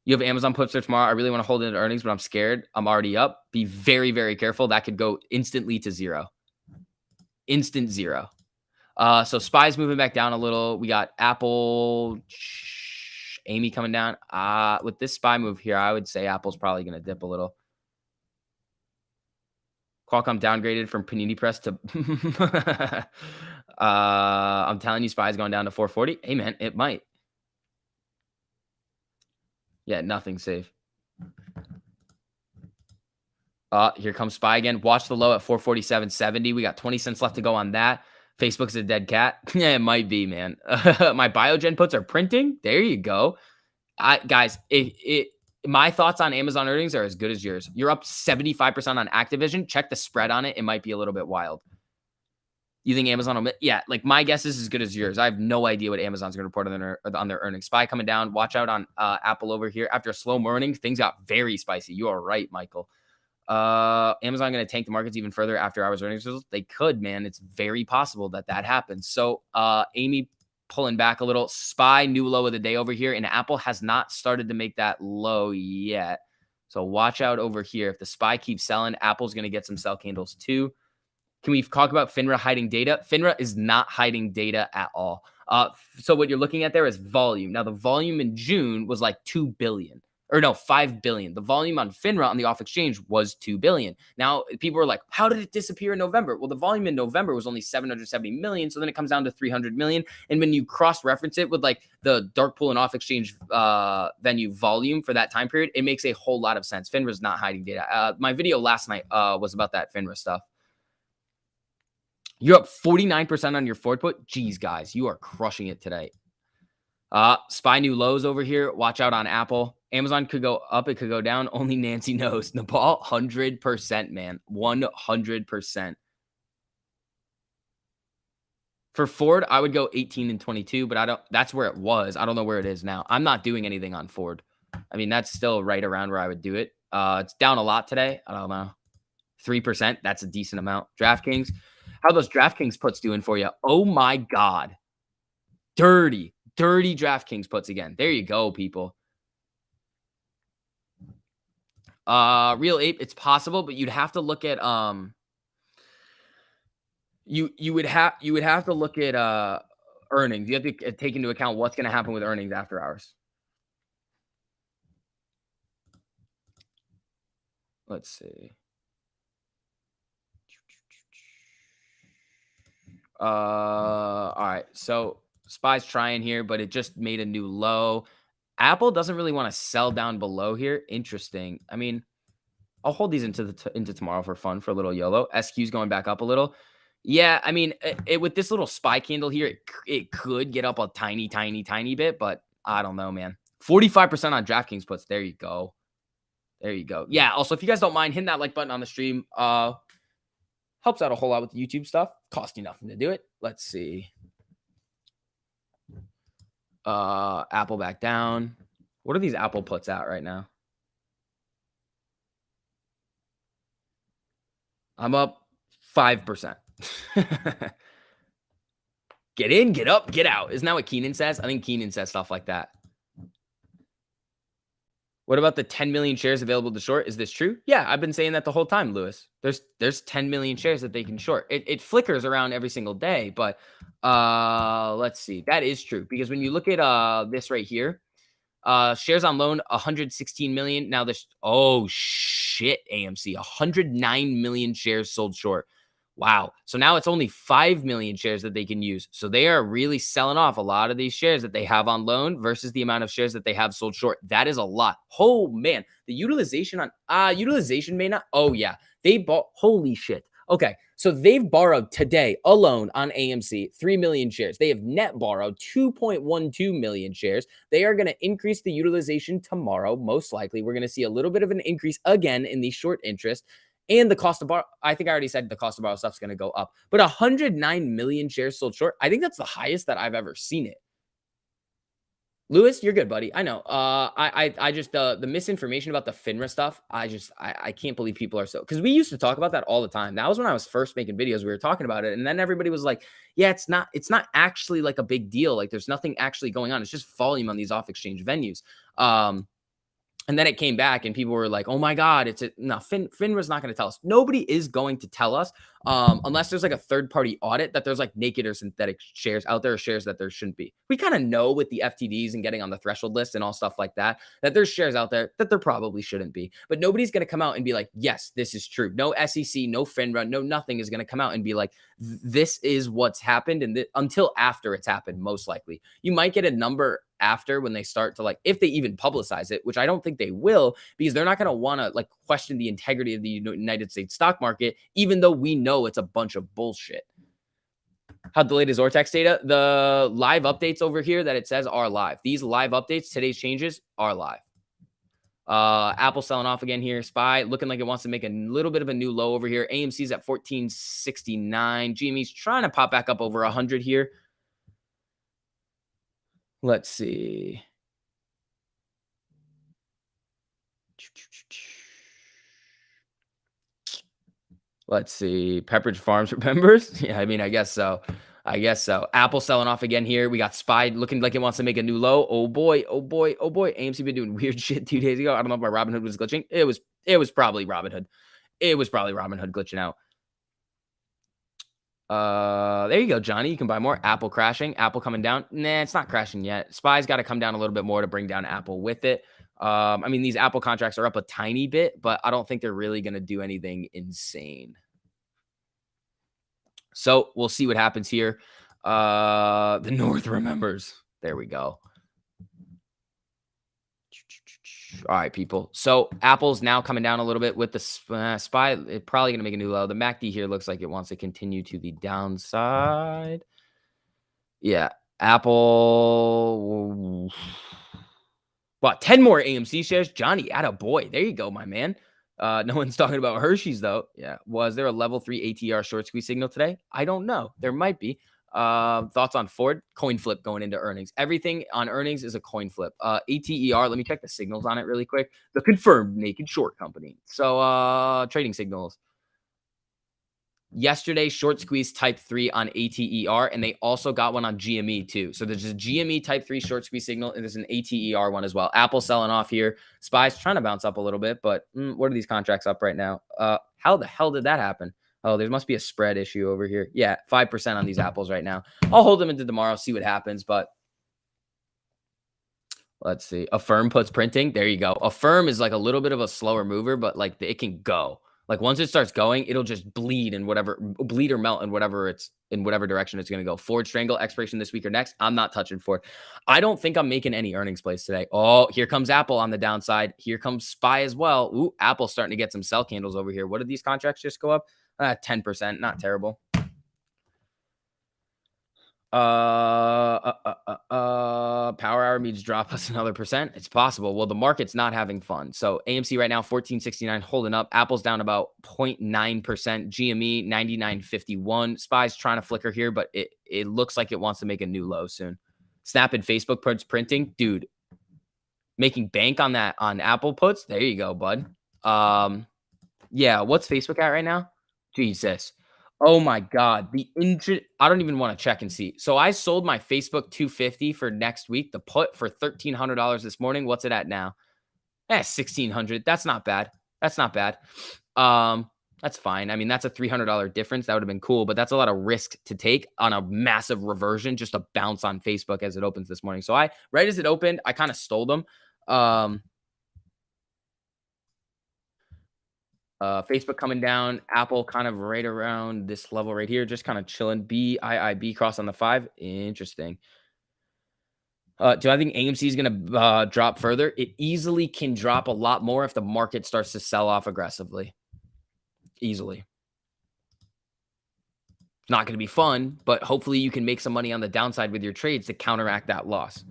You have Amazon puts there tomorrow. I really want to hold into earnings, but I'm scared. I'm already up. Be very, very careful. That could go instantly to zero. Instant zero. So SPY's moving back down a little. We got Apple, Amy coming down. With this SPY move here, I would say Apple's probably going to dip a little. Qualcomm downgraded from Panini Press to I'm telling you, SPY's going down to 440. Hey, man, it might. Yeah, nothing safe. Here comes SPY again. Watch the low at 447.70. We got 20 cents left to go on that. Facebook's a dead cat. Yeah, it might be, man. My Biogen puts are printing. There you go. Guys, my thoughts on Amazon earnings are as good as yours. You're up 75% on Activision. Check the spread on it. It might be a little bit wild. You think Amazon will? Yeah, like my guess is as good as yours. I have no idea what Amazon's going to report on their earnings. SPY coming down. Watch out on Apple over here. After a slow morning, things got very spicy. You are right, Michael. Amazon going to tank the markets even further after hours earnings results? They could, man. It's very possible that happens. So Amy pulling back a little. SPY new low of the day over here, and Apple has not started to make that low yet. So watch out over here. If the SPY keeps selling, Apple's going to get some sell candles too. Can we talk about Finra hiding data? Finra is not hiding data at all. So what you're looking at there is volume. Now the volume in June was like 2 billion. or no, 5 billion. The volume on Finra on the off exchange was 2 billion. Now people are like, how did it disappear in November? Well, the volume in November was only 770 million. So then it comes down to 300 million. And when you cross reference it with like the dark pool and off exchange venue volume for that time period, it makes a whole lot of sense. Finra's not hiding data. My video last night was about that Finra stuff. You're up 49% on your forward put. Geez, guys, you are crushing it today. SPY new lows over here. Watch out on Apple. Amazon could go up. It could go down. Only Nancy knows. Nepal, 100%, man. 100%. For Ford, I would go 18 and 22, but that's where it was. I don't know where it is now. I'm not doing anything on Ford. I mean, that's still right around where I would do it. It's down a lot today. I don't know. 3%. That's a decent amount. DraftKings. How are those DraftKings puts doing for you? Oh my God. Dirty DraftKings puts again. There you go, people. Real Ape, it's possible, but you'd have to look at you would have to look at earnings. You have to take into account what's going to happen with earnings after hours. Let's see. All right. So SPY's trying here, but it just made a new low. Apple doesn't really want to sell down below here. Interesting. I mean, I'll hold these into tomorrow for fun, for a little YOLO. SQ's going back up a little. Yeah, I mean, with this little SPY candle here, it could get up a tiny bit, but I don't know, man. 45% on DraftKings puts. There you go. There you go. Yeah, also, if you guys don't mind, hitting that like button on the stream. Helps out a whole lot with the YouTube stuff. Cost you nothing to do it. Let's see. Apple back down. What are these Apple puts at right now? I'm up 5%. Get in, get up, get out. Isn't that what Keenan says? I think Keenan says stuff like that. What about the 10 million shares available to short? Is this true? Yeah, I've been saying that the whole time, Lewis. There's 10 million shares that they can short. It flickers around every single day, but let's see. That is true because when you look at this right here, shares on loan 116 million. Now this oh shit, AMC 109 million shares sold short. Wow. So now it's only 5 million shares that they can use. So they are really selling off a lot of these shares that they have on loan versus the amount of shares that they have sold short. That is a lot. Oh man, the utilization on utilization may not. Oh yeah, they bought. Holy shit. Okay, so they've borrowed today alone on AMC 3 million shares. They have net borrowed 2.12 million shares. They are going to increase the utilization tomorrow. Most likely, we're going to see a little bit of an increase again in the short interest. And the cost of borrow, I think I already said the cost of borrow stuff is going to go up. But 109 million shares sold short, I think that's the highest that I've ever seen it. Lewis, you're good, buddy. I know. I just the misinformation about the Finra stuff. I can't believe people are so, because we used to talk about that all the time. That was when I was first making videos. We were talking about it, and then everybody was like, "Yeah, it's not actually like a big deal. Like, there's nothing actually going on. It's just volume on these off exchange venues." And then it came back and people were like, oh my God, Finra's not going to tell us. Nobody is going to tell us unless there's like a third party audit that there's like naked or synthetic shares out there, or shares that there shouldn't be. We kind of know with the FTDs and getting on the threshold list and all stuff like that there's shares out there that there probably shouldn't be. But nobody's going to come out and be like, yes, this is true. No SEC, no Finra, no nothing is going to come out and be like, this is what's happened. And until after it's happened, most likely. You might get a number after when they start to, like, if they even publicize it, which I don't think they will, because they're not going to want to like question the integrity of the United States stock market, even though we know it's a bunch of bullshit. How delayed is Ortex data? The live updates over here that it says are live. These live updates, today's changes are live. Apple selling off again here. SPY looking like it wants to make a little bit of a new low over here. AMC's at 1469. GME's trying to pop back up over 100 here. Let's see. Let's see. Pepperidge Farms remembers? Yeah, I mean, I guess so. Apple selling off again here. We got SPY looking like it wants to make a new low. Oh boy. AMC been doing weird shit 2 days ago. I don't know if my Robinhood was glitching. It was probably Robinhood. It was probably Robinhood glitching out. There you go, Johnny. You can buy more. Apple crashing. Apple coming down. Nah, it's not crashing yet. SPY's got to come down a little bit more to bring down Apple with it. I mean, these Apple contracts are up a tiny bit, but I don't think they're really going to do anything insane. So we'll see what happens here. The North remembers. There we go. All right, people. So Apple's now coming down a little bit with the SPY. It's probably going to make a new low. The MACD here looks like it wants to continue to the downside. Yeah. Apple. What, 10 more AMC shares? Johnny, attaboy. There you go, my man. No one's talking about Hershey's, though. Yeah. Was there a level 3 ATR short squeeze signal today? I don't know. There might be. Thoughts on Ford? Coin flip going into earnings. Everything on earnings is a coin flip. ATER, let me check the signals on it really quick. The confirmed naked short company. So trading signals. Yesterday, short squeeze type 3 on ATER, and they also got one on GME too. So there's a GME type 3 short squeeze signal, and there's an ATER one as well. Apple selling off here. SPY's trying to bounce up a little bit, but what are these contracts up right now? How the hell did that happen? Oh, there must be a spread issue over here. Yeah, 5% on these apples right now. I'll hold them into tomorrow, see what happens, but let's see. Affirm puts printing. There you go. Affirm is like a little bit of a slower mover, but like it can go. Like once it starts going, it'll just bleed or melt in whatever direction it's going to go. Ford strangle expiration this week or next. I'm not touching Ford. I don't think I'm making any earnings plays today. Oh, here comes Apple on the downside. Here comes SPY as well. Ooh, Apple's starting to get some sell candles over here. What did these contracts just go up? 10%. Not terrible. Power hour means drop us another percent. It's possible. Well, the market's not having fun. So AMC right now 1469 holding up. Apple's down about 0.9%. GME 9951. SPY's trying to flicker here, but it looks like it wants to make a new low soon. Snap and Facebook puts printing, dude. Making bank on that on Apple puts. There you go, bud. Yeah. What's Facebook at right now? Jesus. Oh my God. I don't even want to check and see. So I sold my Facebook 250 for next week, the put for $1,300 this morning. What's it at now? 1,600. That's not bad. That's not bad. That's fine. I mean, that's a $300 difference. That would have been cool, but that's a lot of risk to take on a massive reversion, just a bounce on Facebook as it opens this morning. So right as it opened, I kind of stole them. Facebook coming down, Apple kind of right around this level right here, just kind of chilling. BIIB cross on the 5. Interesting. Do I think AMC is going to drop further? It easily can drop a lot more if the market starts to sell off aggressively. Easily. Not going to be fun, but hopefully you can make some money on the downside with your trades to counteract that loss.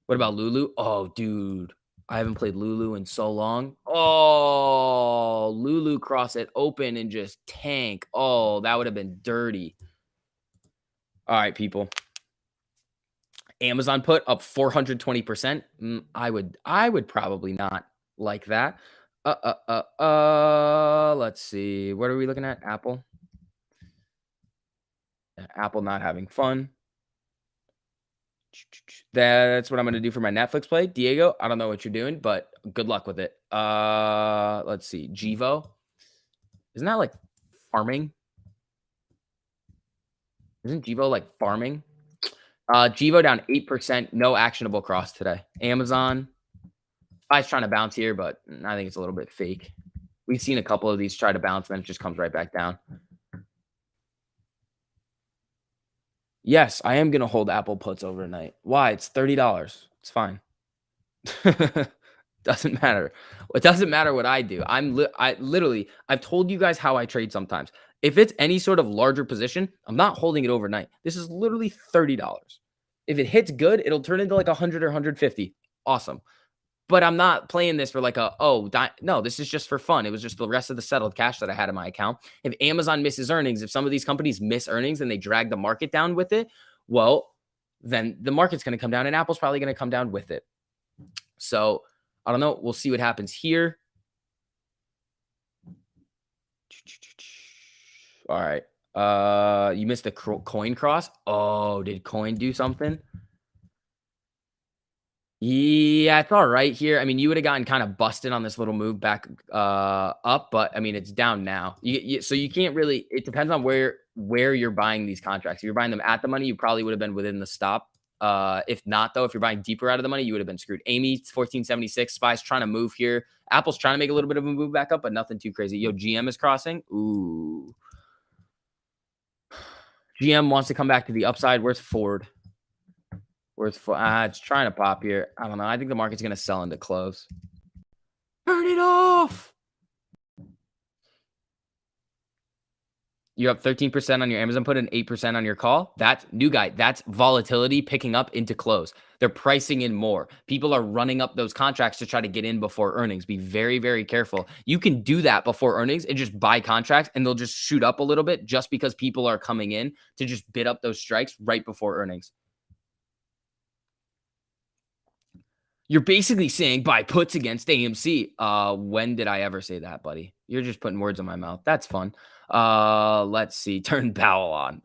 What about Lulu? Oh, dude. I haven't played Lulu in so long. Oh, Lulu cross it open and just tank. Oh, that would have been dirty. All right, people. Amazon put up 420%. I would probably not like that. Let's see. What are we looking at? Apple. Apple not having fun. That's what I'm going to do for my Netflix play. Diego, I don't know what you're doing, but good luck with it. Let's see. Givo. Isn't that like farming? Isn't Givo like farming? Givo down 8%. No actionable cross today. Amazon. I was trying to bounce here, but I think it's a little bit fake. We've seen a couple of these try to bounce, and then it just comes right back down. Yes, I am going to hold Apple puts overnight. Why? It's $30. It's fine. Doesn't matter. It doesn't matter what I do. I've told you guys how I trade sometimes. If it's any sort of larger position, I'm not holding it overnight. This is literally $30. If it hits good, it'll turn into like 100 or 150. Awesome. But I'm not playing this for like no, this is just for fun. It was just the rest of the settled cash that I had in my account. If Amazon misses earnings, if some of these companies miss earnings and they drag the market down with it, well, then the market's going to come down and Apple's probably going to come down with it. So I don't know. We'll see what happens here. All right. You missed the coin cross. Oh, did coin do something? Yeah, it's all right here. I mean, you would have gotten kind of busted on this little move back up, but I mean, it's down now. So you can't really. It depends on where you're buying these contracts. If you're buying them at the money, you probably would have been within the stop. If not, though, if you're buying deeper out of the money, you would have been screwed. Amy, 1476. Spy's trying to move here. Apple's trying to make a little bit of a move back up, but nothing too crazy. Yo, GM is crossing. Ooh. GM wants to come back to the upside. Where's Ford? It's trying to pop here. I don't know. I think the market's going to sell into close. Turn it off. You have 13% on your Amazon put and 8% on your call. That's new guy. That's volatility picking up into close. They're pricing in more. People are running up those contracts to try to get in before earnings. Be very, very careful. You can do that before earnings and just buy contracts and they'll just shoot up a little bit just because people are coming in to just bid up those strikes right before earnings. You're basically saying buy puts against AMC. When did I ever say that, buddy? You're just putting words in my mouth. That's fun. Let's see. Turn Powell on.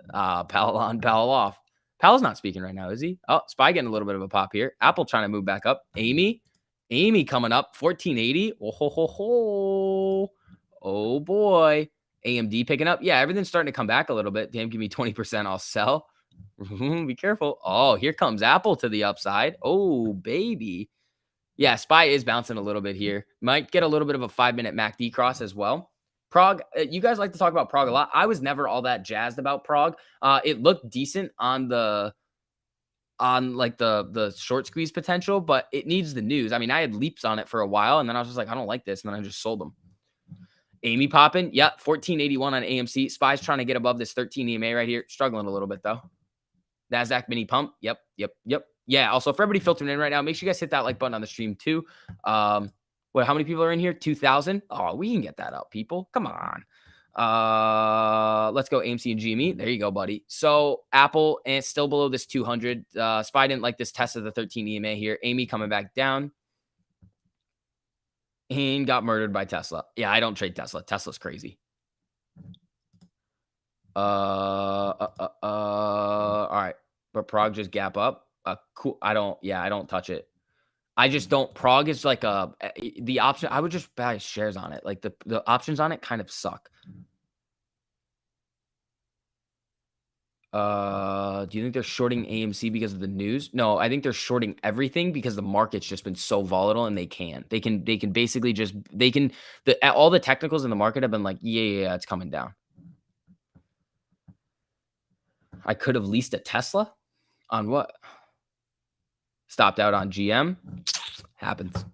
Powell on, Powell off. Powell's not speaking right now, is he? Oh, Spy getting a little bit of a pop here. Apple trying to move back up. Amy coming up. 1480. Oh, ho, ho, ho. Oh, boy. AMD picking up. Yeah, everything's starting to come back a little bit. Damn, give me 20%. I'll sell. Be careful. Oh, here comes Apple to the upside. Oh, baby. Yeah, Spy is bouncing a little bit here. Might get a little bit of a 5-minute MACD cross as well. Prague, you guys like to talk about Prague a lot. I was never all that jazzed about Prague. It looked decent on the short squeeze potential, but it needs the news. I mean, I had leaps on it for a while, and then I was just like, I don't like this, and then I just sold them. Amy popping, yeah, 1481 on AMC. Spy's trying to get above this 13 EMA right here. Struggling a little bit though. NASDAQ mini pump. Yep. Yeah. Also, for everybody filtering in right now, make sure you guys hit that like button on the stream too. How many people are in here? 2,000. Oh, we can get that up, people. Come on. Let's go AMC and GME. There you go, buddy. So Apple and still below this 200. Spy didn't like this test of the 13 EMA here. Amy coming back down. And got murdered by Tesla. Yeah, I don't trade Tesla. Tesla's crazy. All right. But Prague just gap up. Cool. I don't touch it. I just don't. Prague is like the option. I would just buy shares on it. Like the options on it kind of suck. Do you think they're shorting AMC because of the news? No, I think they're shorting everything because the market's just been so volatile, and they can basically just all the technicals in the market have been like, yeah, it's coming down. I could have leased a Tesla on what? Stopped out on GM. Happens.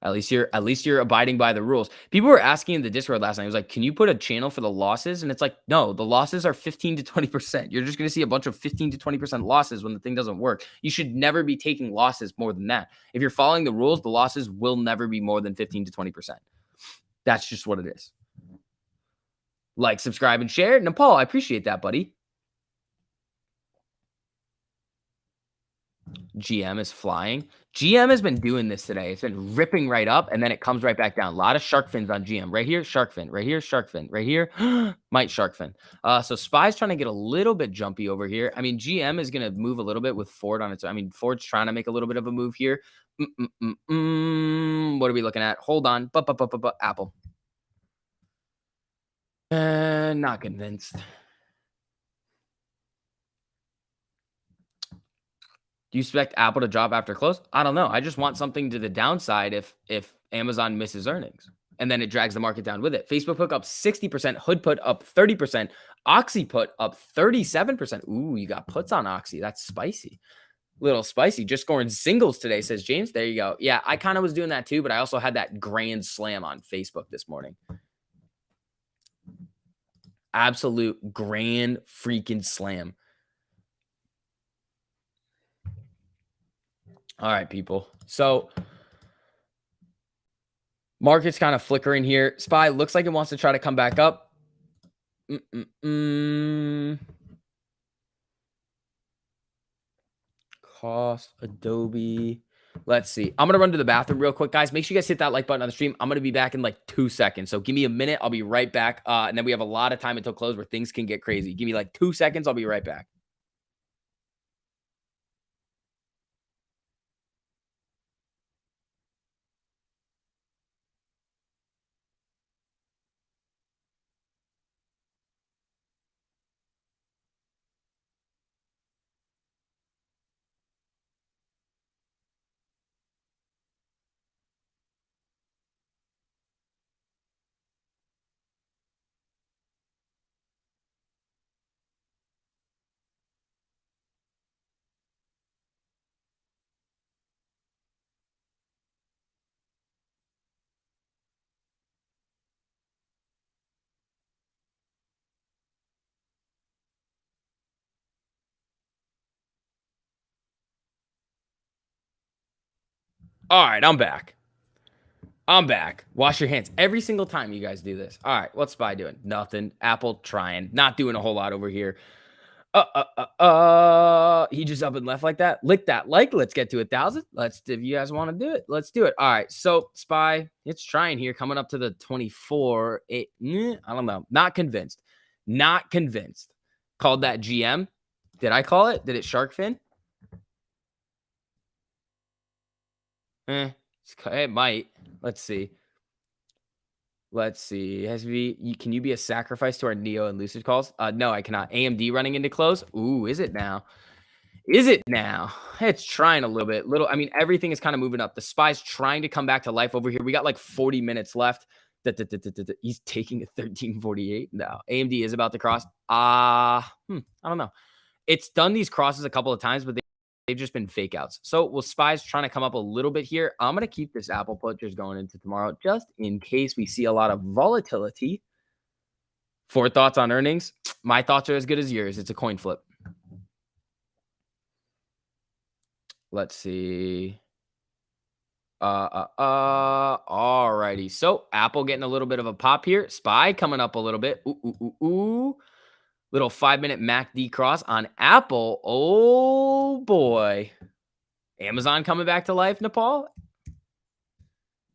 At least you're abiding by the rules. People were asking in the Discord last night. It was like, can you put a channel for the losses? And it's like, no, the losses are 15 to 20%. You're just going to see a bunch of 15 to 20% losses when the thing doesn't work. You should never be taking losses more than that. If you're following the rules, the losses will never be more than 15 to 20%. That's just what it is. Like, subscribe, and share. Nepal, I appreciate that, buddy. GM is flying. GM has been doing this today. It's been ripping right up, and then it comes right back down. A lot of shark fins on GM. Right here, shark fin. Right here, shark fin. Right here, might shark fin. So Spy's trying to get a little bit jumpy over here. I mean, GM is going to move a little bit with Ford on its. I mean, Ford's trying to make a little bit of a move here. What are we looking at? Hold on. Apple. Not convinced. Do you expect Apple to drop after close? I don't know. I just want something to the downside if Amazon misses earnings, and then it drags the market down with it. Facebook put up 60%, Hood put up 30%, Oxy put up 37%. Ooh, you got puts on Oxy. That's spicy. Little spicy. Just scoring singles today, says James. There you go. Yeah, I kind of was doing that too, but I also had that grand slam on Facebook this morning. Absolute grand freaking slam. All right, people. So market's kind of flickering here. Spy looks like it wants to try to come back up. Cost, Adobe. Let's see. I'm going to run to the bathroom real quick, guys. Make sure you guys hit that like button on the stream. I'm going to be back in like 2 seconds. So give me a minute. I'll be right back. And then we have a lot of time until close where things can get crazy. Give me like 2 seconds. I'll be right back. All right, I'm back. I'm back. Wash your hands every single time you guys do this. All right, what's SPY doing? Nothing. Apple trying. Not doing a whole lot over here. He just up and left like that. Lick that like. Let's get to 1,000. If you guys want to do it, let's do it. All right. So SPY, it's trying here, coming up to the 24. I don't know. Not convinced. Not convinced. Called that GM. Did I call it? Did it shark fin? It might. Let's see. Can you be a sacrifice to our Neo and Lucid calls? No, I cannot. AMD running into close. Ooh, is it now? Is it now? It's trying a little bit. I mean, everything is kind of moving up. The SPY's trying to come back to life over here. We got like 40 minutes left. He's taking a 1348. No, AMD is about to cross. I don't know. It's done these crosses a couple of times, but they've just been fake outs. So SPY's trying to come up a little bit here. I'm going to keep this Apple put just going into tomorrow, just in case we see a lot of volatility. 4 thoughts on earnings. My thoughts are as good as yours. It's a coin flip. Let's see. Alrighty. So Apple getting a little bit of a pop here. SPY coming up a little bit. Ooh. Little 5-minute MACD cross on Apple. Oh boy. Amazon coming back to life, Nepal.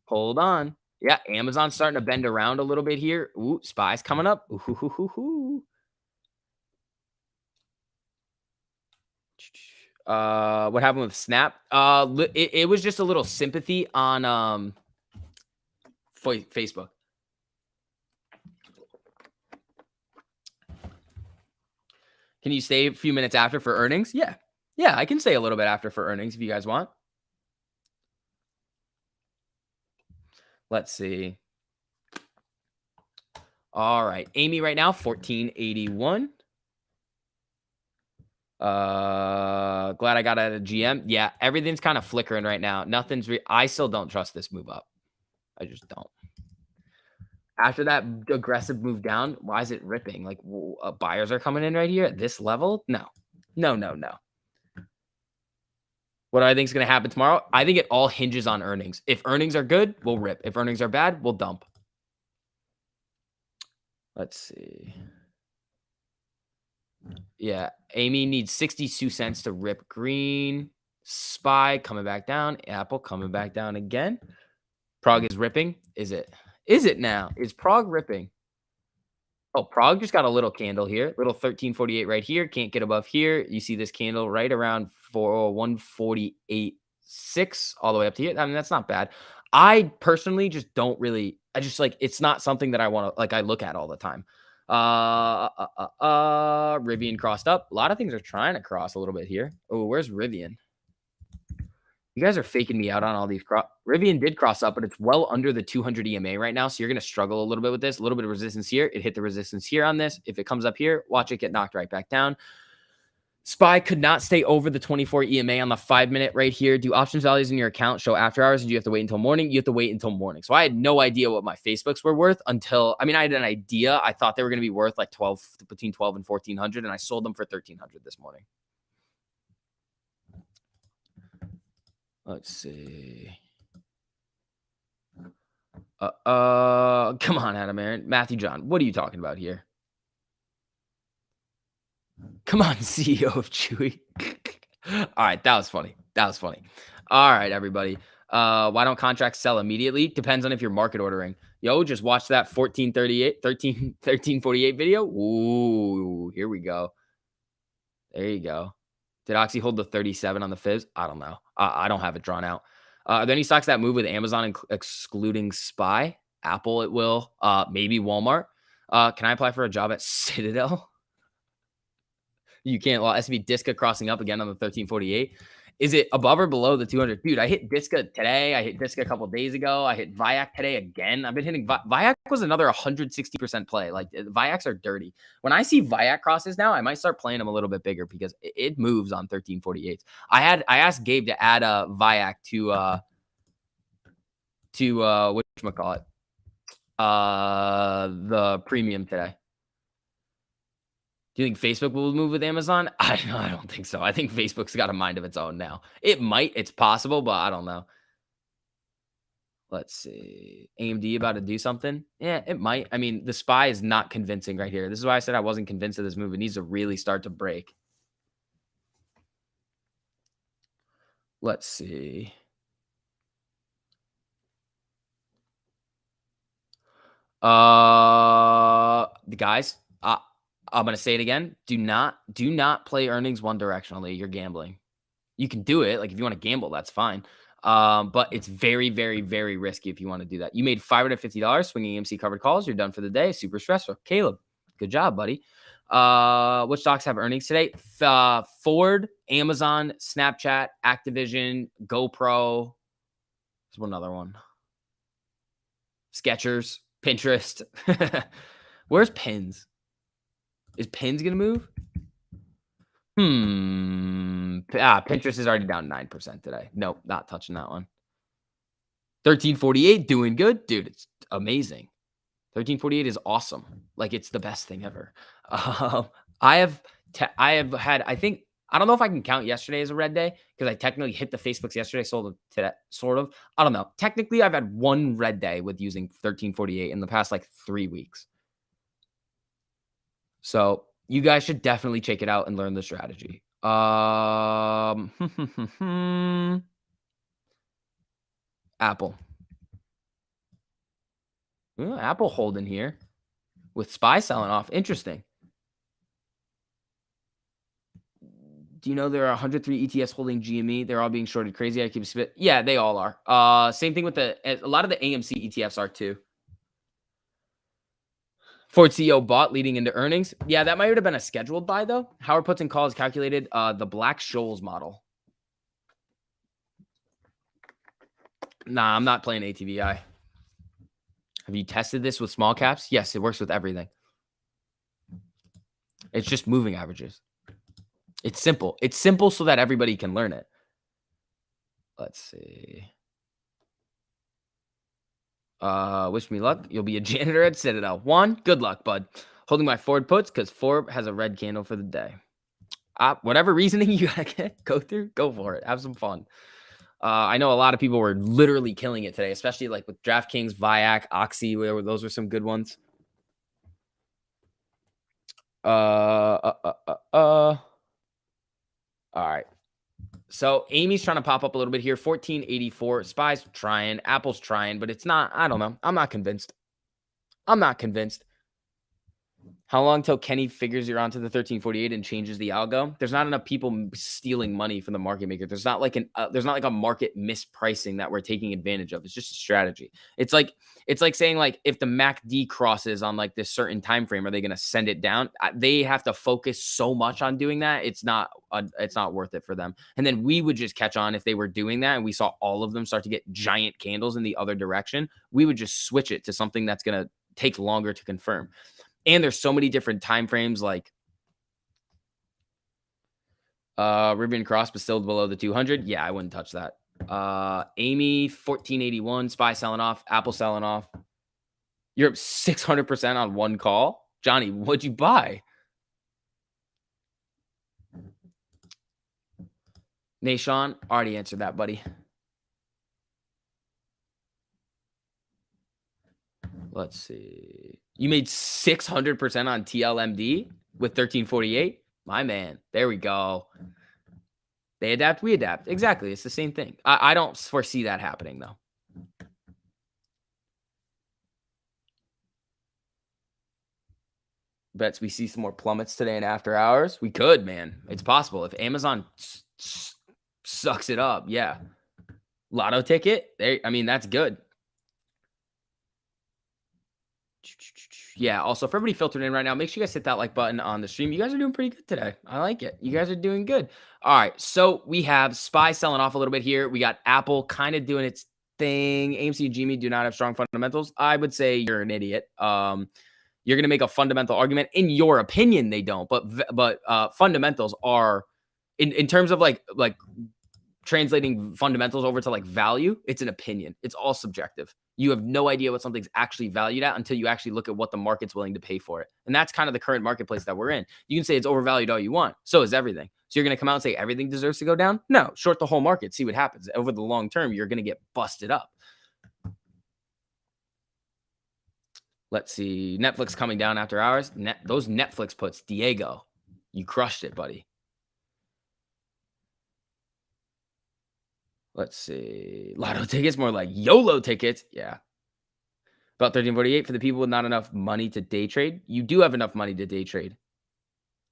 Hold on. Yeah, Amazon's starting to bend around a little bit here. Ooh, SPY's coming up. Ooh. What happened with Snap? It was just a little sympathy on Facebook. Can you stay a few minutes after for earnings? Yeah, I can stay a little bit after for earnings if you guys want. Let's see. All right, Amy right now 1481. Glad I got out of GM. Yeah, everything's kind of flickering right now. I still don't trust this move up. I just don't. After that aggressive move down, why is it ripping? Like buyers are coming in right here at this level? No. What do I think is going to happen tomorrow? I think it all hinges on earnings. If earnings are good, we'll rip. If earnings are bad, we'll dump. Let's see. Yeah, Amy needs 62 cents to rip green. SPY coming back down. Apple coming back down again. Prague is ripping. Is it? Is it now? Is Prague ripping? Oh, Prague just got a little candle here. Little 1348 right here. Can't get above here. You see this candle right around 148.6 all the way up to here. I mean, that's not bad. I personally just don't really, I just like, it's not something that I want to, like, I look at all the time. Rivian crossed up. A lot of things are trying to cross a little bit here. Oh, where's Rivian? You guys are faking me out on all these. Rivian did cross up, but it's well under the 200 EMA right now. So you're going to struggle a little bit with this. A little bit of resistance here. It hit the resistance here on this. If it comes up here, watch it get knocked right back down. SPY could not stay over the 24 EMA on the 5-minute right here. Do options values in your account show after hours? And do you have to wait until morning? You have to wait until morning. So I had no idea what my Facebooks were worth until, I mean, I had an idea. I thought they were going to be worth like between 12 and 1400, and I sold them for 1300 this morning. Let's see. Come on, Adam Aaron. Matthew John, what are you talking about here? Come on, CEO of Chewy. All right, that was funny. All right, everybody. Why don't contracts sell immediately? Depends on if you're market ordering. Yo, just watch that 1348 video. Ooh, here we go. There you go. Did Oxy hold the 37 on the fibs? I don't know. I don't have it drawn out. Are there any stocks that move with Amazon excluding SPY? Apple, it will. Maybe Walmart. Can I apply for a job at Citadel? You can't. Well, S&P Disca crossing up again on the 1348. Is it above or below the 200? Dude, I hit Disca today. I hit Disca a couple days ago. I hit Viac today again. I've been hitting Viac was another 160% play. Like Viacs are dirty. When I see Viac crosses now, I might start playing them a little bit bigger because it moves on 1348s. I asked Gabe to add a Viac to whatchamacallit, the premium today. Do you think Facebook will move with Amazon? I don't think so. I think Facebook's got a mind of its own now. It might. It's possible, but I don't know. Let's see. AMD about to do something? Yeah, it might. I mean, the SPY is not convincing right here. This is why I said I wasn't convinced of this move. It needs to really start to break. Let's see. The guys, I'm gonna say it again. Do not play earnings one directionally. You're gambling. You can do it. Like if you want to gamble, that's fine. But it's very, very, very risky if you want to do that. You made $550 swinging AMC covered calls. You're done for the day. Super stressful. Caleb, good job, buddy. Which stocks have earnings today? Ford, Amazon, Snapchat, Activision, GoPro. There's one other one. Skechers, Pinterest. Where's Pins? Is Pins gonna move? Pinterest is already down 9% today. Nope, not touching that one. 1348 doing good, dude. It's amazing. 1348 is awesome. Like it's the best thing ever. I have had. I don't know if I can count yesterday as a red day because I technically hit the Facebooks yesterday, sold them today, sort of. I don't know. Technically, I've had one red day with using 1348 in the past like 3 weeks. So you guys should definitely check it out and learn the strategy. Apple. Apple holding here with SPY selling off. Interesting. Do you know there are 103 ETFs holding GME? They're all being shorted crazy. I keep spit. Yeah, they all are. Same thing with a lot of the AMC ETFs are too. Ford CEO bought leading into earnings. Yeah, that might have been a scheduled buy though. Howard puts and calls calculated the Black-Scholes model. Nah, I'm not playing ATVI. Have you tested this with small caps? Yes, it works with everything. It's just moving averages. It's simple. It's simple so that everybody can learn it. Let's see. Wish me luck. You'll be a janitor at Citadel. Juan, good luck, bud. Holding my Ford puts because Ford has a red candle for the day. Whatever reasoning you gotta go through, go for it. Have some fun. I know a lot of people were literally killing it today, especially like with DraftKings, Viac, Oxy. Those were some good ones. All right. So Amy's trying to pop up a little bit here. 1484. SPY's trying. Apple's trying, but it's not. I don't know. I'm not convinced. How long till Kenny figures you're onto the 1348 and changes the algo? There's not enough people stealing money from the market maker. There's not like a market mispricing that we're taking advantage of. It's just a strategy. It's like saying like if the MACD crosses on like this certain time frame, are they going to send it down? They have to focus so much on doing that. It's not worth it for them. And then we would just catch on if they were doing that and we saw all of them start to get giant candles in the other direction. We would just switch it to something that's going to take longer to confirm. And there's so many different time frames, like Ribbon Cross, but still below the 200. Yeah, I wouldn't touch that. Amy, 1481, SPY selling off, Apple selling off. You're up 600% on one call. Johnny, what'd you buy? Nashawn, already answered that, buddy. Let's see. You made 600% on TLMD with 1348? My man. There we go. They adapt, we adapt. Exactly. It's the same thing. I don't foresee that happening, though. Bets we see some more plummets today in after hours. We could, man. It's possible. If Amazon sucks it up, yeah. Lotto ticket. I mean, that's good. Yeah, also for everybody filtered in right now, make sure you guys hit that like button on the stream. You guys are doing pretty good today. I like it. You guys are doing good. All right, so we have SPY selling off a little bit here. We got Apple kind of doing its thing. AMC and GME do not have strong fundamentals. I would say you're an idiot. You're going to make a fundamental argument. In your opinion, they don't. But fundamentals are, in terms of like translating fundamentals over to like value, it's an opinion. It's all subjective. You have no idea what something's actually valued at until you actually look at what the market's willing to pay for it. And that's kind of the current marketplace that we're in. You can say it's overvalued all you want. So is everything. So you're going to come out and say everything deserves to go down? No, short the whole market, see what happens. Over the long term, you're going to get busted up. Let's see. Netflix coming down after hours. Those Netflix puts, Diego, you crushed it, buddy. Let's see. Lotto tickets, more like YOLO tickets. Yeah. About 1348 for the people with not enough money to day trade. You do have enough money to day trade.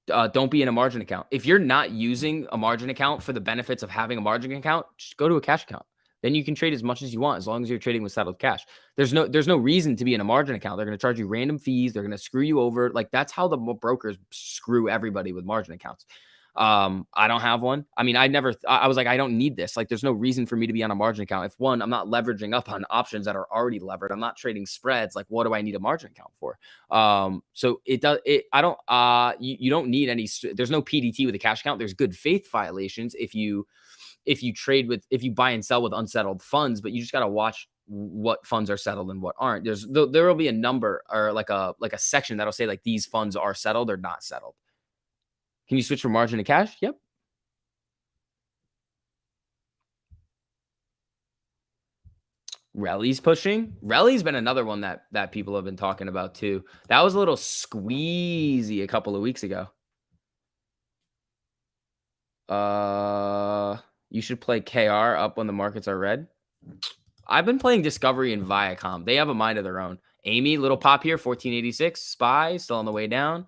Don't be in a margin account. If you're not using a margin account for the benefits of having a margin account, just go to a cash account. Then you can trade as much as you want as long as you're trading with settled cash. There's no reason to be in a margin account. They're going to charge you random fees. They're going to screw you over. Like that's how the brokers screw everybody with margin accounts. I don't have one. I mean, I was like, I don't need this. Like, there's no reason for me to be on a margin account. If one, I'm not leveraging up on options that are already levered. I'm not trading spreads. Like, what do I need a margin account for? So I don't, you don't need any, there's no PDT with a cash account. There's good faith violations if you buy and sell with unsettled funds, but you just got to watch what funds are settled and what aren't. There will be a number or like a section that'll say like these funds are settled or not settled. Can you switch from margin to cash? Yep. Relly's pushing. Relly's been another one that people have been talking about too. That was a little squeezy a couple of weeks ago. You should play KR up when the markets are red. I've been playing Discovery and Viacom. They have a mind of their own. Amy, little pop here, 1486. Spy, still on the way down.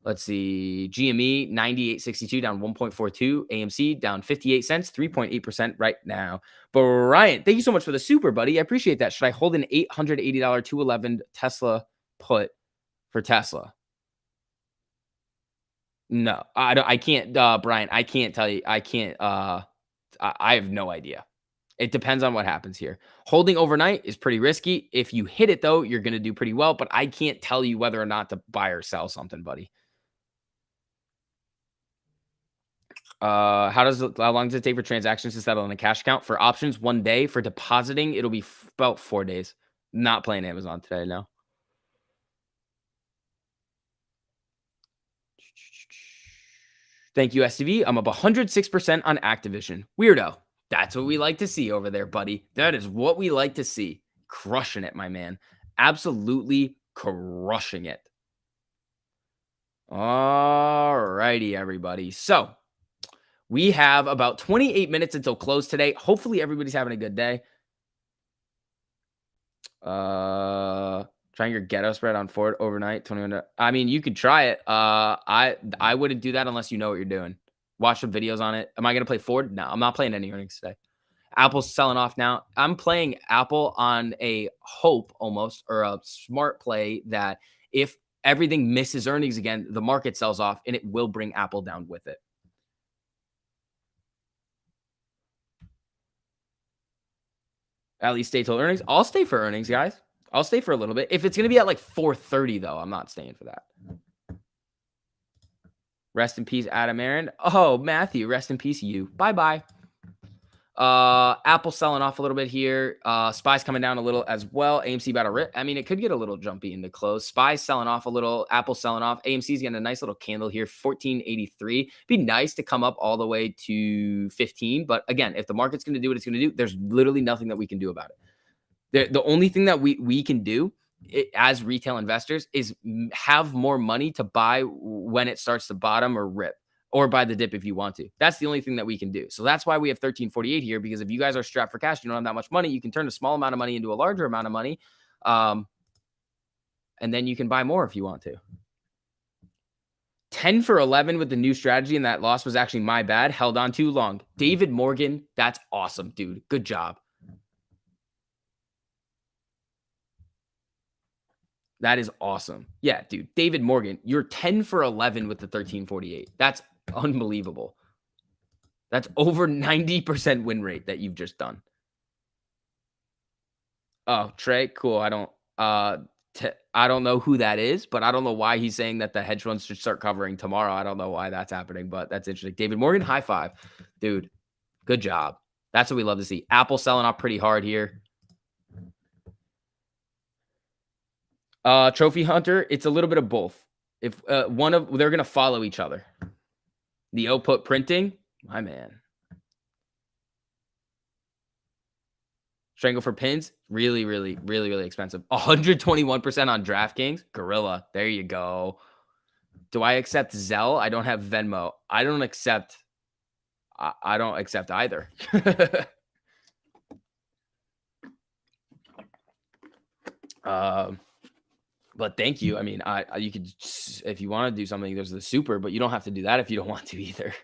Let's see. GME, 98.62, down 1.42. AMC, down 58 cents, 3.8% right now. Brian, thank you so much for the super, buddy. I appreciate that. Should I hold an $880 211 Tesla put for Tesla? No, I can't, Brian, I can't tell you. I can't, I have no idea. It depends on what happens here. Holding overnight is pretty risky. If you hit it, though, you're going to do pretty well. But I can't tell you whether or not to buy or sell something, buddy. How long does it take for transactions to settle in a cash account? For options, 1 day. For depositing, it'll be about 4 days. Not playing Amazon today, no. Thank you, STV. I'm up 106% on Activision. Weirdo. That's what we like to see over there, buddy. That is what we like to see. Crushing it, my man. Absolutely crushing it. All righty, everybody. So we have about 28 minutes until close today. Hopefully, everybody's having a good day. Trying your ghetto spread on Ford overnight. 21. I mean, you could try it. I wouldn't do that unless you know what you're doing. Watch some videos on it. Am I gonna play Ford? No, I'm not playing any earnings today. Apple's selling off now. I'm playing Apple on a hope almost or a smart play that if everything misses earnings again, the market sells off and it will bring Apple down with it. At least stay till earnings. I'll stay for earnings, guys. I'll stay for a little bit. If it's going to be at like 4:30, though, I'm not staying for that. Rest in peace, Adam Aaron. Oh, Matthew, rest in peace, you. Bye-bye. Apple selling off a little bit here. Spy's coming down a little as well. AMC about to rip. I mean, it could get a little jumpy in the close. Spy's selling off a little. Apple selling off. AMC's getting a nice little candle here, 1483. Be nice to come up all the way to 15. But again, if the market's going to do what it's going to do, there's literally nothing that we can do about it. The only thing that we can do as retail investors is have more money to buy when it starts to bottom or rip. Or buy the dip if you want to. That's the only thing that we can do. So that's why we have 1348 here, because if you guys are strapped for cash, you don't have that much money, you can turn a small amount of money into a larger amount of money. And then you can buy more if you want to. 10 for 11 with the new strategy, and that loss was actually my bad. Held on too long. David Morgan, that's awesome, dude. Good job. That is awesome. Yeah, dude. David Morgan, you're 10 for 11 with the 1348. That's unbelievable. That's over 90% win rate that you've just done. Oh, Trey, cool. I don't know who that is, but I don't know why he's saying that the hedge funds should start covering tomorrow. I don't know why that's happening, but that's interesting. David Morgan, high five. Dude, good job. That's what we love to see. Apple selling off pretty hard here. Trophy Hunter, it's a little bit of both. If they're going to follow each other. The output printing, my man. Strangle for pins, really, really, really, really expensive. 121% on DraftKings. Gorilla. There you go. Do I accept Zelle? I don't have Venmo. I don't accept either. But thank you. I mean, you could, if you want to do something, there's the super, but you don't have to do that if you don't want to either.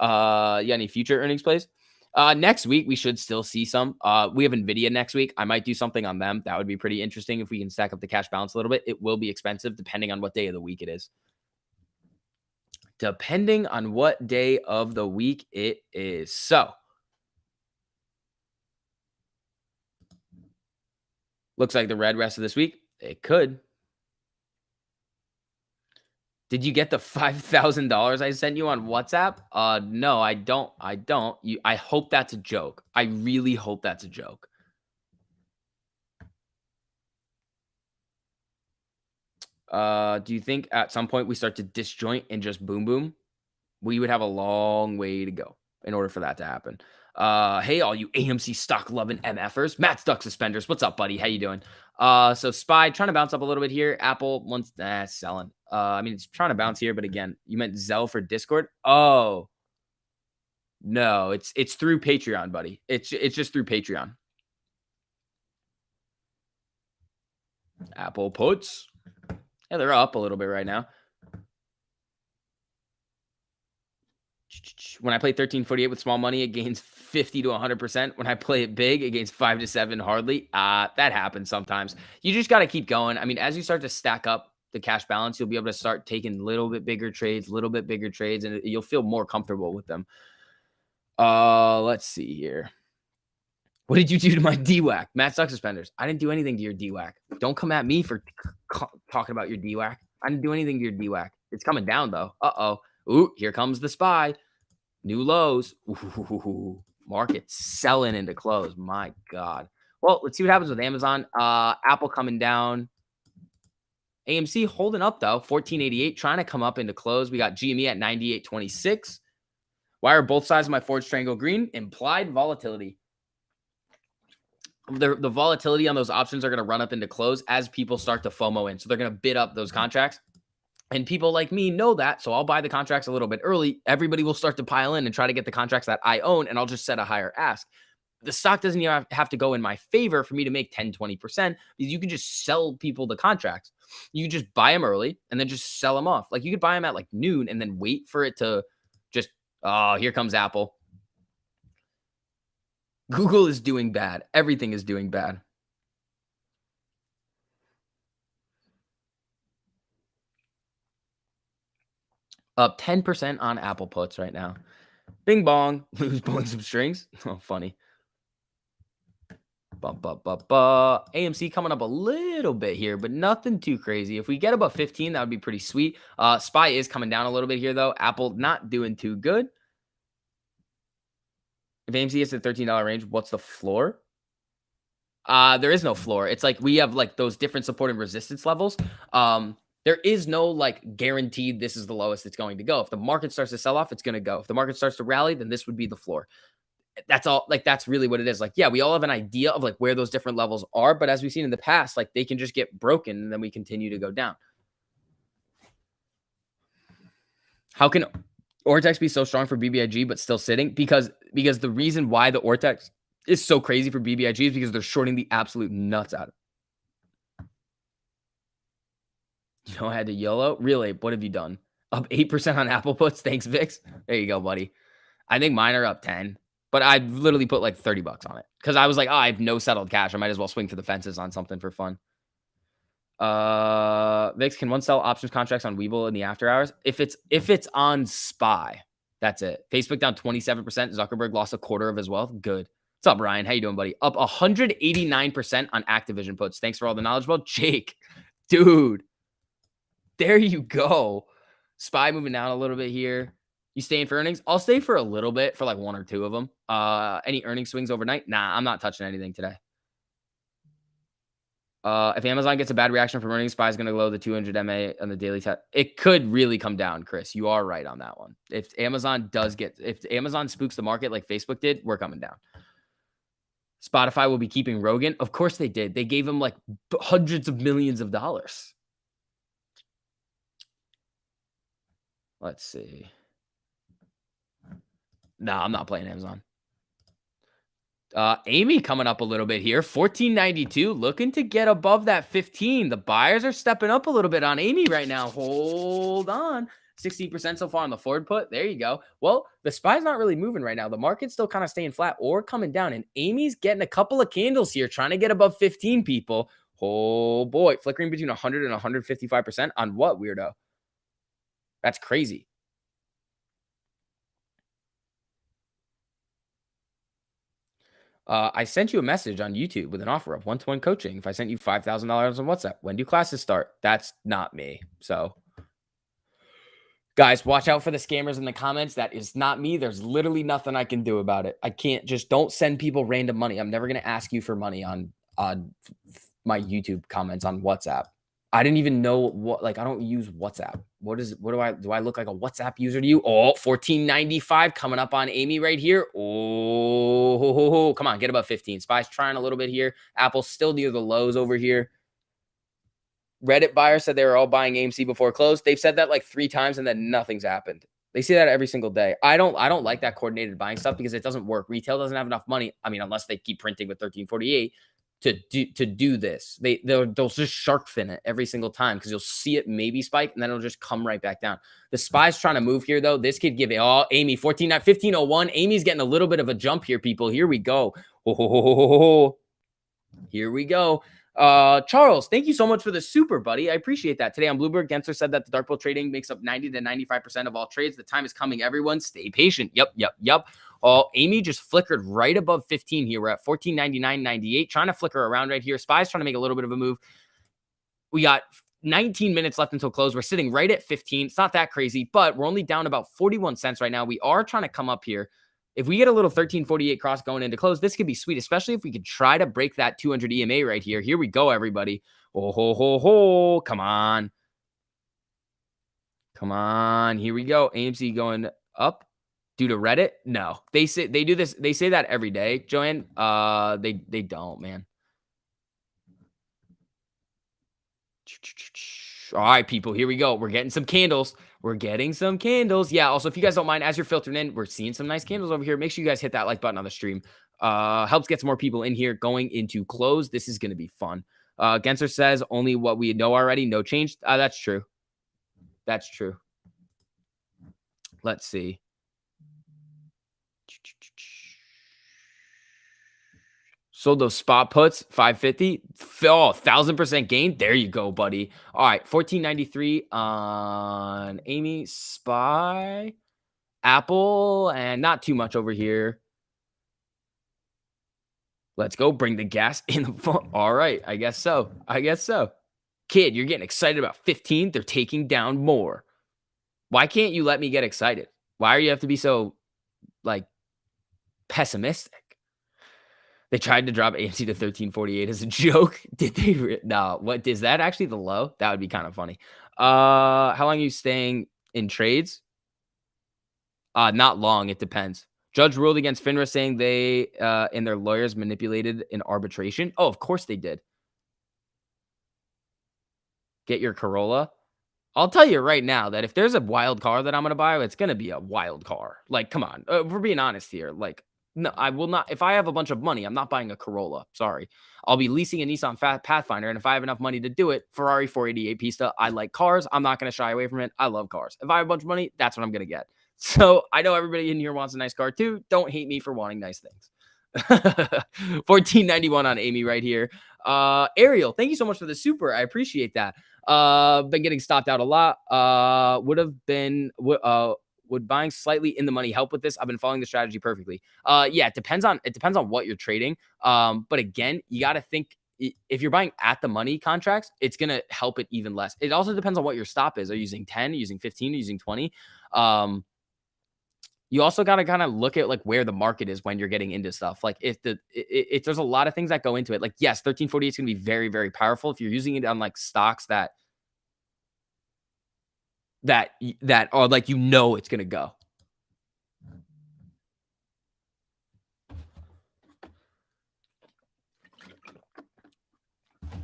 Yeah, any future earnings plays? Next week we should still see some. We have Nvidia next week. I might do something on them. That would be pretty interesting if we can stack up the cash balance a little bit. It will be expensive depending on what day of the week it is. Depending on what day of the week it is. So, looks like the red rest of this week. It could. Did you get the $5,000 I sent you on WhatsApp? No, I don't. I hope that's a joke. I really hope that's a joke. Do you think at some point we start to disjoint and just boom boom? We would have a long way to go in order for that to happen. Hey, all you AMC stock loving MFers, Matt Stuck Suspenders. What's up, buddy? How you doing? So Spy trying to bounce up a little bit here. Apple once selling. I mean, it's trying to bounce here, but again, you meant Zelle for Discord. Oh no, it's through Patreon, buddy. It's just through Patreon. Apple puts. Yeah, they're up a little bit right now. When I play 1348 with small money, it gains 50 to 100%. When I play it big, it gains 5 to 7 hardly. That happens sometimes. You just got to keep going. I mean, as you start to stack up the cash balance, you'll be able to start taking a little bit bigger trades, and you'll feel more comfortable with them. Let's see here. What did you do to my DWAC? Matt Stuck Suspenders. I didn't do anything to your DWAC. Don't come at me for talking about your DWAC. I didn't do anything to your DWAC. It's coming down, though. Uh-oh. Ooh, here comes the SPY. New lows. Ooh, market selling into close. My God. Well, let's see what happens with Amazon. Apple coming down. AMC holding up, though. 1488, trying to come up into close. We got GME at 98.26. Why are both sides of my Ford Triangle green? Implied volatility. The volatility on those options are going to run up into close as people start to FOMO in. So they're going to bid up those contracts. And people like me know that. So I'll buy the contracts a little bit early. Everybody will start to pile in and try to get the contracts that I own. And I'll just set a higher ask. The stock doesn't even have to go in my favor for me to make 10, 20%. Because you can just sell people the contracts. You can just buy them early and then just sell them off. Like you could buy them at like noon and then wait for it to just, oh, here comes Apple. Google is doing bad. Everything is doing bad. Up 10% on Apple puts right now. Bing bong. Who's pulling some strings? Oh, funny. AMC coming up a little bit here, but nothing too crazy. If we get above 15, that would be pretty sweet. SPY is coming down a little bit here, though. Apple not doing too good. If AMC hits the $13 range, what's the floor? There is no floor. It's like we have like those different support and resistance levels. There is no like guaranteed this is the lowest it's going to go. If the market starts to sell off, it's going to go. If the market starts to rally, then this would be the floor. That's all. Like that's really what it is. Like, yeah, we all have an idea of like where those different levels are, but as we've seen in the past, like they can just get broken and then we continue to go down. How can Ortex be so strong for BBIG but still sitting? Because the reason why the Ortex is so crazy for BBIG is because they're shorting the absolute nuts out of it. You know, I had to YOLO. Really? What have you done? Up 8% on Apple puts. Thanks, Vix. There you go, buddy. I think mine are up 10, but I literally put like $30 on it because I was like, oh, I have no settled cash. I might as well swing for the fences on something for fun. Vix, can one sell options contracts on Webull in the after hours? If it's on SPY, that's it. Facebook down 27%. Zuckerberg lost a quarter of his wealth. Good. What's up, Ryan? How you doing, buddy? Up 189% on Activision puts. Thanks for all the knowledge, bro. Jake, dude, there you go. SPY moving down a little bit here. You staying for earnings? I'll stay for a little bit for like one or two of them. Any earnings swings overnight? Nah, I'm not touching anything today. If Amazon gets a bad reaction from earnings, SPY is going to glow the 200 MA on the daily test. It could really come down, Chris. You are right on that one. If Amazon spooks the market like Facebook did, we're coming down. Spotify will be keeping Rogan. Of course they did. They gave him like hundreds of millions of dollars. Let's see. No, I'm not playing Amazon. Amy coming up a little bit here. 1492, looking to get above that 15. The buyers are stepping up a little bit on Amy right now. Hold on. 16% so far on the forward put. There you go. Well, the SPY's not really moving right now. The market's still kind of staying flat or coming down. And Amy's getting a couple of candles here, trying to get above 15, people. Oh boy, flickering between 100 and 155% on what, weirdo? That's crazy. I sent you a message on YouTube with an offer of one-to-one coaching. If I sent you $5,000 on WhatsApp, when do classes start? That's not me. So, guys, watch out for the scammers in the comments. That is not me. There's literally nothing I can do about it. I can't just don't send people random money. I'm never going to ask you for money on my YouTube comments on WhatsApp. I didn't even know what, like, I don't use WhatsApp. What do I look like a WhatsApp user to you? Oh, 1495 coming up on Amy right here. Oh, come on, get above 15. SPY's trying a little bit here. Apple's still near the lows over here. Reddit buyers said they were all buying AMC before close. They've said that like 3 times and then nothing's happened. They say that every single day. I don't like that coordinated buying stuff because it doesn't work. Retail doesn't have enough money. I mean, unless they keep printing with 1348. To do this. They'll just shark fin it every single time because you'll see it maybe spike and then it'll just come right back down. The SPY's trying to move here though. This could give it all. Amy 1501. Amy's getting a little bit of a jump here, people. Here we go. Here we go. Charles, thank you so much for the super, buddy. I appreciate that. Today on Bloomberg, Gensler said that the dark pool trading makes up 90 to 95% of all trades. The time is coming, everyone. Stay patient. Yep. Oh, Amy just flickered right above 15 here. We're at 1499.98, trying to flicker around right here. SPY's trying to make a little bit of a move. We got 19 minutes left until close. We're sitting right at 15. It's not that crazy, but we're only down about 41 cents right now. We are trying to come up here. If we get a little 1348 cross going into close, this could be sweet, especially if we could try to break that 200 EMA right here. Here we go, everybody. Oh, come on. Come on. Here we go. AMC going up. Due to Reddit? No. They do this. They say that every day, Joanne. They don't, man. All right, people. Here we go. We're getting some candles. Yeah. Also, if you guys don't mind, as you're filtering in, we're seeing some nice candles over here. Make sure you guys hit that like button on the stream. Helps get some more people in here going into close. This is going to be fun. Gensler says only what we know already. No change. That's true. Let's see. Sold those spot puts, 550. Oh, 1,000% gain. There you go, buddy. All right, 1493 on Amy, SPY, Apple, and not too much over here. Let's go. Bring the gas in the phone. All right, I guess so. Kid, you're getting excited about 15. They're taking down more. Why can't you let me get excited? Why do you have to be so, like, pessimistic? They tried to drop AMC to 1348 as a joke. Did they? No. What is that actually the low? That would be kind of funny. How long are you staying in trades? Not long. It depends. Judge ruled against Finra saying they and their lawyers manipulated in arbitration. Oh, of course they did. Get your Corolla. I'll tell you right now that if there's a wild car that I'm going to buy, it's going to be a wild car. Like, come on. If we're being honest here. Like, no, I will not. If I have a bunch of money, I'm not buying a Corolla. Sorry. I'll be leasing a Nissan Pathfinder. And if I have enough money to do it, Ferrari 488 Pista. I like cars. I'm not going to shy away from it. I love cars. If I have a bunch of money, that's what I'm going to get. So I know everybody in here wants a nice car too. Don't hate me for wanting nice things. 1491 on Amy right here. Ariel, thank you so much for the super. I appreciate that. Been getting stopped out a lot. Would buying slightly in the money help with this? I've been following the strategy perfectly. Yeah, it depends on what you're trading. But again, you got to think if you're buying at the money contracts, it's going to help it even less. It also depends on what your stop is. Are you using 10, using 15, using 20? You also got to kind of look at like where the market is when you're getting into stuff. Like if there's a lot of things that go into it. Like, yes, 1348 is going to be very, very powerful if you're using it on like stocks that are like, it's going to go.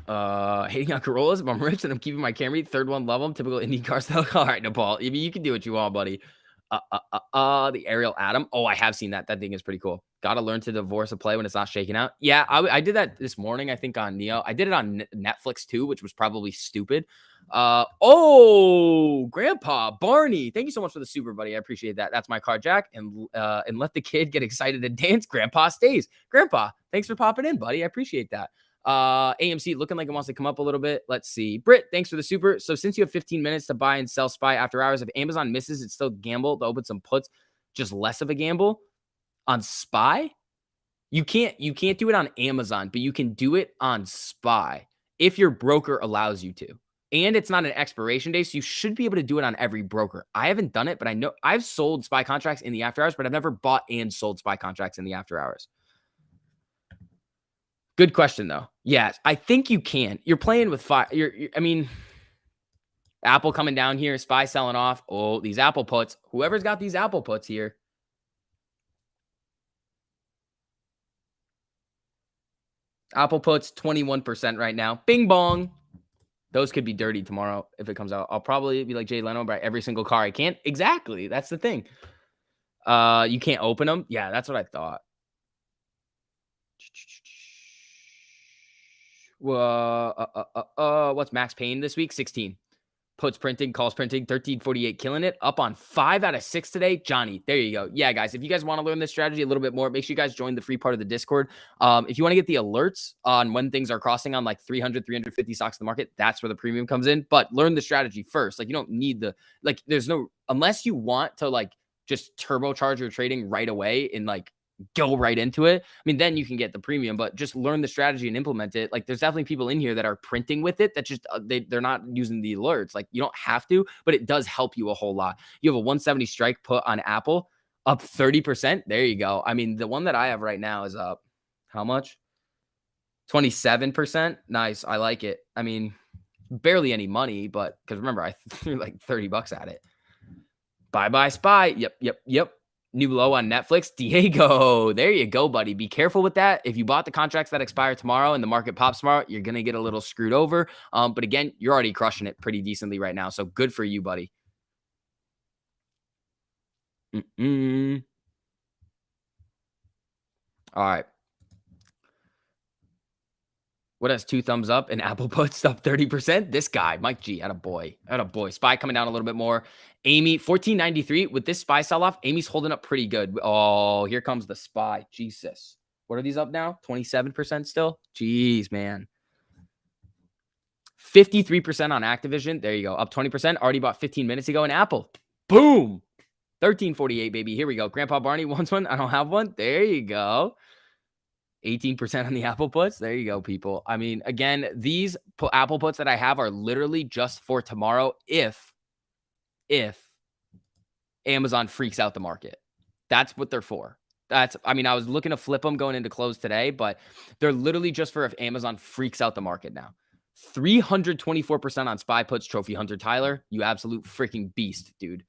Hating on Corollas. If I'm rich and I'm keeping my Camry, third one, love them. Typical Indy car style. All right, Nepal. I mean, you can do what you want, buddy. The Ariel Atom. Oh, I have seen that. That thing is pretty cool. Got to learn to divorce a play when it's not shaking out. Yeah, I did that this morning, I think, on Neo. I did it on Netflix too, which was probably stupid. Grandpa Barney, thank you so much for the super, buddy. I appreciate that. That's my card, Jack. And let the kid get excited and dance. Grandpa stays. Grandpa, thanks for popping in, buddy. I appreciate that. AMC looking like it wants to come up a little bit. Let's see. Britt, thanks for the super. So since you have 15 minutes to buy and sell SPY after hours, if Amazon misses, it's still gamble to open some puts, just less of a gamble on SPY. You can't do it on Amazon, but you can do it on SPY if your broker allows you to. And it's not an expiration day, so you should be able to do it on every broker. I haven't done it, but I know I've sold SPY contracts in the after hours, but I've never bought and sold SPY contracts in the after hours. Good question, though. Yes, I think you can. You're playing with fire. I mean, Apple coming down here, SPY selling off. Oh, these Apple puts. Whoever's got these Apple puts here. Apple puts 21% right now. Bing bong. Those could be dirty tomorrow if it comes out. I'll probably be like Jay Leno, buy every single car I can. Exactly. That's the thing. You can't open them. Yeah, that's what I thought. What's Max Payne this week? 16. Puts printing, calls printing, 1348, killing it. Up on 5 out of 6 today. Johnny, there you go. Yeah, guys, if you guys want to learn this strategy a little bit more, make sure you guys join the free part of the Discord. If you want to get the alerts on when things are crossing on like 300, 350 stocks in the market, that's where the premium comes in. But learn the strategy first. Like, you don't need there's no, unless you want to like just turbocharge your trading right away and like go right into it. I mean, then you can get the premium, but just learn the strategy and implement it. Like, there's definitely people in here that are printing with it that just they're not using the alerts. Like, you don't have to, but it does help you a whole lot. You have a 170 strike put on Apple up 30%. There you go. I mean, the one that I have right now is up how much? 27%. Nice. I like it. I mean, barely any money, but because remember, I threw like $30 at it. Bye SPY. Yep. New low on Netflix. Diego, there you go, buddy. Be careful with that. If you bought the contracts that expire tomorrow and the market pops tomorrow, you're going to get a little screwed over. But again, you're already crushing it pretty decently right now. So good for you, buddy. All right. What has 2 thumbs up and Apple puts up 30%? This guy, Mike G, at a boy. SPY coming down a little bit more. Amy, 1493. With this SPY sell-off, Amy's holding up pretty good. Oh, here comes the SPY. Jesus. What are these up now? 27% still? Jeez, man. 53% on Activision. There you go. Up 20%. Already bought 15 minutes ago in Apple. Boom. 1348, baby. Here we go. Grandpa Barney wants one. I don't have one. There you go. 18% on the Apple puts. There you go, people. I mean, again, these Apple puts that I have are literally just for tomorrow if Amazon freaks out the market. That's what they're for. I was looking to flip them going into close today, but they're literally just for if Amazon freaks out the market now. 324% on SPY puts, Trophy Hunter Tyler. You absolute freaking beast, dude.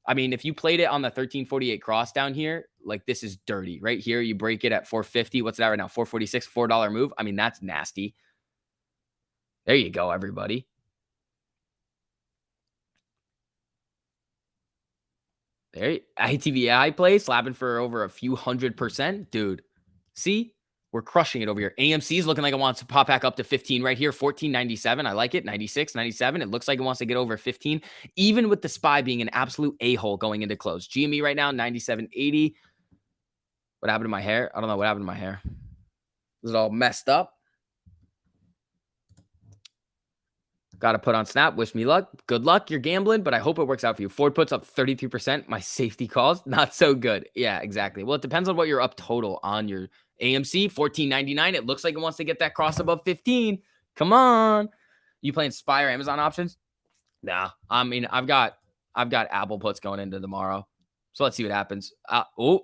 I mean, if you played it on the 1348 cross down here, like this is dirty. Right here, you break it at 450. What's that right now? 446, $4 move. I mean, that's nasty. There you go, everybody. There, ITVI play, slapping for over a few 100%. Dude, see? We're crushing it over here. AMC is looking like it wants to pop back up to 15 right here. 1497. I like it. 96, 97. It looks like it wants to get over 15, even with the SPY being an absolute a-hole going into close. GME right now, 97.80. What happened to my hair? I don't know what happened to my hair. Is it all messed up? Got to put on Snap. Wish me luck. Good luck. You're gambling, but I hope it works out for you. Ford puts up 33%. My safety calls, not so good. Yeah, exactly. Well, it depends on what you're up total on your AMC. 14.99. It looks like it wants to get that cross above 15. Come on. You playing SPY or Amazon options? Nah. I mean, I've got Apple puts going into tomorrow. So let's see what happens.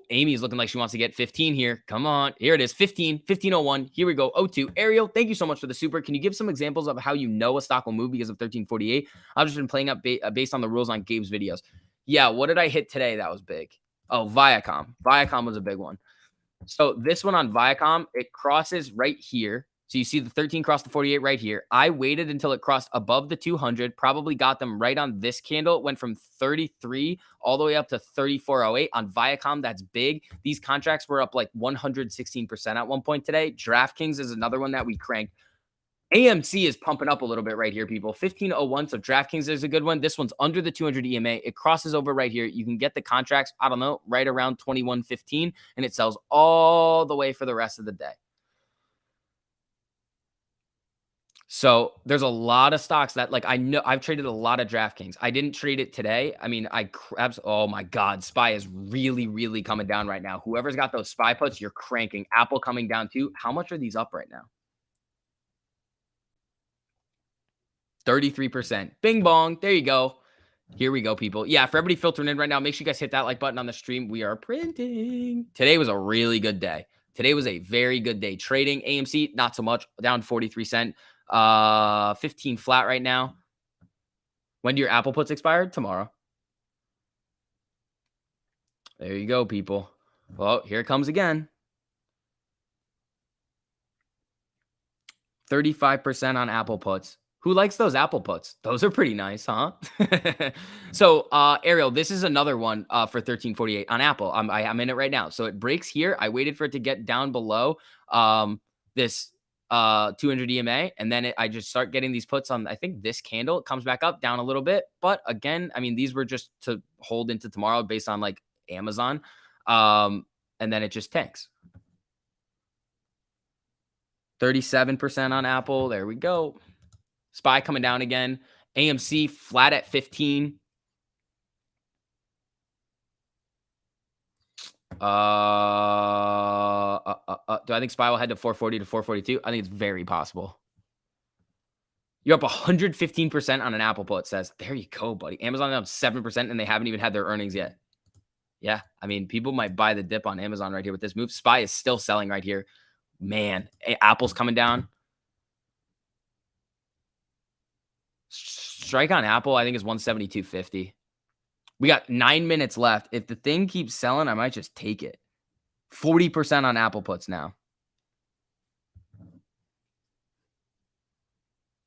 Amy's looking like she wants to get 15 here. Come on. Here it is. 1501. Here we go. 02. Ariel, thank you so much for the super. Can you give some examples of how you know a stock will move because of 1348? I've just been playing up based on the rules on Gabe's videos. Yeah, what did I hit today that was big? Oh, Viacom. Viacom was a big one. So this one on Viacom, it crosses right here. So you see the 13 cross the 48 right here. I waited until it crossed above the 200, probably got them right on this candle. It went from 33 all the way up to 34.08 on Viacom. That's big. These contracts were up like 116% at one point today. DraftKings is another one that we cranked. AMC is pumping up a little bit right here, people. 1501. So DraftKings is a good one. This one's under the 200 EMA. It crosses over right here. You can get the contracts, I don't know, right around 21.15, and it sells all the way for the rest of the day. So there's a lot of stocks that like I know I've traded a lot of DraftKings. I didn't trade it today. I mean, oh my God, SPY is really, really coming down right now. Whoever's got those SPY puts, you're cranking. Apple coming down too. How much are these up right now? 33%. Bing bong. There you go. Here we go, people. Yeah, for everybody filtering in right now, make sure you guys hit that like button on the stream. We are printing. Today was a really good day. Today was a very good day. Trading AMC, not so much, down 43 cents. 15 flat right now. When do your Apple puts expire? Tomorrow. There you go, people. Well, here it comes again. 35% on Apple puts. Who likes those Apple puts? Those are pretty nice, huh? So, Ariel, this is another one for 1348 on Apple. I'm in it right now. So it breaks here. I waited for it to get down below this 200 EMA, and then I just start getting these puts on, I think, this candle. It comes back up, down a little bit. But again, I mean, these were just to hold into tomorrow based on like Amazon. And then it just tanks. 37% on Apple. There we go. SPY coming down again. AMC flat at 15. Do I think SPY will head to 440 to 442? I think it's very possible. You're up 115% on an Apple put, says. There you go, buddy. Amazon down 7% and they haven't even had their earnings yet. Yeah, I mean, people might buy the dip on Amazon right here with this move. SPY is still selling right here. Man, Apple's coming down. Strike on Apple, I think, is 172.50. We got 9 minutes left. If the thing keeps selling, I might just take it. 40% on Apple puts now.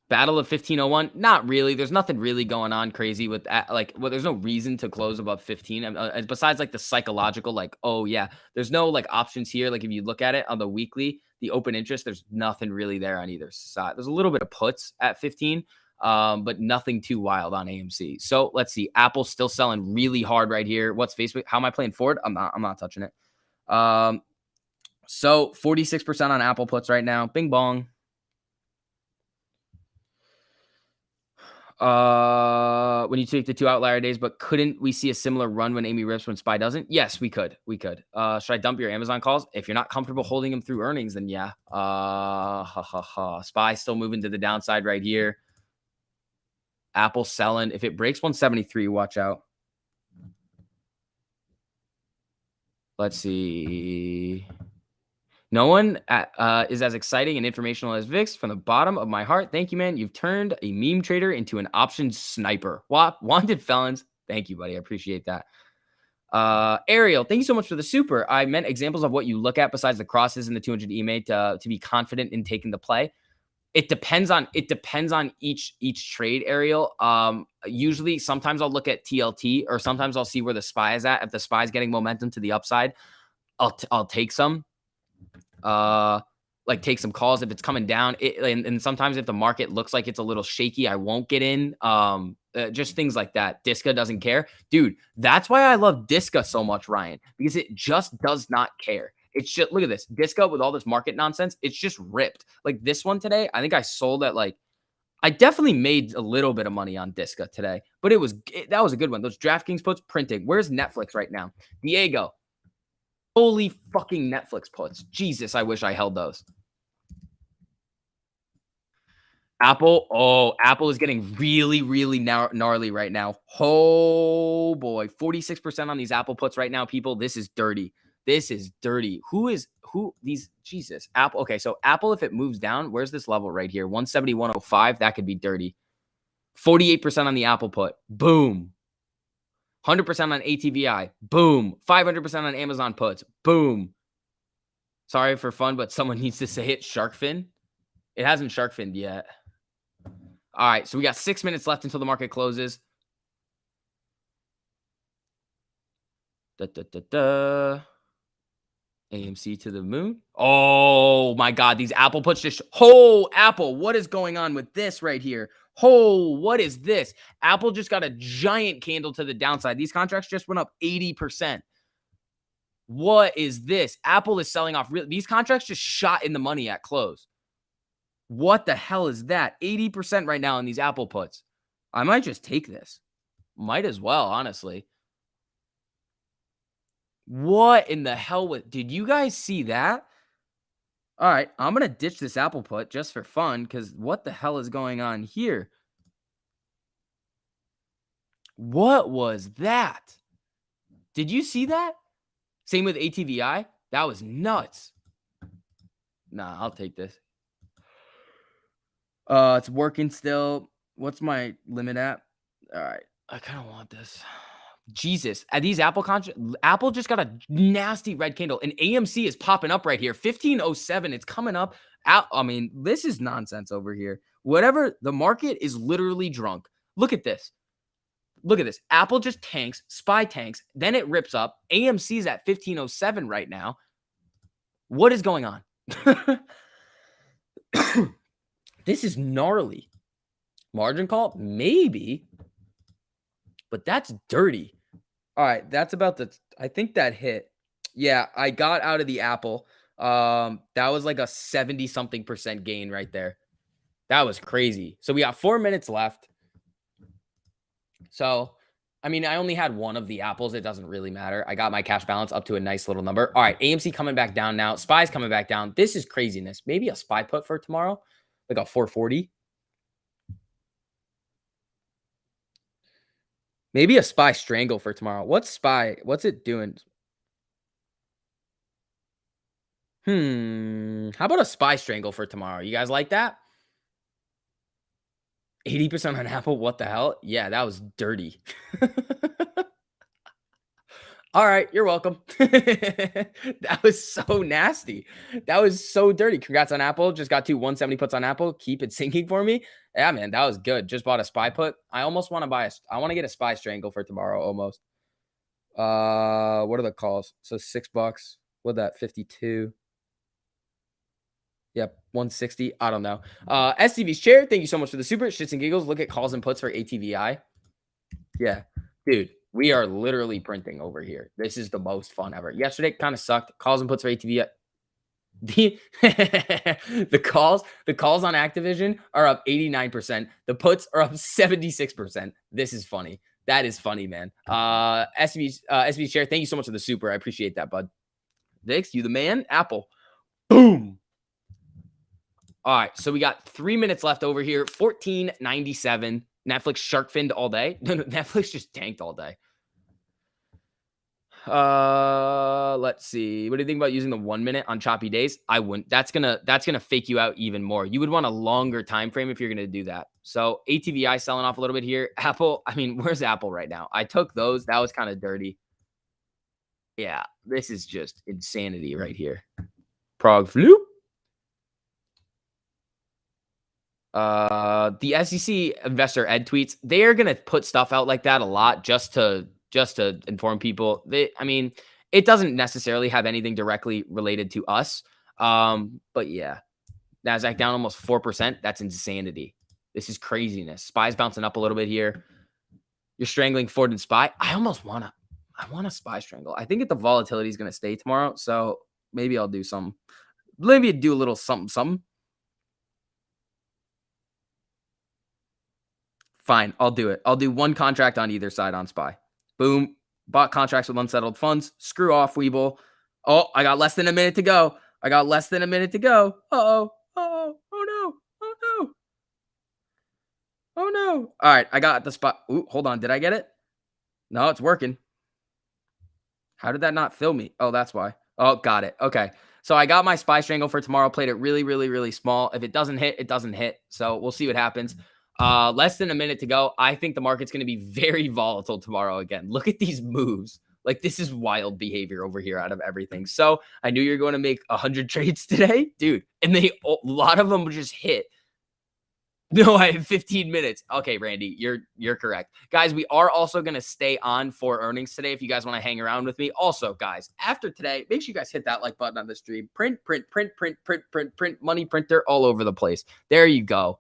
Battle of 1501? Not really. There's nothing really going on crazy with that. Like, well, there's no reason to close above 15. Besides like the psychological, like, oh yeah, there's no like options here. Like if you look at it on the weekly, the open interest, there's nothing really there on either side. There's a little bit of puts at 15, but nothing too wild on AMC. So let's see. Apple's still selling really hard right here. What's Facebook? How am I playing forward? I'm not touching it. So 46% on Apple puts right now. Bing bong. When you take the 2 outlier days, but couldn't we see a similar run when Amy rips when SPY doesn't? Yes, we could. Should I dump your Amazon calls? If you're not comfortable holding them through earnings, then yeah. SPY still moving to the downside right here. Apple selling. If it breaks 173, watch out. Let's see. No one is as exciting and informational as Vix. From the bottom of my heart, thank you, man. You've turned a meme trader into an options sniper. Wanted felons. Thank you, buddy. I appreciate that. Ariel, thank you so much for the super. I meant examples of what you look at besides the crosses and the 200 EMA to be confident in taking the play. It depends on each trade, Ariel. Usually, sometimes I'll look at TLT, or sometimes I'll see where the SPY is at. If the SPY is getting momentum to the upside, I'll take some. Like take some calls if it's coming down. And sometimes if the market looks like it's a little shaky, I won't get in. Just things like that. Disca doesn't care. Dude, that's why I love Disca so much, Ryan, because it just does not care. It's just, look at this. Disca with all this market nonsense, it's just ripped. Like this one today, I think I sold at like, I definitely made a little bit of money on Disca today, but that was a good one. Those DraftKings puts printing. Where's Netflix right now? Diego. Holy fucking Netflix puts. Jesus, I wish I held those. Apple is getting really, really gnarly right now. Oh boy, 46% on these Apple puts right now, people. This is dirty. This is dirty. Jesus. Apple. Okay, so Apple, if it moves down, where's this level right here? 171.05. That could be dirty. 48% on the Apple put. Boom. 100% on ATVI. Boom. 500% on Amazon puts. Boom. Sorry for fun, but someone needs to say it. Shark fin. It hasn't shark finned yet. All right, so we got 6 minutes left until the market closes. Da, da, da, da. AMC to the moon. Oh my God, these Apple puts just, Apple, what is going on with this right here? What is this? Apple just got a giant candle to the downside. These contracts just went up 80%. What is this? Apple is selling off. These contracts just shot in the money at close. What the hell is that? 80% right now on these Apple puts. I might just take this. Might as well, honestly. What in the hell did you guys see that? All right, I'm going to ditch this Apple put just for fun because what the hell is going on here? What was that? Did you see that? Same with ATVI. That was nuts. Nah, I'll take this. It's working still. What's my limit at? All right, I kind of want this. Jesus, these Apple just got a nasty red candle, and AMC is popping up right here. 1507, it's coming up. I mean, this is nonsense over here. Whatever, the market is literally drunk. Look at this. Look at this. Apple just tanks, SPY tanks, then it rips up. AMC's at 1507 right now. What is going on? This is gnarly. Margin call? Maybe. But that's dirty. All right, that's about I think that hit. Yeah, I got out of the Apple. That was like a 70-something% gain right there. That was crazy. So we got 4 minutes left. So, I mean, I only had one of the Apples. It doesn't really matter. I got my cash balance up to a nice little number. All right, AMC coming back down now. SPY's coming back down. This is craziness. Maybe a SPY put for tomorrow, like a 440. Maybe a SPY strangle for tomorrow. What's SPY? What's it doing? How about a SPY strangle for tomorrow? You guys like that? 80% on Apple. What the hell? Yeah, that was dirty. All right, you're welcome. That was so nasty. That was so dirty. Congrats on Apple. Just got 170 puts on Apple. Keep it sinking for me. Yeah, man, that was good. Just bought a SPY put. I almost want to I want to get a SPY strangle for tomorrow almost. What are the calls? So $6. What that? 52. Yep, 160. I don't know. STV's chair. Thank you so much for the super shits and giggles. Look at calls and puts for ATVI. Yeah, dude. We are literally printing over here. This is the most fun ever. Yesterday kind of sucked. Calls and puts for ATV. The calls on Activision are up 89%. The puts are up 76%. This is funny. That is funny, man. SB share. Thank you so much for the super. I appreciate that, bud. Vix, you the man. Apple. Boom. All right, so we got 3 minutes left over here. 1497. Netflix shark finned all day. No, Netflix just tanked all day. Let's see. What do you think about using the 1 minute on choppy days? I wouldn't. That's gonna fake you out even more. You would want a longer time frame if you're gonna do that. So ATVI selling off a little bit here. Apple. I mean, where's Apple right now? I took those. That was kind of dirty. Yeah, this is just insanity right here. Prague flu. The SEC investor Ed tweets, they are going to put stuff out like that a lot just to inform people. I mean, it doesn't necessarily have anything directly related to us. But yeah, NASDAQ down almost 4%. That's insanity. This is craziness. SPY's bouncing up a little bit here. You're strangling Ford and SPY. I want a SPY strangle. I think the volatility is going to stay tomorrow. So maybe I'll do some, maybe do a little something. Fine, I'll do it. I'll do one contract on either side on SPY. Boom. Bought contracts with unsettled funds. Screw off, Weeble. Oh, I got less than a minute to go. Uh-oh. Oh no. Oh no. All right, I got the spot. Ooh, hold on. Did I get it? No, it's working. How did that not fill me? Oh, that's why. Oh, got it. Okay. So I got my SPY strangle for tomorrow. Played it really, really, really small. If it doesn't hit, it doesn't hit. So we'll see what happens. Less than a minute to go. I think the market's going to be very volatile tomorrow again. Look at these moves. Like, this is wild behavior over here out of everything. So I knew you were going to make 100 trades today, dude. And a lot of them just hit. No, I have 15 minutes. Okay, Randy, you're correct. Guys, we are also going to stay on for earnings today if you guys want to hang around with me. Also, guys, after today, make sure you guys hit that like button on the stream. Print, money printer all over the place. There you go.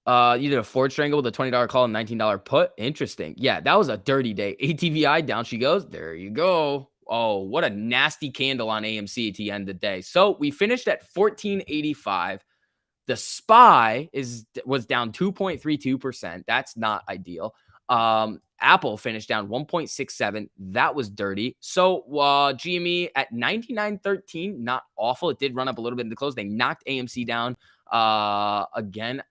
You did a Ford strangle with a $20 call and $19 put. Interesting. Yeah, that was a dirty day. ATVI, down she goes. There you go. Oh, what a nasty candle on AMC at the end of the day. So we finished at 1485. The SPY was down 2.32%. That's not ideal. Apple finished down 1.67. That was dirty. So GME at 99.13, not awful. It did run up a little bit in the close. They knocked AMC down again.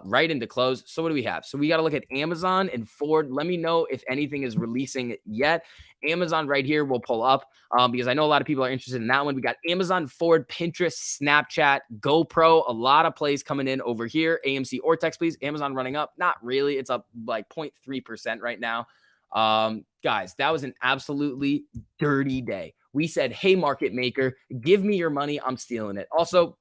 Right into close. So what do we have? So we got to look at Amazon and Ford. Let me know if anything is releasing yet. Amazon right here will pull up because I know a lot of people are interested in that one. We got Amazon, Ford, Pinterest, Snapchat, GoPro. A lot of plays coming in over here. AMC Ortex, please. Amazon running up. Not really. It's up like 0.3% right now. Guys, that was an absolutely dirty day. We said, hey, market maker, give me your money. I'm stealing it. Also,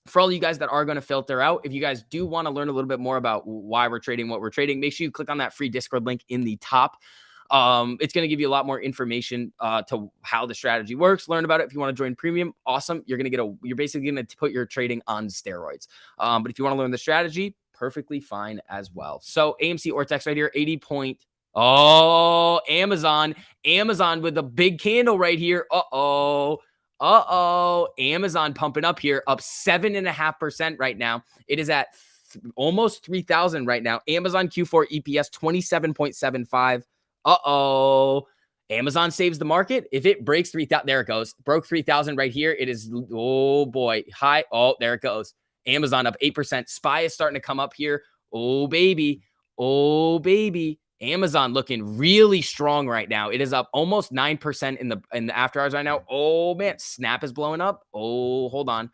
for all you guys that are going to filter out, if you guys do want to learn a little bit more about why we're trading what we're trading, make sure you click on that free Discord link in the top. It's going to give you a lot more information to how the strategy works. Learn about it. If you want to join premium, awesome. You're going to you're basically going to put your trading on steroids. But if you want to learn the strategy, perfectly fine as well. So AMC Ortex right here, 80 point. Oh, Amazon with a big candle right here. Amazon pumping up here, up 7.5% right now. It is at almost 3,000 right now. Amazon Q4 EPS 27.75. Amazon saves the market. If it breaks 3,000, there it goes. Broke 3,000 right here. It is, oh boy, high. Oh, there it goes. Amazon up 8%. SPY is starting to come up here. Oh, baby. Amazon looking really strong right now. It is up almost 9% in the after hours right now. Oh man, Snap is blowing up. Oh, hold on.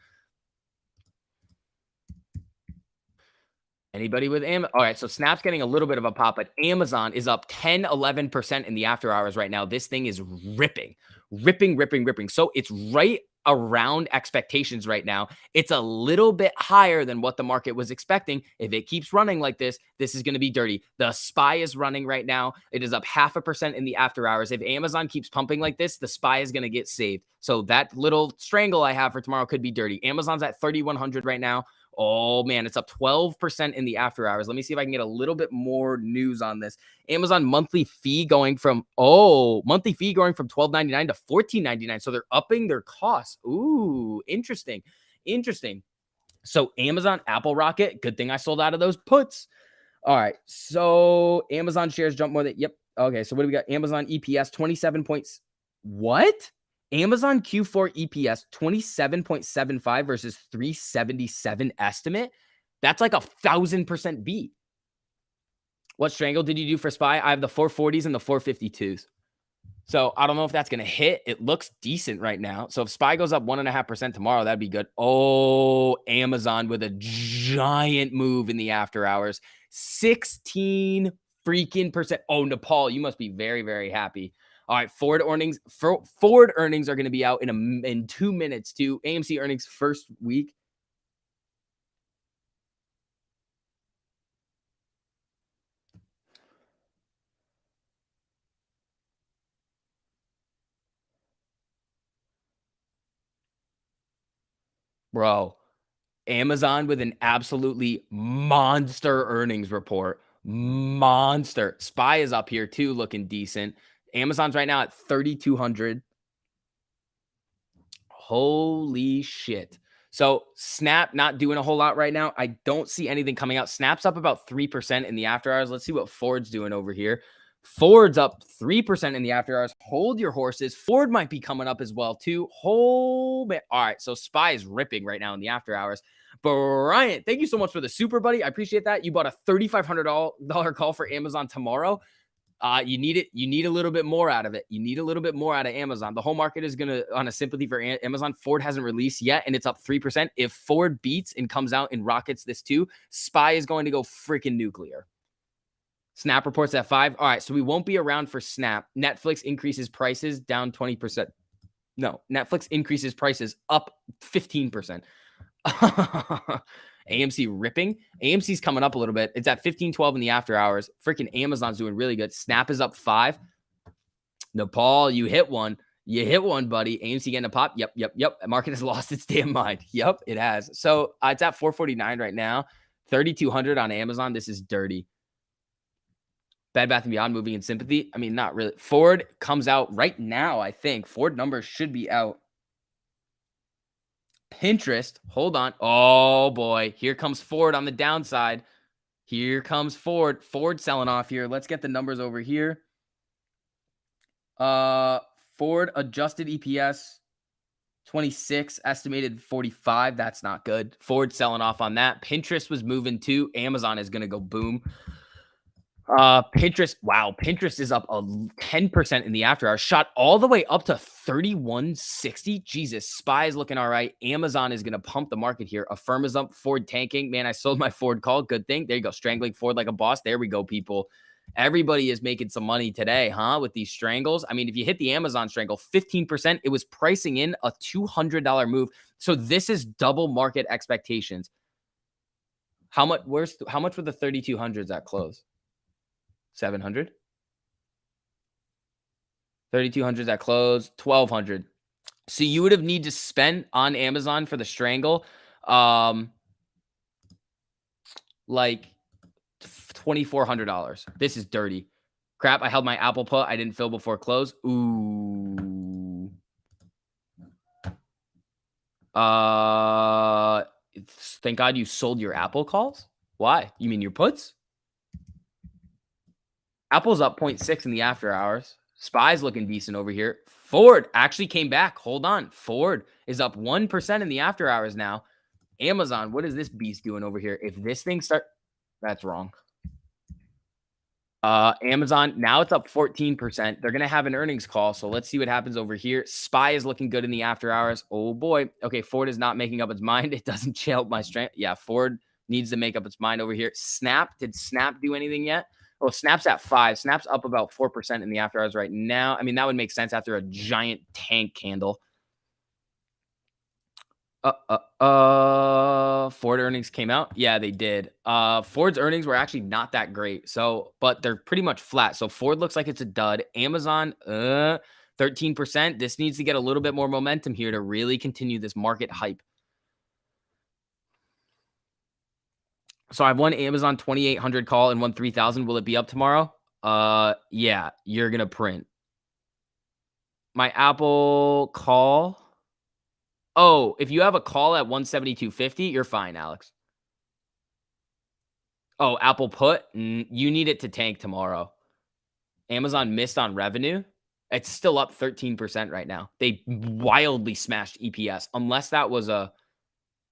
Anybody with Amazon? All right, so Snap's getting a little bit of a pop, but Amazon is up 10, 11% in the after hours right now. This thing is ripping. So it's right around expectations right now. It's a little bit higher than what the market was expecting. If it keeps running like this is going to be dirty. The SPY is running right now. It is up 0.5% in the after hours. If Amazon keeps pumping like this, the SPY is going to get saved. So that little strangle I have for tomorrow could be dirty. Amazon's at 3,100 right now. Oh man, it's up 12% in the after hours. Let me see if I can get a little bit more news on this. Amazon monthly fee going from $12.99 to $14.99. So they're upping their costs. Ooh, interesting. So Amazon Apple Rocket, good thing I sold out of those puts. All right. So Amazon shares jump more than, yep. Okay. So what do we got? Amazon EPS 27 points. What? Amazon Q4 EPS 27.75 versus 377 estimate. That's like 1,000% beat. What strangle did you do for SPY? I have the 440s and the 452s. So I don't know if that's going to hit. It looks decent right now. So if SPY goes up 1.5% tomorrow, that'd be good. Oh, Amazon with a giant move in the after hours. 16 freaking percent. Oh, Nepal, you must be very, very happy. All right, Ford earnings are going to be out in 2 minutes too. AMC earnings first week. Bro, Amazon with an absolutely monster earnings report. Monster. SPY is up here too, looking decent. Amazon's right now at 3,200. Holy shit. So Snap not doing a whole lot right now. I don't see anything coming out. Snap's up about 3% in the after hours. Let's see what Ford's doing over here. Ford's up 3% in the after hours. Hold your horses. Ford might be coming up as well too. Hold it. All right. So SPY is ripping right now in the after hours. Brian, thank you so much for the super, buddy. I appreciate that. You bought a $3,500 call for Amazon tomorrow. You need it. You need a little bit more out of it. You need a little bit more out of Amazon. The whole market is going to, on a sympathy for Amazon. Ford hasn't released yet, and it's up 3%. If Ford beats and comes out and rockets this too, SPY is going to go freaking nuclear. Snap reports at 5. All right, so we won't be around for Snap. Netflix increases prices down 20%. No, Netflix increases prices up 15%. AMC ripping. AMC's coming up a little bit. It's at 15.12 in the after hours. Freaking Amazon's doing really good. Snap is up 5. Nepal, you hit one. You hit one, buddy. AMC getting a pop. Yep. The market has lost its damn mind. Yep, it has. So it's at 449 right now. 3,200 on Amazon. This is dirty. Bed Bath & Beyond moving in sympathy. I mean, not really. Ford comes out right now, I think. Ford numbers should be out. Pinterest, hold on. Oh, boy. Here comes Ford on the downside. Here comes Ford. Ford selling off here. Let's get the numbers over here. Ford adjusted EPS 26, estimated 45. That's not good. Ford selling off on that. Pinterest was moving too. Amazon is going to go boom. Pinterest, wow, Pinterest is up 10% in the after hours, shot all the way up to 3160. Jesus, SPY is looking all right. Amazon is going to pump the market here. Affirm is up, Ford tanking. Man, I sold my Ford call. Good thing. There you go. Strangling Ford like a boss. There we go, people. Everybody is making some money today, huh? With these strangles. I mean, if you hit the Amazon strangle, 15%, it was pricing in a $200 move. So this is double market expectations. How much were the 3,200s at close? 700. 3,200s at close, 1,200. So you would have need to spend on Amazon for the strangle, like $2,400. This is dirty. Crap, I held my Apple put. I didn't fill before close. Ooh. Thank God you sold your Apple calls. Why? You mean your puts? Apple's up 0.6 in the after hours. SPY's looking decent over here. Ford actually came back. Hold on. Ford is up 1% in the after hours now. Amazon, what is this beast doing over here? If this thing that's wrong. Amazon, now it's up 14%. They're going to have an earnings call, so let's see what happens over here. SPY is looking good in the after hours. Oh, boy. Okay, Ford is not making up its mind. It doesn't chill my strength. Yeah, Ford needs to make up its mind over here. Snap, did Snap do anything yet? Oh, Snap's at 5. Snap's up about 4% in the after hours right now. I mean, that would make sense after a giant tank candle. Ford earnings came out. Yeah, they did. Ford's earnings were actually not that great. So, but they're pretty much flat. So Ford looks like it's a dud. Amazon, 13%. This needs to get a little bit more momentum here to really continue this market hype. So I have one Amazon 2,800 call and one 3,000. Will it be up tomorrow? Yeah, you're going to print. My Apple call. Oh, if you have a call at 172.50, you're fine, Alex. Oh, Apple put, you need it to tank tomorrow. Amazon missed on revenue. It's still up 13% right now. They wildly smashed EPS. Unless that was the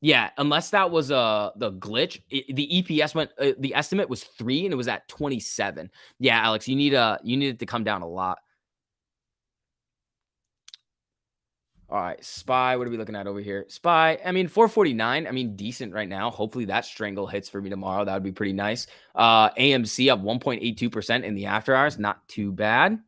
glitch. The EPS went, the estimate was 3 and it was at 27. Yeah, Alex, you need it to come down a lot. All right, SPY, what are we looking at over here? SPY, I mean, 449, I mean, decent right now. Hopefully that strangle hits for me tomorrow. That would be pretty nice. AMC up 1.82% in the after hours. Not too bad.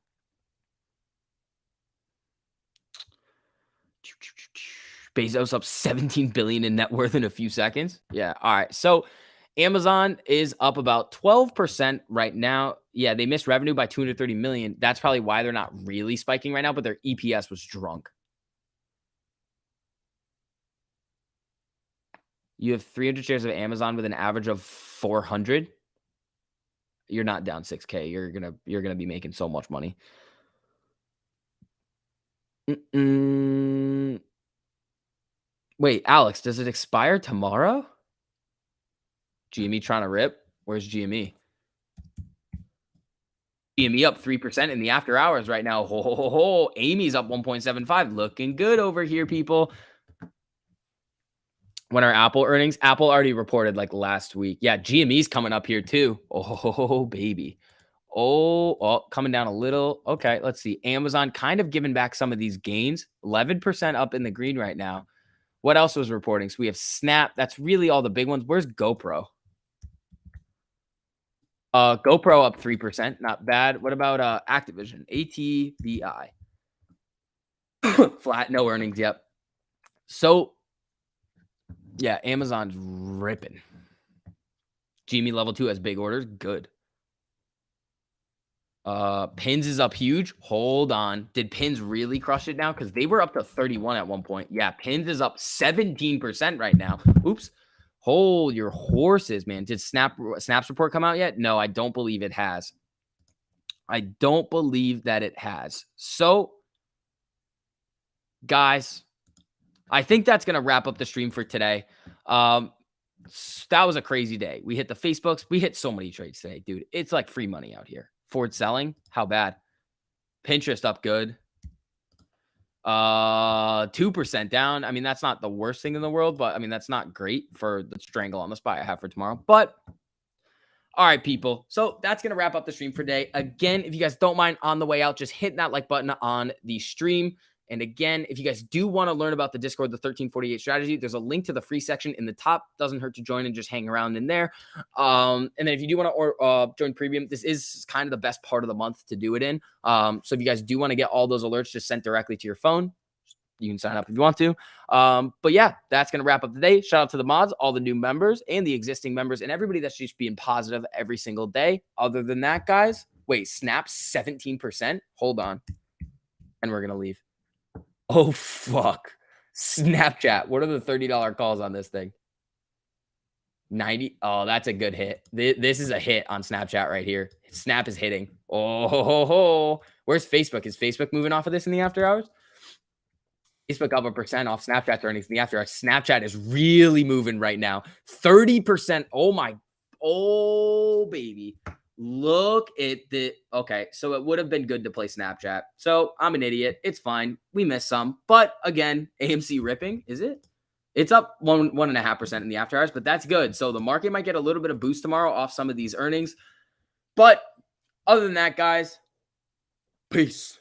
Bezos up 17 billion in net worth in a few seconds. Yeah, all right. So Amazon is up about 12% right now. Yeah, they missed revenue by 230 million. That's probably why they're not really spiking right now, but their EPS was drunk. You have 300 shares of Amazon with an average of 400. You're not down 6K. You're gonna be making so much money. Wait, Alex, does it expire tomorrow? GME trying to rip? Where's GME? GME up 3% in the after hours right now. Amy's up 1.75. Looking good over here, people. When our Apple earnings, Apple already reported like last week. Yeah, GME's coming up here too. Oh, baby. Oh, coming down a little. Okay, let's see. Amazon kind of giving back some of these gains. 11% up in the green right now. What else was reporting? So we have Snap. That's really all the big ones. Where's GoPro? GoPro up 3%. Not bad. What about Activision? ATVI. Flat, no earnings yet. So, yeah, Amazon's ripping. Genie level 2 has big orders. Good. Pins is up huge. Hold on. Did Pins really crush it now? Because they were up to 31 at one point. Yeah, Pins is up 17% right now. Oops. Hold your horses, man. Did Snap's report come out yet? No, I don't believe it has. I don't believe that it has. So, guys, I think that's going to wrap up the stream for today. That was a crazy day. We hit the Facebooks. We hit so many trades today, dude. It's like free money out here. Ford selling. How bad? Pinterest up good. 2% down. I mean, that's not the worst thing in the world, but I mean, that's not great for the strangle on the spot I have for tomorrow. But all right, people. So that's going to wrap up the stream for today. Again, if you guys don't mind on the way out, just hitting that like button on the stream. And again, if you guys do want to learn about the Discord, the 1348 strategy, there's a link to the free section in the top. Doesn't hurt to join and just hang around in there. And then if you do want to join premium, this is kind of the best part of the month to do it in. So if you guys do want to get all those alerts just sent directly to your phone, you can sign up if you want to. But yeah, that's going to wrap up the day. Shout out to the mods, all the new members and the existing members and everybody that's just being positive every single day. Other than that, guys, wait, Snap 17%. Hold on. And we're going to leave. Oh, fuck. Snapchat. What are the $30 calls on this thing? 90. Oh, that's a good hit. This is a hit on Snapchat right here. Snap is hitting. Oh, where's Facebook? Is Facebook moving off of this in the after hours? Facebook up 1% off Snapchat earnings in the after hours. Snapchat is really moving right now. 30%. Oh, baby. Look at the, okay, so it would have been good to play Snapchat. So I'm an idiot. It's fine. We missed some. But again, AMC ripping, is it? It's up 1.5% in the after hours, but that's good. So the market might get a little bit of boost tomorrow off some of these earnings. But other than that, guys, peace.